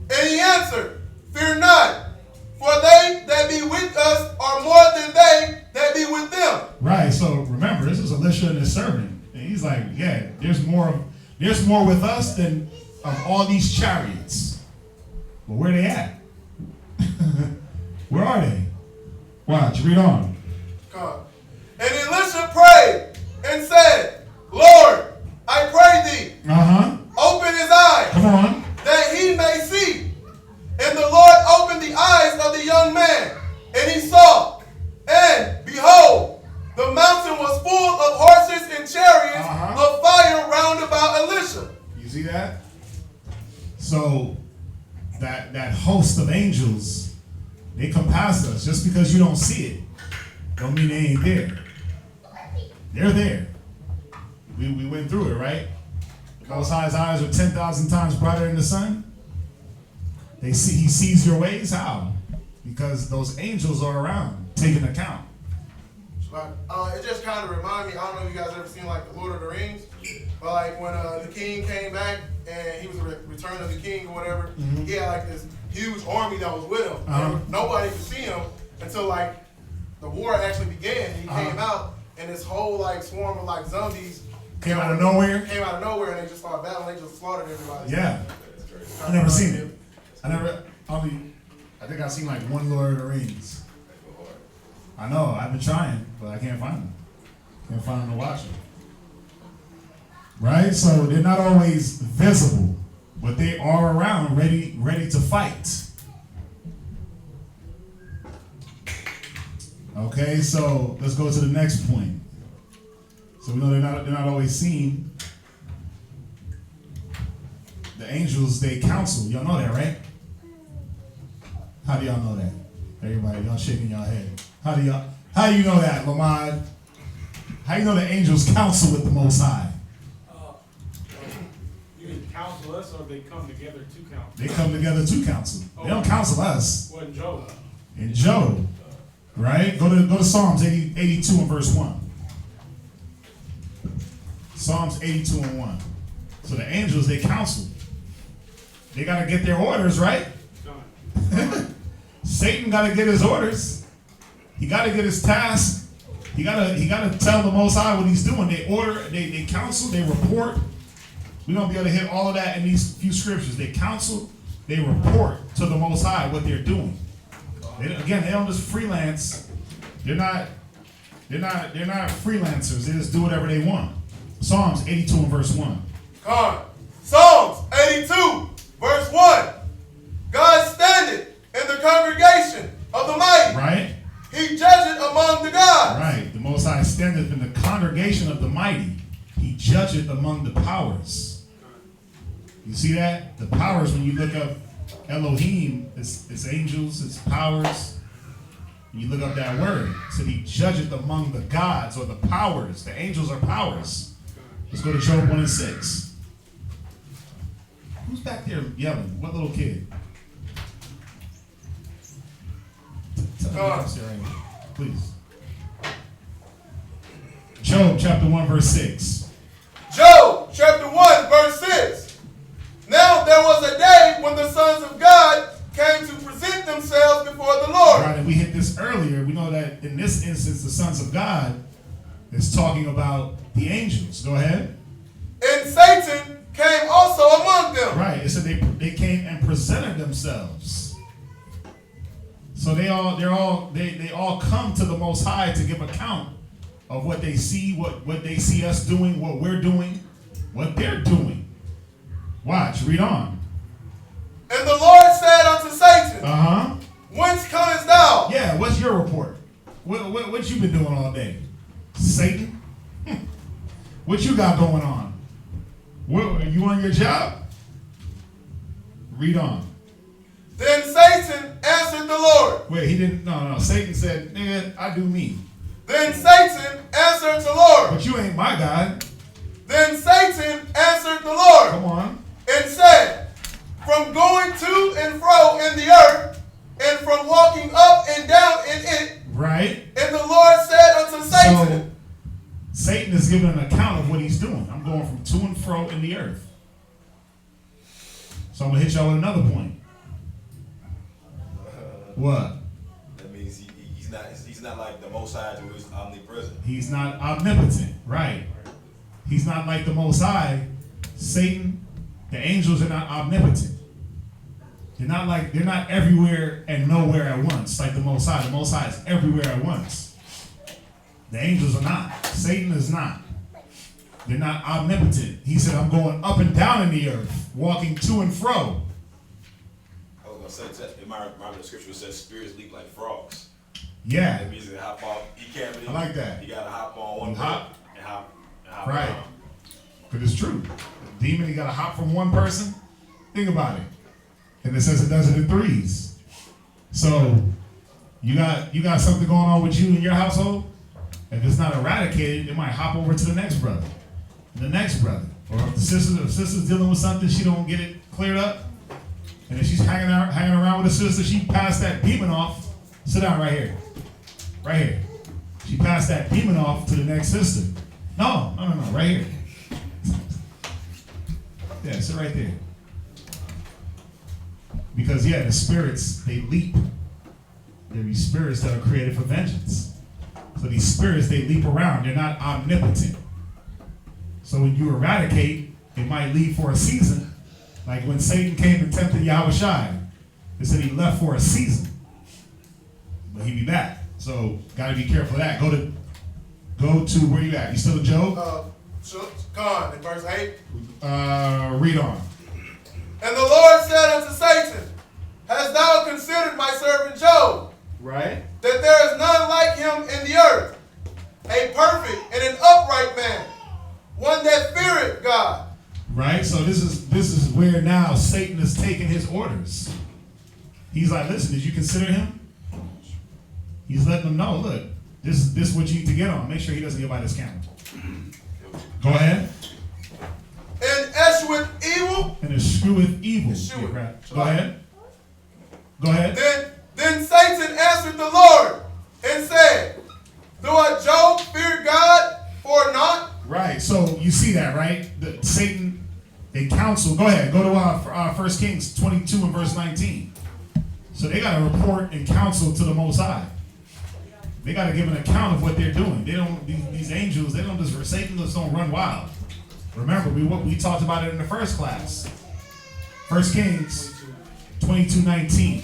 And he answered, Fear not, for they that be with us are more than they that be with them. Right, so remember, this is Elisha and his servant. And he's like, yeah, there's more with us than of all these chariots. But where they at? Where are they? Watch, read on. And Elisha prayed and said, Lord, I pray thee, open his eyes, come on, that he may see. And the Lord opened the eyes of the young man, and he saw. And behold, the mountain was full of horses and chariots of fire round about Elisha. You see that? So that host of angels, they come past us. Just because you don't see it, don't mean they ain't there. They're there. We went through it, right? The Most High's eyes are 10,000 times brighter than the sun. He sees your ways. How? Because those angels are around, taking account. It just kind of reminded me, I don't know if you guys ever seen like the Lord of the Rings, but like when the king came back and he was a return of the king or whatever, he had like this huge army that was with him. Nobody could see him until like the war actually began. He came out and this whole like swarm of like zombies came out of nowhere, and they just started battling. They just slaughtered everybody. Yeah, I never seen it. I think I've seen like one Lord of the Rings. I know, I've been trying, but I can't find them. Can't find them to watch them. Right? So they're not always visible, but they are around, ready to fight. Okay, so let's go to the next point. So we know they're not always seen. The angels, they counsel. Y'all know that, right? How do y'all know that? Everybody, y'all shaking y'all head. How do you know that, Lamad? How do you know the angels counsel with the Most High? You can counsel us, or they come together to counsel. They come together to counsel. They don't counsel us. What in Job? In Job, right? Go to Psalms 82 and verse 1. Psalms 82 and 1. So the angels, they counsel. They got to get their orders, right? Satan got to get his orders. He got to get his task. He got to tell the Most High what he's doing. They order, they counsel, they report. We're going to be able to hit all of that in these few scriptures. They counsel, they report to the Most High what they're doing. They don't just freelance. They're not freelancers. They just do whatever they want. Psalms 82 and verse 1. Psalms 82, verse 1. God standeth in the congregation of the mighty. Right. He judgeth among the gods. Right. The Most High standeth in the congregation of the mighty. He judgeth among the powers. You see that? The powers, when you look up Elohim, it's angels, it's powers. When you look up that word, it said he judgeth among the gods or the powers. The angels are powers. Let's go to Job 1 and 6. Who's back there yelling? What little kid? Please. Job chapter 1 verse 6. Job chapter 1 verse 6. Now there was a day when the sons of God came to present themselves before the Lord. Right, and we hit this earlier. We know that in this instance, the sons of God is talking about the angels. Go ahead. And Satan came also among them. Right, it said they came and presented themselves. So they all come to the Most High to give account of what they see, what they see us doing, what we're doing, what they're doing. Watch, read on. And the Lord said unto Satan, Whence comest thou? Yeah, what's your report? What you been doing all day? Satan? What you got going on? Are you on your job? Read on. Then Satan answered the Lord. Wait, he didn't. No. Satan said, "Nigga, I do me." Then Satan answered the Lord. But you ain't my God. Then Satan answered the Lord. Come on. And said, from going to and fro in the earth, and from walking up and down in it. Right. And the Lord said unto Satan. So Satan is giving an account of what he's doing. I'm going from to and fro in the earth. So I'm gonna hit y'all with another point. What? That means he's not like the Most High who is omnipresent. He's not omnipotent, right? He's not like the Most High. Satan, the angels are not omnipotent. They're not everywhere and nowhere at once like the Most High. The Most High is everywhere at once. The angels are not. Satan is not. They're not omnipotent. He said, I'm going up and down in the earth, walking to and fro. I was going to say, in my the scripture says spirits leap like frogs. Yeah. That means they hop off. He can't really. I like that. He got to hop on one hop and hop right. around. Because it's true. Demon, he got to hop from one person. Think about it. And it says it does it in threes. So you got something going on with you in your household. If it's not eradicated, it might hop over to the next brother. The next brother. Or if the sister's dealing with something, she don't get it cleared up. And if she's hanging around with a sister, she passed that demon off. Sit down right here. Right here. She passed that demon off to the next sister. No, right here. Yeah, sit right there. Because, the spirits, they leap. They're these spirits that are created for vengeance. So these spirits, they leap around. They're not omnipotent. So when you eradicate, it might leave for a season. Like when Satan came and tempted Yahushua, they said he left for a season. But he'll be back. So got to be careful of that. Go to where you at? You still in Job? Con, in verse 8. Read on. And the Lord said unto Satan, hast thou considered my servant Job? Right. That there is none like him in the earth, a perfect and an upright man, one that feareth God. Right. So this is where now Satan is taking his orders. He's like, listen, did you consider him? He's letting them know, look, this is what you need to get on. Make sure he doesn't get by this camera. Go ahead. And escheweth evil. And escheweth evil. Yeah, right. Go ahead. Then Satan answered the Lord and said, do a Job fear God or not? Right. So you see that, right? Satan, they counsel. Go ahead. Go to 1 Kings 22 and verse 19. So they got to report and counsel to the Most High. They got to give an account of what they're doing. They don't. These angels. They don't just. Satan just don't run wild. Remember, we talked about it in the first class. 1 Kings 22:19.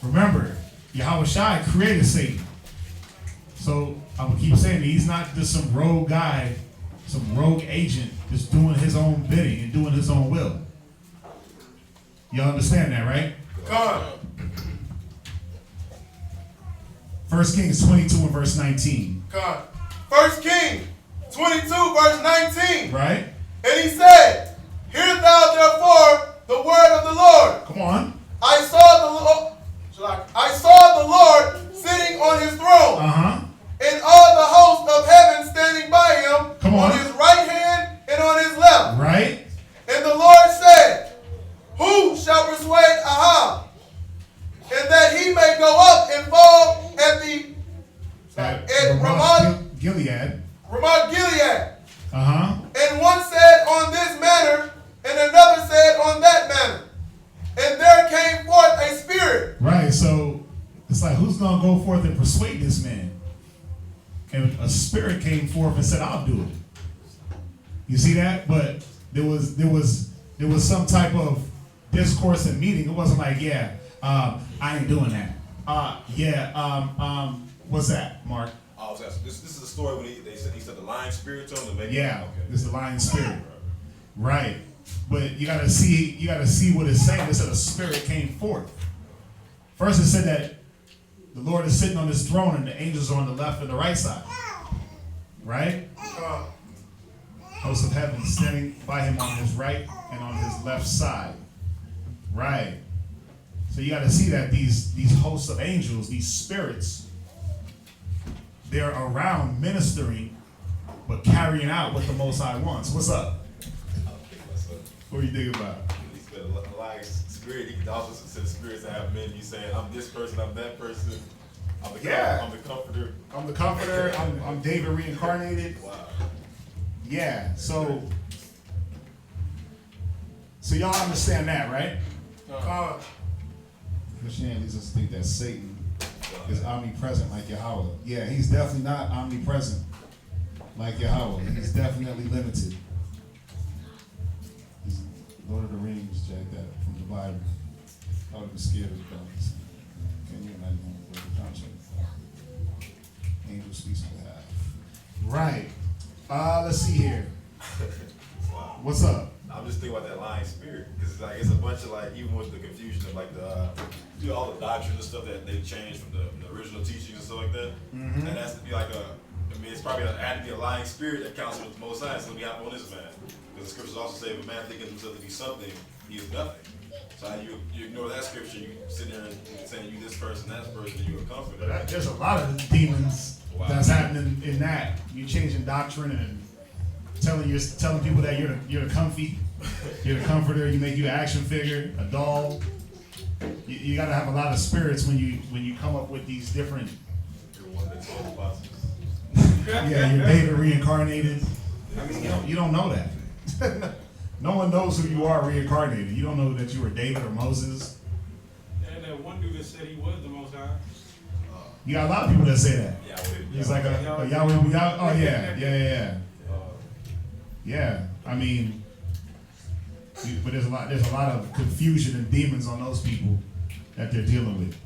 Remember, Yahushua created Satan. So I'm gonna keep saying he's not just some rogue guy, some rogue agent, just doing his own bidding and doing his own will. Y'all understand that, right? God. 1 Kings 22 and verse 19. God. 1 Kings 22, verse 19. Right. And he said, hear thou therefore the word of the Lord. Come on. I saw the Lord sitting on his throne. And all the hosts of heaven standing by him on his right hand and on his left. Right. And the Lord said, who shall persuade Ahab, and that he may go up and fall at Ramoth Gilead. Ramoth Gilead. Uh-huh. And one said on this manner, and another said on that manner. And there came forth a spirit. Right, so it's like, who's going to go forth and persuade this man? And a spirit came forth and said, I'll do it. You see that? But there was some type of discourse and meeting. It wasn't like, I ain't doing that. What's that, Mark? I was asking, this is a story when he said the lying spirit to him. Yeah, okay. This is the lying spirit. Right. But you gotta see what it's saying. It said a spirit came forth. First it said that the Lord is sitting on his throne and the angels are on the left and the right side. Right? Hosts of heaven standing by him on his right and on his left side. Right. So you gotta see that these hosts of angels, these spirits, they're around ministering but carrying out what the Most High wants. What's up? What are you thinking about? He said a lying spirit. He can also say the spirits that have men. He's saying, I'm this person, I'm that person. I'm the comforter. I'm the comforter. I'm David reincarnated. Wow. Yeah. So y'all understand that, right? Christianity leads us to think that Satan is omnipresent like Yahweh. Yeah, he's definitely not omnipresent like Yahweh. He's definitely limited. He's Lord of the Rings, Jack, that from the Bible. I would be scared of guns. Can you imagine what the contract? Angel speaks on behalf. Right. Let's see here. Wow. What's up? I'm just thinking about that lying spirit because it's a bunch of even with the confusion of all the doctrines and stuff that they've changed from the original teachings and stuff like that. Mm-hmm. That has to be it's probably had to be a lying spirit that counsels with the Most High. So we have on this man because the scriptures also say if a man thinking himself to be something, he is nothing. So you ignore that scripture, you sit there and saying you this person, that person, you a comforter. There's a lot of demons that's happening in that. You changing doctrine and telling people that you're the comfy, you're the comforter. You make you an action figure, a doll. You got to have a lot of spirits when you come up with these different. You're one of the 12 apostles. Yeah, you're David reincarnated. I mean, you don't know that. No one knows who you are reincarnated. You don't know that you were David or Moses. And that one dude that said he was the Most High. You got a lot of people that say that. He's like a Yahweh. Oh yeah. Yeah. I mean, but there's a lot of confusion and demons on those people that they're dealing with.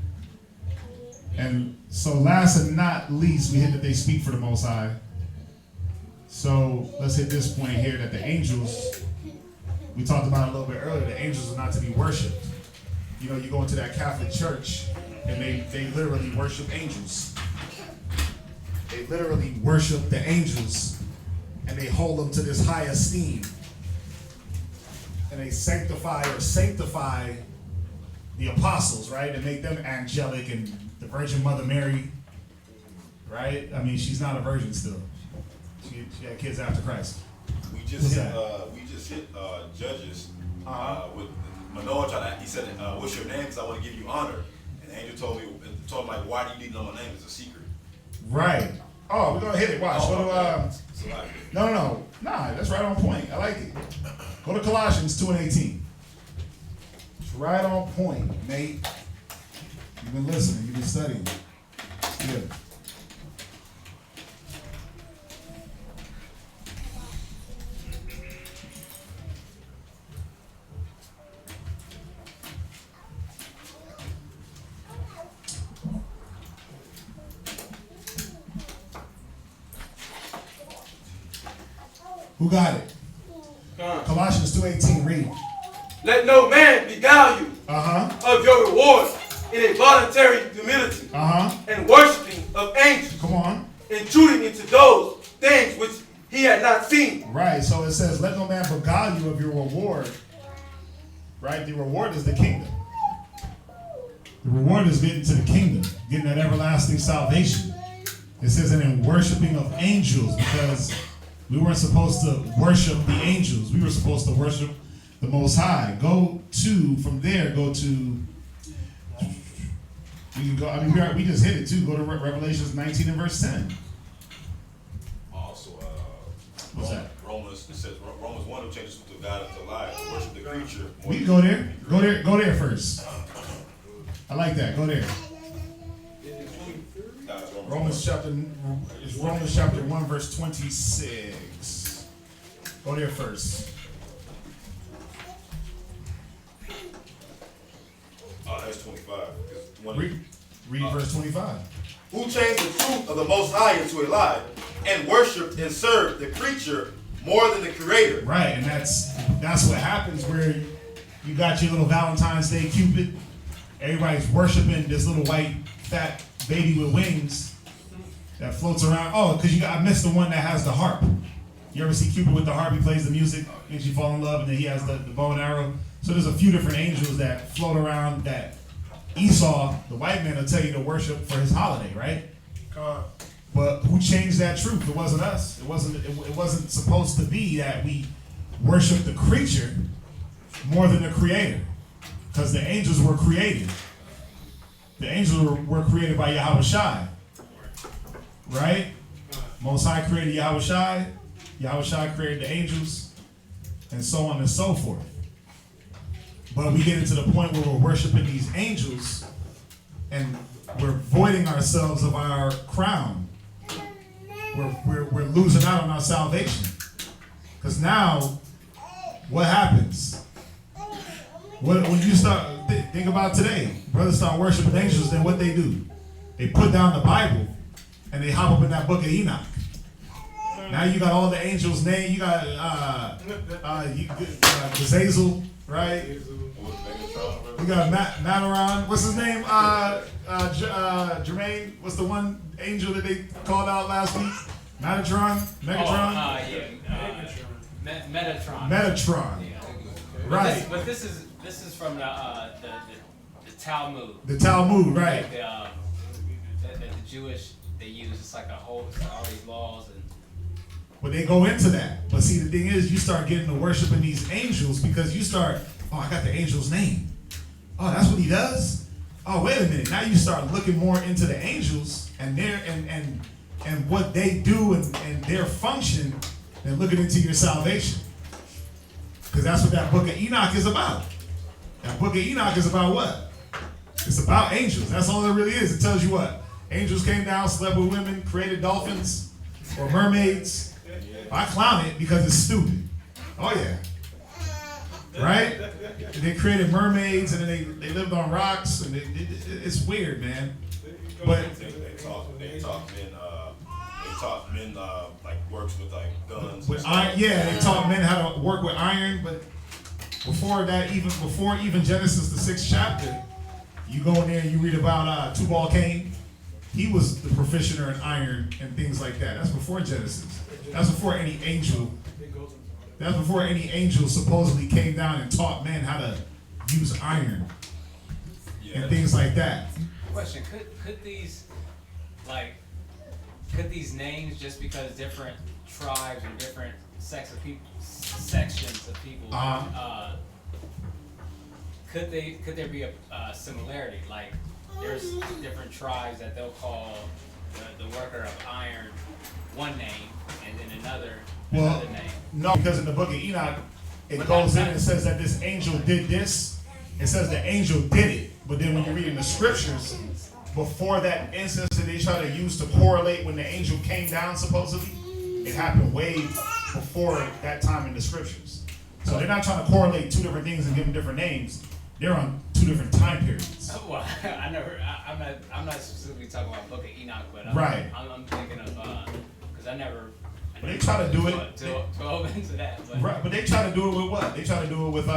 And so last and not least, we hit that they speak for the Most High. So let's hit this point here that the angels, we talked about it a little bit earlier, the angels are not to be worshipped. You know, you go into that Catholic church and they literally worship angels. They literally worship the angels and they hold them to this high esteem. And they sanctify the apostles, right? And make them angelic and the Virgin Mother Mary, right? I mean, she's not a virgin still. She had kids after Christ. We just hit Judges with Manoah. He said, "What's your name? Because I want to give you honor." And the angel told him, like, "Why do you need to know my name? It's a secret." Right. Oh, we're gonna hit it. Watch. No. Nah, that's right on point. I like it. Go to Colossians 2:18. It's right on point, mate. You've been listening. You've been studying. It's good. Who got it? Colossians 2:18, read. Let no man beguile you of your reward in a voluntary humility and worshiping of angels. Come on. Intruding into those things which he had not seen. Right, so it says, let no man beguile you of your reward. Right, the reward is the kingdom. The reward is getting to the kingdom, getting that everlasting salvation. It says, and in worshiping of angels, because we weren't supposed to worship the angels. We were supposed to worship the Most High. From there, go to, we can go, I mean, we just hit it too. Go to Revelations 19 and verse 10. Also, What's that? Romans, it says, Romans 1 who changes to God unto lie, to worship the creature. We can go there. Go there first. I like that. Go there. Romans chapter 1 verse 26. Go there first. That's 25. Read verse 25. Who changed the truth of the Most High into a lie, and worshipped and served the creature more than the Creator. Right, and that's what happens where you got your little Valentine's Day Cupid. Everybody's worshiping this little white fat baby with wings that floats around. Oh, because I missed the one that has the harp. You ever see Cupid with the harp? He plays the music, makes you fall in love, and then he has the bow and arrow. So there's a few different angels that float around that Esau, the white man, will tell you to worship for his holiday, right? But who changed that truth? It wasn't us. It wasn't supposed to be that we worship the creature more than the Creator, because the angels were created. The angels were created by Yahushua, right? Most High created Yahushua. Yahushua created the angels, and so on and so forth. But we get into the point where we're worshiping these angels, and we're voiding ourselves of our crown. We're losing out on our salvation. Because now, what happens? When you start, think about today, brothers start worshiping angels, then what they do? They put down the Bible, and they hop up in that book of Enoch. Now you got all the angels' name. You got Azazel, right? You got Mataron. What's his name? Jermaine. What's the one angel that they called out last week? Metatron. Metatron. Metatron. Yeah. Right. But this is from the Talmud. The Talmud, right? The Jewish they use. It's like all these laws and. But they go into that. But see, the thing is, you start getting to worshiping these angels because you start, oh, I got the angel's name. Oh, that's what he does? Oh, wait a minute. Now you start looking more into the angels and and what they do and their function than looking into your salvation. Because that's what that book of Enoch is about. That book of Enoch is about what? It's about angels. That's all it really is. It tells you what? Angels came down, slept with women, created dolphins or mermaids. I clown it because it's stupid. Oh yeah. Right? They created mermaids and then they lived on rocks and it's weird, man. But they taught men like works with like guns. With iron, yeah, they taught men how to work with iron, but before even Genesis the 6th chapter, you go in there and you read about Tubal Cain. He was the proficienter in iron and things like that. That's before Genesis. That's before any angel. That's before any angel supposedly came down and taught men how to use iron and things like that. Question: Could these names, just because different tribes or different sections of people, could there be a similarity? Like there's different tribes that they'll call the worker of iron one name, and then another name. No, because in the book of Enoch, it goes in and says that this angel did this. It says the angel did it. But then when you read in the scriptures, before that instance that they try to use to correlate when the angel came down, supposedly, it happened way before that time in the scriptures. So they're not trying to correlate two different things and give them different names. They're on two different time periods. Well, I'm not specifically talking about Book of Enoch, but I'm thinking of because I never. They try to do it. To into that. But. Right, but they try to do it with what? They try to do it with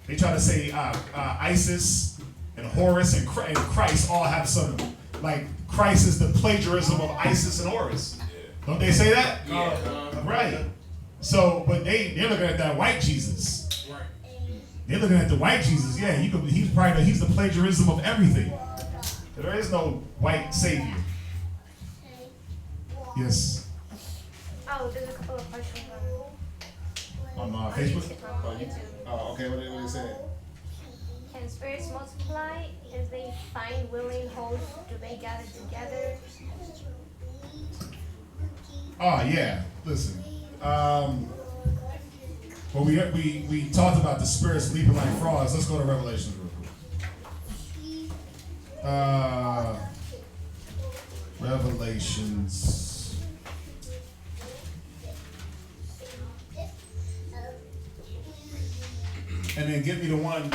they try to say Isis and Horus and Christ all have some, like Christ is the plagiarism of Isis and Horus. Don't they say that? Yeah. Right. So, but they're looking at that white Jesus. Right. They're looking at the white Jesus. Yeah, he's the plagiarism of everything. There is no white savior. Yes. Oh, there's a couple of questions On Facebook? Oh, okay. What did they say? Can spirits multiply? If they find willing hosts, do they gather together? Oh yeah. Listen. Well, we talked about the spirits leaping like frogs. Let's go to Revelations real quick. Revelations. And then give me the one,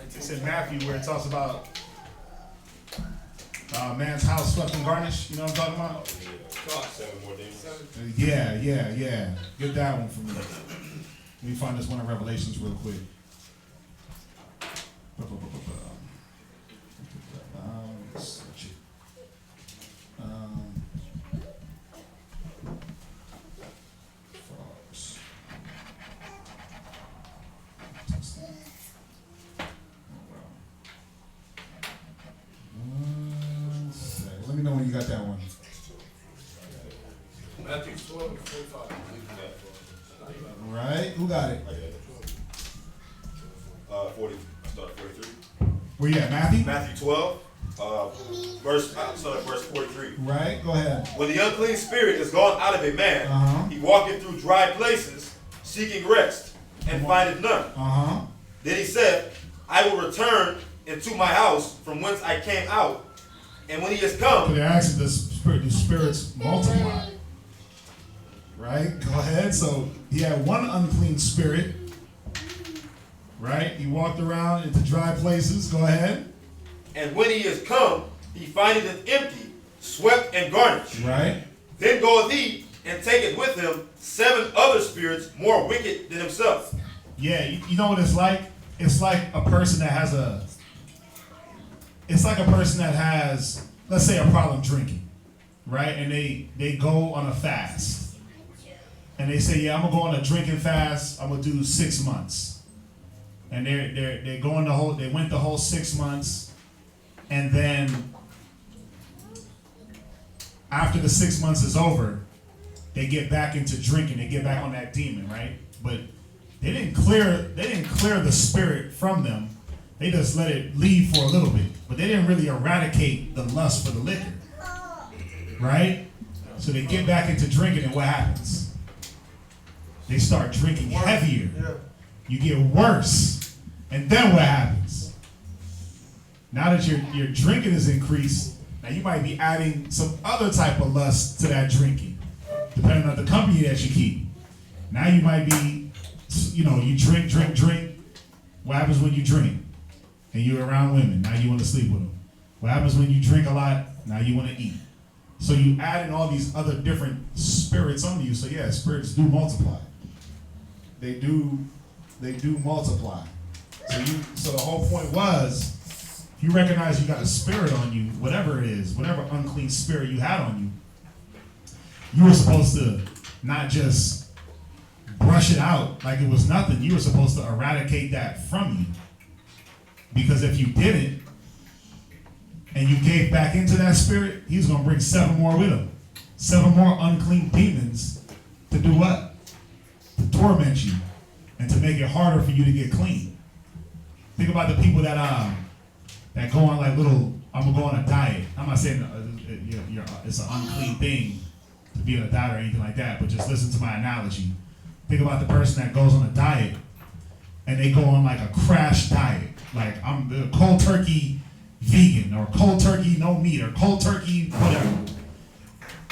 it's in Matthew where it talks about man's house swept and garnished. You know what I'm talking about? 7 more demons. Yeah. Get that one for me. Let me find this one in Revelations real quick. Search it. Frogs. Let me know when you got that one. Matthew 12 and 45. Right? Who got it? 40. Start at 43. Where you at, Matthew? Matthew 12, verse 43. Right? Go ahead. When the unclean spirit is gone out of a man, he walketh through dry places, seeking rest, and findeth none. Then he said, I will return into my house from whence I came out. And when he has come, So they're asking the spirits multiply. Right? Go ahead. So he had one unclean spirit. Right? He walked around into dry places. Go ahead. and when he is come, he findeth it empty, swept and garnished. Right. Then goeth he and taketh with him 7 other spirits more wicked than himself. Yeah, you know what it's like? It's like a person that has let's say, a problem drinking, right? And they go on a fast. And they say, yeah, I'm gonna go on a drinking fast. I'm gonna do 6 months. And they went the whole 6 months, and then after the 6 months is over, they get back into drinking. They get back on that demon, right? But they didn't clear the spirit from them. They just let it leave for a little bit. But they didn't really eradicate the lust for the liquor. Right? So they get back into drinking, and what happens? They start drinking heavier. You get worse. And then what happens? Now that your drinking is increased, now you might be adding some other type of lust to that drinking, depending on the company that you keep. Now you might be, you drink. What happens when you drink? And you're around women, now you want to sleep with them. What happens when you drink a lot? Now you want to eat. So you add in all these other different spirits on you. So yeah, spirits do multiply. They do multiply. So the whole point was, if you recognize you got a spirit on you, whatever it is, whatever unclean spirit you had on you were supposed to not just brush it out like it was nothing. You were supposed to eradicate that from you. Because if you didn't, and you gave back into that spirit, he's going to bring 7 more with him. 7 more unclean demons to do what? To torment you and to make it harder for you to get clean. Think about the people that go on like I'm going to go on a diet. I'm not saying it's an unclean thing to be on a diet or anything like that, but just listen to my analogy. Think about the person that goes on a diet and they go on like a crash diet. Like I'm the cold turkey vegan, or cold turkey no meat, or cold turkey whatever.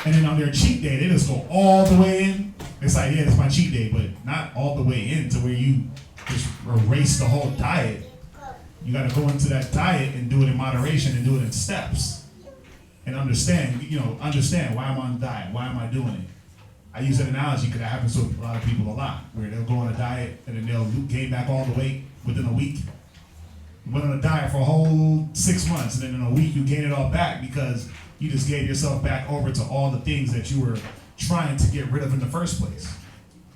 And then on their cheat day, they just go all the way in. It's like, yeah, it's my cheat day, but not all the way in to where you just erase the whole diet. You got to go into that diet and do it in moderation and do it in steps. And understand why I'm on the diet, why am I doing it. I use that analogy because that happens to a lot of people a lot, where they'll go on a diet and then they'll gain back all the weight within a week. You went on a diet for a whole 6 months, and then in a week you gain it all back because You just gave yourself back over to all the things that you were trying to get rid of in the first place.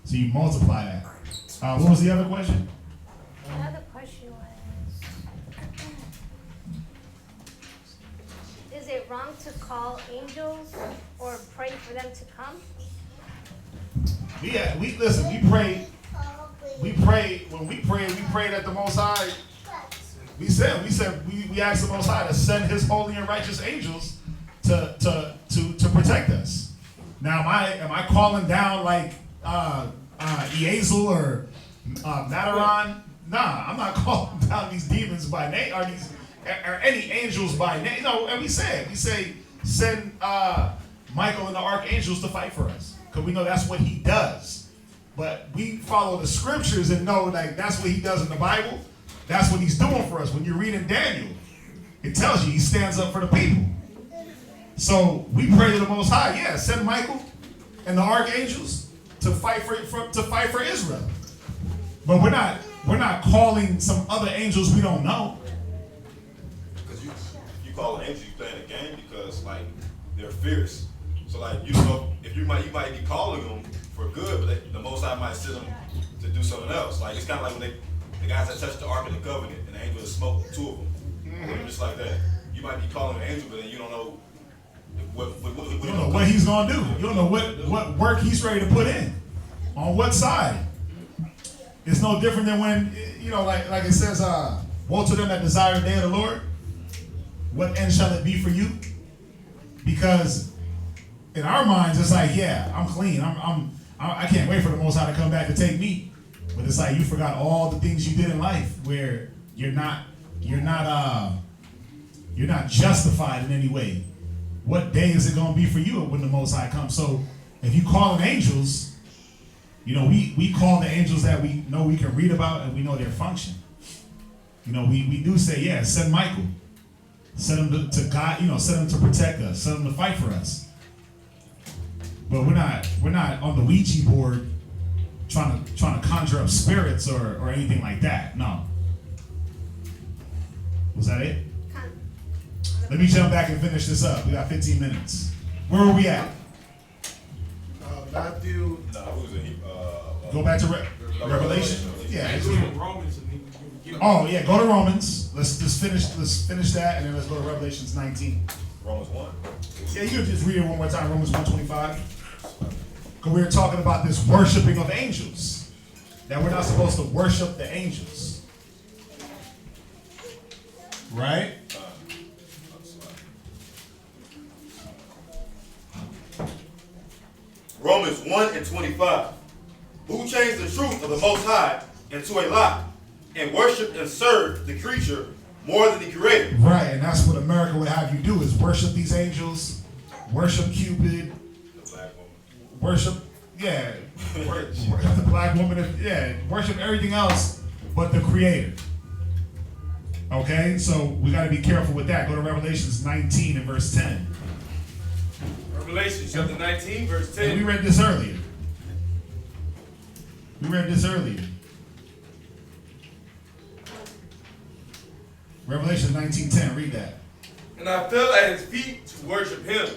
So you multiply that. What was the other question? The other question was, is it wrong to call angels or pray for them to come? We listen, we pray when we prayed at the Most High. We asked the Most High to send His holy and righteous angels to protect us. Now, am I calling down like Ezekiel or Mataron? Nah, I'm not calling down these demons by name or any angels by name. No, and we say send Michael and the archangels to fight for us, because we know that's what he does. But we follow the scriptures and know like that's what he does in the Bible. That's what he's doing for us. When you're reading Daniel, it tells you he stands up for the people. So we pray to the Most High. Yeah, send Michael and the archangels to fight for Israel. But we're not calling some other angels we don't know. Because you call an angel, you playing a game because like they're fierce. So like you don't know if you might be calling them for good, but the Most High might send them to do something else. Like it's kind of like when the guys that touched the Ark of the Covenant and the angel smoked two of them. Mm-hmm. Just like that. You might be calling an angel, but then you don't know you don't know what he's gonna do. You don't know what work he's ready to put in. On what side? It's no different than when, like it says, woe to them that desire the day of the Lord. What end shall it be for you? Because in our minds, it's like, yeah, I'm clean. I can't wait for the Most High to come back to take me. But it's like you forgot all the things you did in life where you're not justified in any way. What day is it going to be for you when the Most High comes? So if you call them angels, we call the angels that we know we can read about and we know their function. We do say, yeah, send Michael. Send him to God, send him to protect us, send him to fight for us. But we're not on the Ouija board trying to conjure up spirits or anything like that. No. Was that it? Let me jump back and finish this up. We got 15 minutes. Where were we at? Matthew. Go back to Revelation. Yeah. Romans. Oh yeah, go to Romans. Let's finish that, and then let's go to Revelations 19. Romans 1. Yeah, you can just read it one more time. Romans 1:25. Because we were talking about this worshiping of angels. That we're not supposed to worship the angels. Right? Romans 1:25. Who changed the truth of the Most High into a lie and worship and serve the creature more than the creator. Right, and that's what America would have you do is worship these angels, worship Cupid, worship the black woman, worship everything else but the creator. Okay, so we got to be careful with that. Go to Revelations 19 and verse 10. Revelation chapter 19, verse 10. And we read this earlier. Revelation 19:10. Read that. And I fell at his feet to worship him.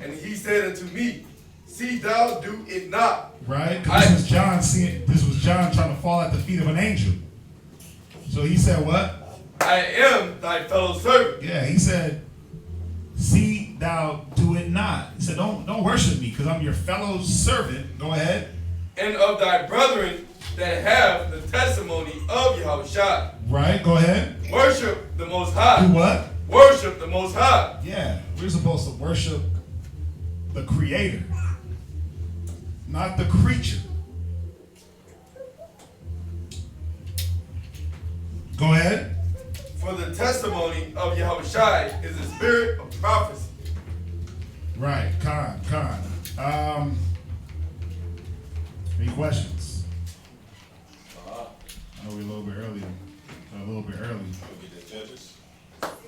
And he said unto me, see thou do it not. Right? Because this was John trying to fall at the feet of an angel. So he said what? I am thy fellow servant. Yeah, he said, see thou do it not. He said, don't worship me because I'm your fellow servant. Go ahead. And of thy brethren that have the testimony of Yahushua. Right, go ahead. Worship the Most High. Do what? Worship the Most High. Yeah, we're supposed to worship the Creator, not the creature. Go ahead. For the testimony of Yahushua is the spirit of prophecy. Right, Khan. Any questions? I know we're a little bit early.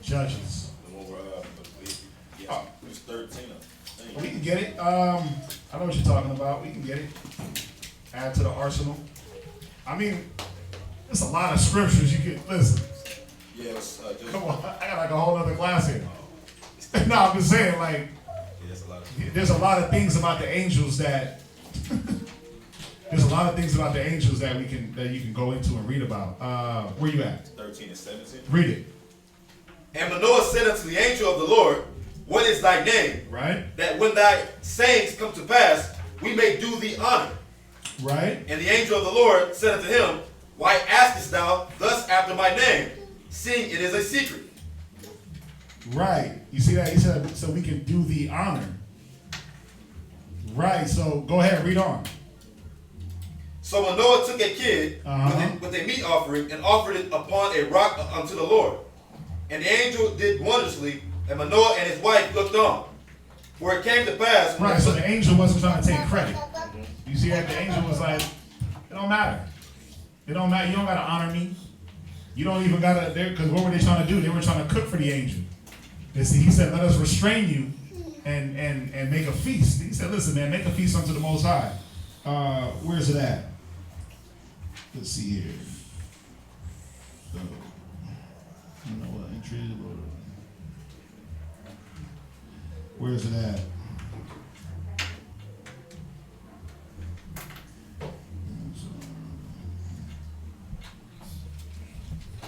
Judges. The one where it's 13. We can get it. I know what you're talking about. We can get it. Add to the arsenal. I mean, there's a lot of scriptures you can listen. Yes. Come on, I got like a whole other class here. It's No, I'm just saying, like, Yeah, there's a lot of things about the angels that there's a lot of things about the angels that you can go into and read about. Where you at? 13 and 17. Read it. And Manoah said unto the angel of the Lord, what is thy name? Right. That when thy sayings come to pass, we may do thee honor. Right. And the angel of the Lord said unto him, why askest thou thus after my name, seeing it is a secret? Right. You see that? He said, so we can do the honor. Right. So go ahead, read on. So Manoah took a kid with a meat offering and offered it upon a rock unto the Lord. And the angel did wondrously, and Manoah and his wife looked on. For it came to pass. Right. So the angel wasn't trying to take credit. You see that? The angel was like, it don't matter. It don't matter. You don't got to honor me. You don't even got to, because what were they trying to do? They were trying to cook for the angel. He said, let us restrain you and make a feast. He said, listen, man, make a feast unto the Most High. Where's it at? Let's see here. So, you know what? Entry, Lord. Where's it at?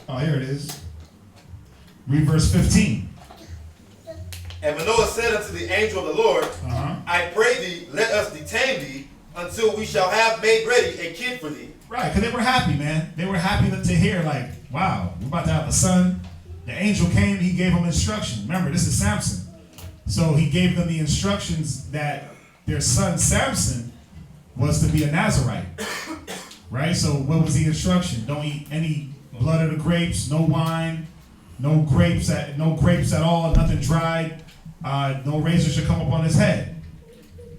Oh, here it is. Read verse 15. And Manoah said unto the angel of the Lord, I pray thee, let us detain thee until we shall have made ready a kid for thee. Right, because they were happy, man. They were happy to hear, like, wow, we're about to have a son. The angel came, he gave them instructions. Remember, this is Samson. So he gave them the instructions that their son Samson was to be a Nazarite. Right? So what was the instruction? Don't eat any blood of the grapes, no wine, no grapes at all, nothing dried. No razor should come up on his head.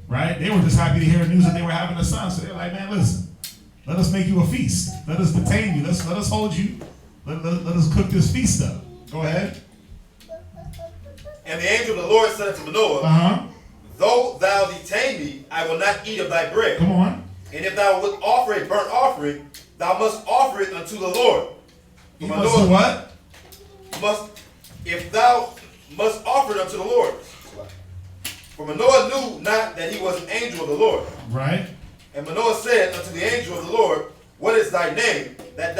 Right? They were just happy to hear the news that they were having a son. So they're like, man, listen, let us make you a feast. Let us detain you. Let us hold you. Let us cook this feast up. Go ahead. And the angel of the Lord said unto Manoah, though thou detain me, I will not eat of thy bread. Come on. And if thou wilt offer a burnt offering, thou must offer it unto the Lord. You must do what? If thou must offer it unto the Lord. For Manoah knew not that he was an angel of the Lord. Right. And Manoah said unto the angel of the Lord, what is thy name, that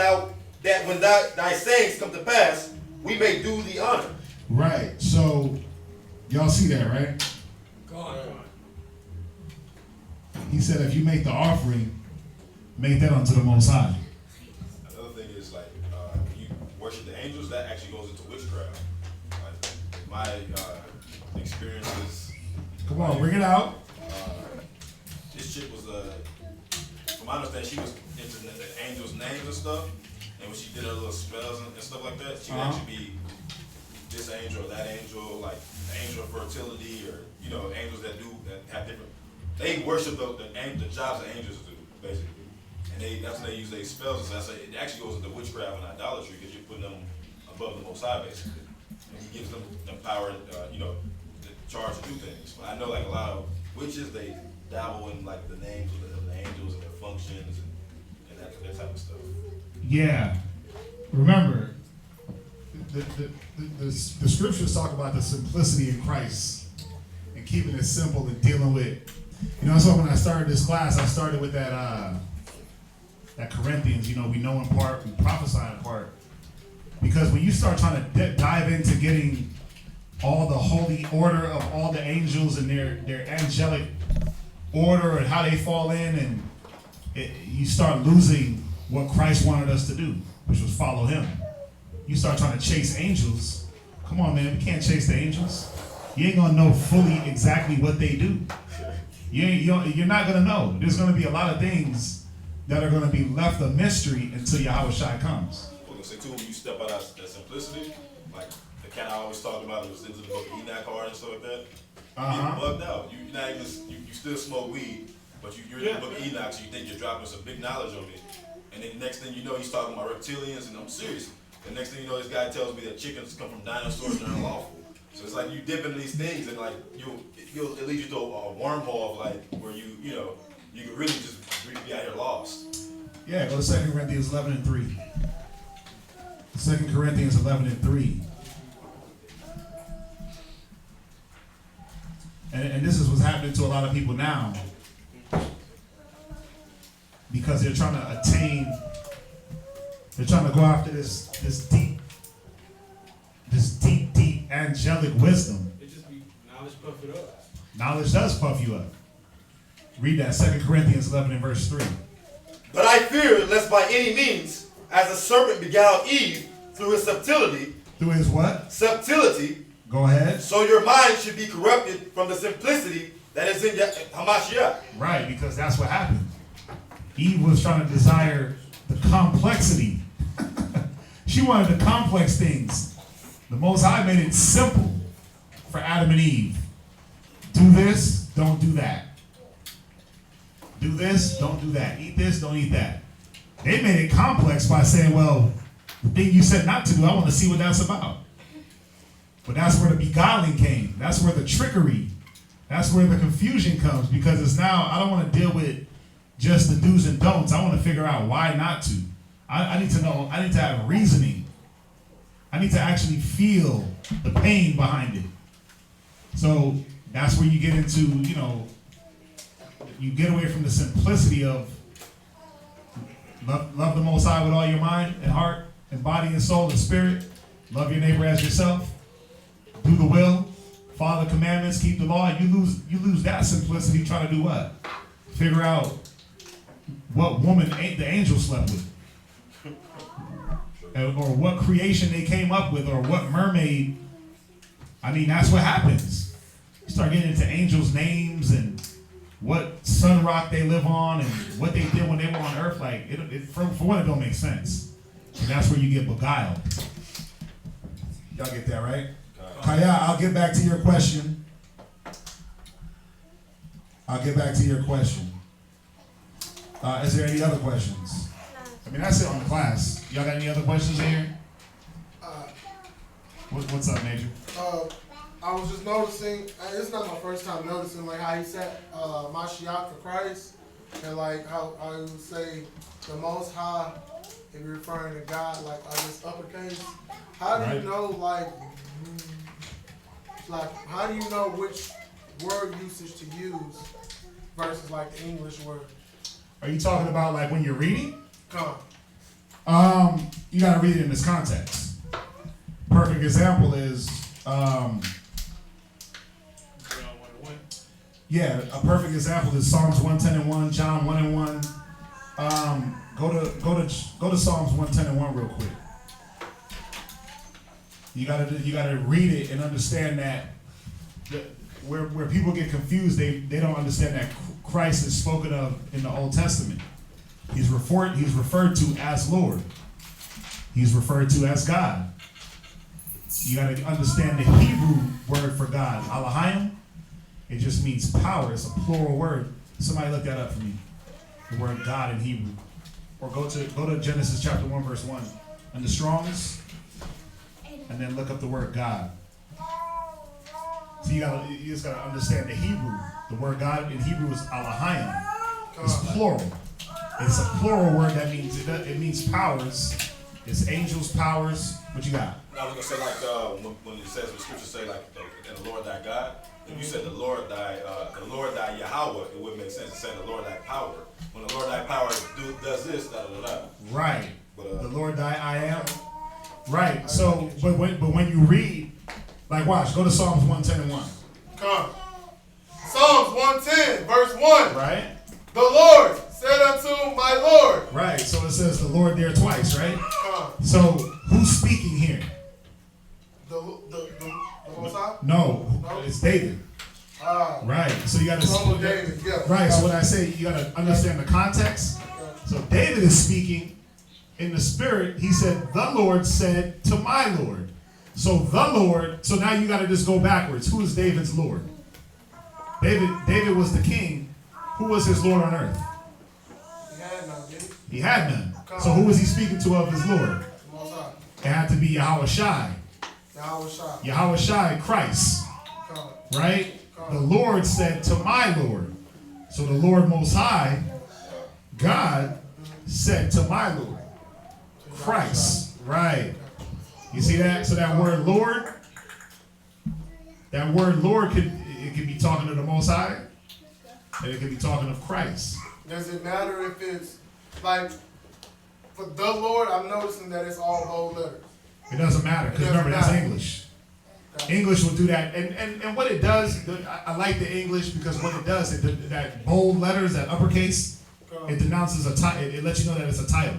when thy sayings come to pass, we may do thee honor. Right. So, y'all see that, right? God. He said, if you make the offering, make that unto the Most High. Another thing is, like, when you worship the angels, that actually goes into witchcraft. Like, my experiences. Come on, bring it out. This chick was, from my understanding, she was into the angels' names and stuff. And when she did her little spells and stuff like that, she would actually be this angel or that angel, like the angel of fertility, or angels that have different. They worship the jobs that angels do, basically, and that's when they use their spells. And so I say it actually goes into witchcraft and idolatry because you're putting them above the Most High, basically, and He gives them power, the charge to do things. But I know like a lot of witches, they dabble in like the names of the angels and their functions and that type of stuff. Yeah. Remember, the scriptures talk about the simplicity in Christ and keeping it simple and dealing with. So when I started this class, I started with that Corinthians. We know in part, we prophesy in part. Because when you start trying to dive into getting all the holy order of all the angels and their angelic order and how they fall in, and you start losing what Christ wanted us to do, which was follow Him. You start trying to chase angels. Come on, man, we can't chase the angels. You ain't gonna know fully exactly what they do. You're not gonna know. There's gonna be a lot of things that are gonna be left a mystery until Yahushua comes. I was gonna say too, when you step out of that simplicity, like the cat I always talked about, it was into the book of Enoch hard and stuff like that. You get bugged out. You're not even, you still smoke weed, but you're in the book of Enoch, so you think you're dropping some big knowledge on me. And then the next thing you know, he's talking about reptilians, and I'm serious. The next thing you know, this guy tells me that chickens come from dinosaurs and they're unlawful. So it's like you dip into these things, and like it leads you to a wormhole of like where you could really just be out here lost. Yeah, go to 2 Corinthians 11:3. 2 Corinthians 11:3. and this is what's happening to a lot of people now, because they're trying to attain, they're trying to go after this deep angelic wisdom. It just be knowledge puff it up. Knowledge does puff you up. Read that, 2 Corinthians 11 and verse 3. But I fear lest by any means, as the serpent beguiled Eve through his subtlety. Through his what? Subtlety. Go ahead. So your mind should be corrupted from the simplicity that is in Hamashiach. Right, because that's what happened. Eve was trying to desire the complexity. She wanted the complex things. The Most High made it simple for Adam and Eve. Do this, don't do that. Do this, don't do that. Eat this, don't eat that. They made it complex by saying, well, the thing you said not to do, I want to see what that's about. But that's where the beguiling came. That's where the trickery, that's where the confusion comes, because it's now, I don't want to deal with just the do's and don'ts. I want to figure out why not to. I need to know, I need to have reasoning. I need to actually feel the pain behind it. So that's where you get into, you know, you get away from the simplicity of love the Most High with all your mind and heart and body and soul and spirit. Love your neighbor as yourself. Do the will. Follow the commandments. Keep the law. You lose that simplicity trying to do what? Figure out what woman the angel slept with. Or what creation they came up with, or what mermaid. I mean, that's what happens. You start getting into angels' names and what sun rock they live on and what they did when they were on earth. Like, for one, it don't make sense. And that's where you get beguiled. Y'all get that, right? Kaya, I'll get back to your question. Is there any other questions? I mean, that's it on the class. Y'all got any other questions in here? What's up, Major? I was just noticing, it's not my first time noticing, like, how he said Mashiach for Christ, and like how he would say the Most High, if you're referring to God, like this uppercase. How do you know, like how do you know which word usage to use versus like the English word? Are you talking about like when you're reading? Come. You gotta read it in this context. Perfect example is, yeah, a perfect example is Psalms 110:1, John 1:1. Go to Psalms 110:1 real quick. You gotta read it and understand that where people get confused, they don't understand that Christ is spoken of in the Old Testament. He's referred to as Lord. He's referred to as God. You got to understand the Hebrew word for God, Elohim. It just means power. It's a plural word. Somebody look that up for me. The word God in Hebrew. Or go to Genesis chapter 1, verse 1. And the Strong's. And then look up the word God. So you just got to understand the Hebrew. The word God in Hebrew is Elohim. It's plural. It's a plural word that means it means powers. It's angels, powers. What you got? I was gonna say like when it says the scripture say like and the Lord thy God. If you said the Lord thy Yahweh, it wouldn't make sense to say the Lord thy power. When the Lord thy power does this, da da da. Right. But, the Lord thy I am. Right. So, but when you read, like, watch. Go to Psalms 110:1. Come. Psalms 110, verse 1. Right. The Lord said unto my Lord. Right. So it says the Lord there twice, right? So who's speaking here? The Most High? No, it's David. Right. So you got to. David. Yeah. Right. So when I say you got to understand the context. So David is speaking in the spirit. He said, "The Lord said to my Lord." So the Lord. So now you got to just go backwards. Who is David's Lord? David was the king. Who was his Lord on earth? He had none, did he? He had none. So who was he speaking to of his Lord? It had to be Yahweh Shai. Yahweh Shai, Christ. Right? The Lord said to my Lord. So the Lord Most High, God, said to my Lord. Christ. Right. You see that? So that word Lord could, it can be talking to the Most High, and it can be talking of Christ. Does it matter if it's like for the Lord? I'm noticing that it's all bold letters. It doesn't matter, because remember, that's English. English will do that, and what it does, I like the English because what it does, that bold letters, that uppercase, it denounces a title. It lets you know that it's a title.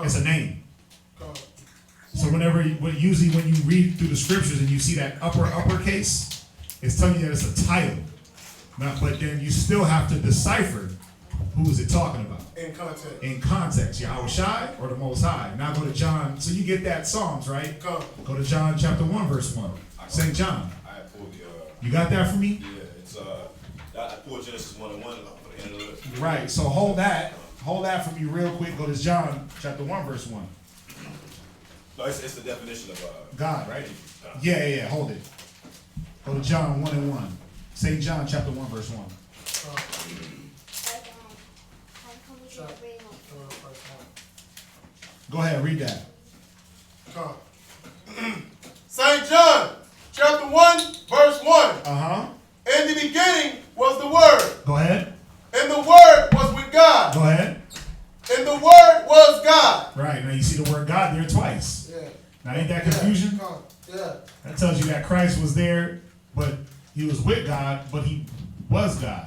It's a name. So usually when you read through the scriptures and you see that uppercase, it's telling you that it's a title. Now, but then you still have to decipher who is it talking about. In context. In context, Yahweh Shai or the Most High. Now go to John. So you get that Psalms, right? Go to John chapter 1, verse 1. St. John. I pulled the. You got that for me? Yeah, it's I pulled Genesis 1:1 for the end of it. Right. So hold that for me real quick. Go to John chapter 1, verse 1. No, it's the definition of God, right? Yeah. Hold it. Go to John 1:1. St. John chapter 1, verse 1. Go ahead, read that. St. John, chapter 1, verse 1. In the beginning was the Word. Go ahead. And the Word was with God. Go ahead. And the Word was God. Right. Now you see the word God there twice. Yeah. Now ain't that confusion? Yeah. That tells you that Christ was there, but he was with God, but he was God.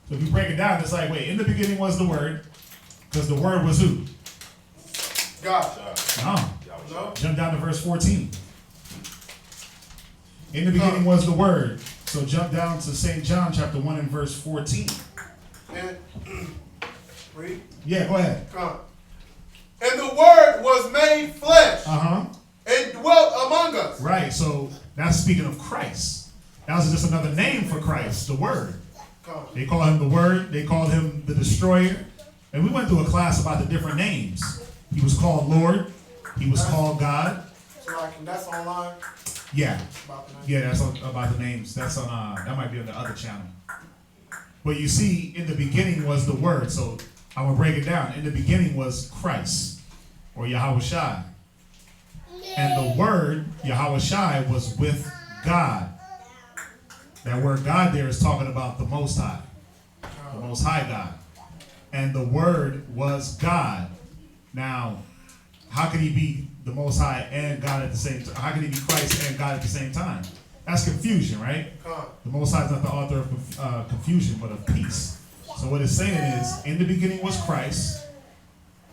So if you break it down, it's like, wait, in the beginning was the Word, because the Word was who? God. No. Jump down to verse 14. In the beginning was the Word. So jump down to St. John chapter 1 and verse 14. And read. Yeah, go ahead. And the Word was made flesh. And dwelt among us. Right, so that's speaking of Christ. That was just another name for Christ, the Word. They call him the Word. They called him the Destroyer. And we went through a class about the different names. He was called Lord. He was called God. So like, that's online? Yeah. Yeah, that's about the names. That's on, that might be on the other channel. But you see, in the beginning was the Word. So I'm going to break it down. In the beginning was Christ, or Yahweh Shai. And the Word, Yahweh Shai, was with God. That word God there is talking about the Most High. The Most High God. And the Word was God. Now, how can he be the Most High and God at the same time? How can he be Christ and God at the same time? That's confusion, right? The Most High is not the author of confusion, but of peace. So what it's saying is, in the beginning was Christ.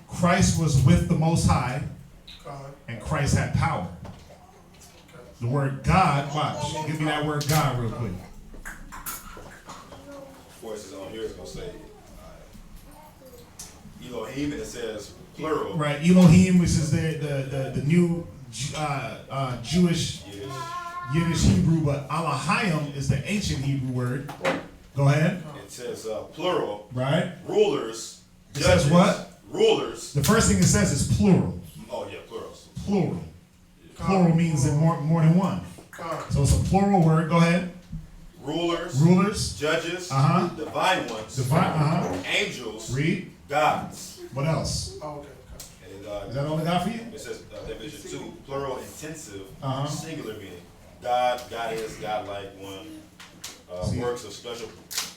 Christ was with the Most High. And Christ had power. The word God, watch. Give me that word God real quick. Of course, it's on here. It's going to say Elohim, and it says plural. Right, Elohim, which is the new Jewish, Yiddish Hebrew, but Elohim is the ancient Hebrew word. Go ahead. It says plural. Right. Rulers. It says what? Rulers. The first thing it says is plural. Oh, yeah, plural. Plural. Plural means in more than one. So it's a plural word. Go ahead. Rulers. Judges. Divine ones. Angels. Read. Gods. What else? Is that all I got for you? It says definition 2, plural intensive, singular meaning. God, goddess, godlike one. Works of special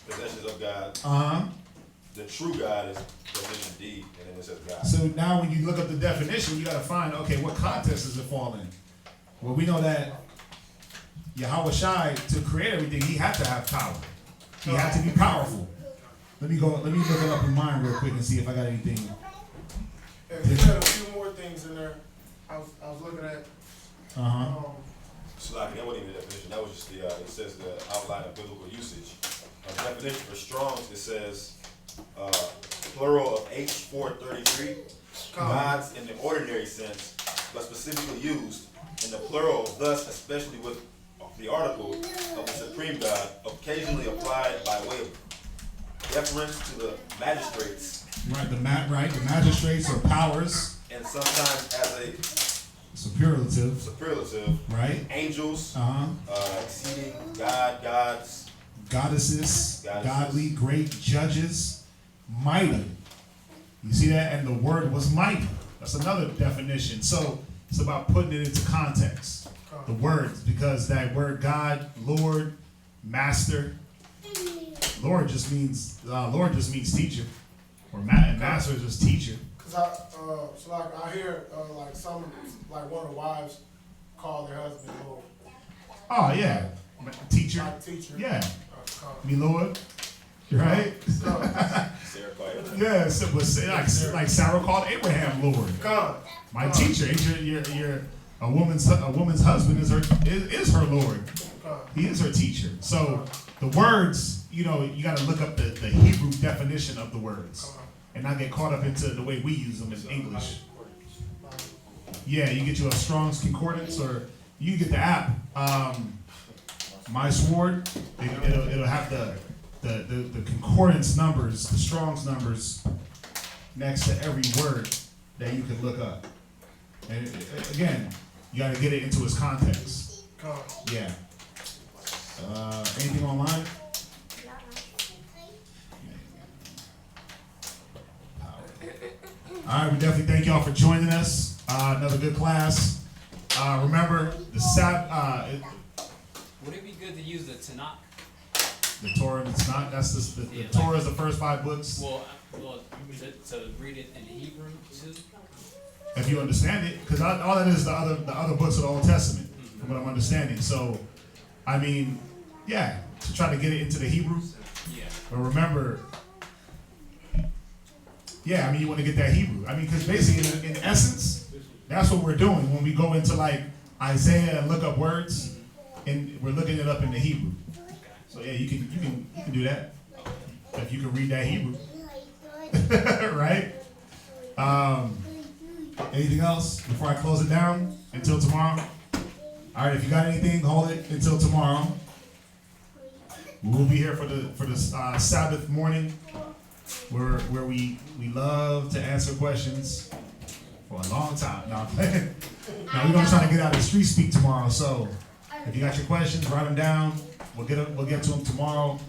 possessions of God. The true God is definition D, and then it says God. So now when you look up the definition, you got to find, okay, what context does it fall in? Well, we know that Yahweh Shai, to create everything, he had to have power. He had to be powerful. Let me look it up in mine real quick and see if I got anything. Yeah, you had a few more things in there. I was looking at. So that wasn't even the definition. That was just the it says the outline of biblical usage. Definition for Strong's, it says plural of H433. Gods in the ordinary sense, but specifically used in the plural, thus especially with the article of the supreme God, occasionally applied by way of deference to the magistrates. Right, the magistrates or powers. And sometimes as a superlative. Right. Angels. Exceeding God, gods. Goddesses. Godly, great judges. Mighty. You see that? And the word was mighty. That's another definition. So it's about putting it into context. The words, because that word God, Lord, master. Lord just means teacher, or and master is just teacher. Cause so like I hear like some like one of the wives call their husband Lord. Oh yeah, teacher. Like teacher. Yeah, me Lord. Right? Yeah, so, like Sarah called Abraham Lord. My teacher. You're a woman's husband is her Lord. He is her teacher. So the words, you got to look up the Hebrew definition of the words and not get caught up into the way we use them in English. Yeah, you get you a Strong's Concordance, or you get the app, My Sword. It'll have the concordance numbers, the Strong's numbers next to every word that you can look up. And again, you got to get it into its context. Yeah. Anything online? All right, we definitely thank y'all for joining us. Another good class. Remember, the Sabbath. Would it be good to use the Tanakh? The Torah and the Tanakh. That's the Torah is the first 5 books. Well, to read it in Hebrew too. If you understand it, because all that is the other books of the Old Testament, from what I'm understanding. So, I mean, yeah, to try to get it into the Hebrew. Yeah. But remember, yeah, I mean, you want to get that Hebrew. I mean, because basically, in essence, that's what we're doing when we go into like Isaiah and look up words, and we're looking it up in the Hebrew. So yeah, you can do that if you can read that Hebrew, right? Anything else before I close it down until tomorrow? All right, if you got anything, hold it until tomorrow. We'll be here for the Sabbath morning, where we love to answer questions for a long time. No, we're gonna try to get out of street speak tomorrow. So if you got your questions, write them down. We'll get to them tomorrow.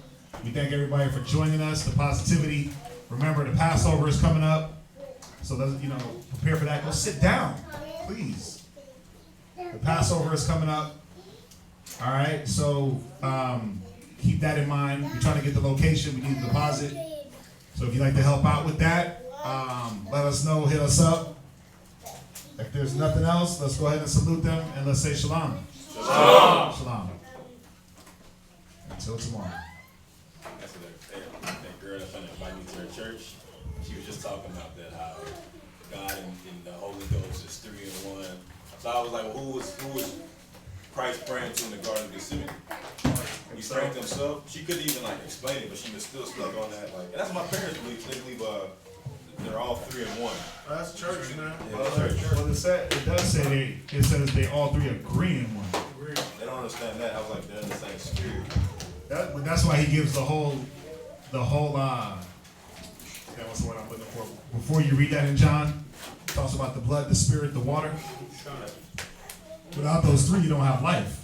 We thank everybody for joining us. The positivity. Remember, the Passover is coming up. So prepare for that. Go sit down, please. The Passover is coming up. All right, so keep that in mind. We're trying to get the location. We need a deposit. So if you'd like to help out with that, let us know. Hit us up. If there's nothing else, let's go ahead and salute them and let's say shalom. Shalom. Shalom. Until tomorrow. That girl that's trying to invite me to her church, she was just talking about that, how God and the Holy Ghost is 3 in 1. So I was like, well, who was Christ praying to in the Garden of Gethsemane? He prayed to himself. She couldn't even explain it, but she was still stuck on that. And that's what my parents believe. They believe they're all 3 in 1. That's church, man. Well, it does say it says they all 3 agree in 1. They don't understand that. I was like, they're in the same spirit. That's why he gives the whole what's the word I'm looking for? Before you read that in John, it talks about the blood, the spirit, the water. Without those 3, you don't have life.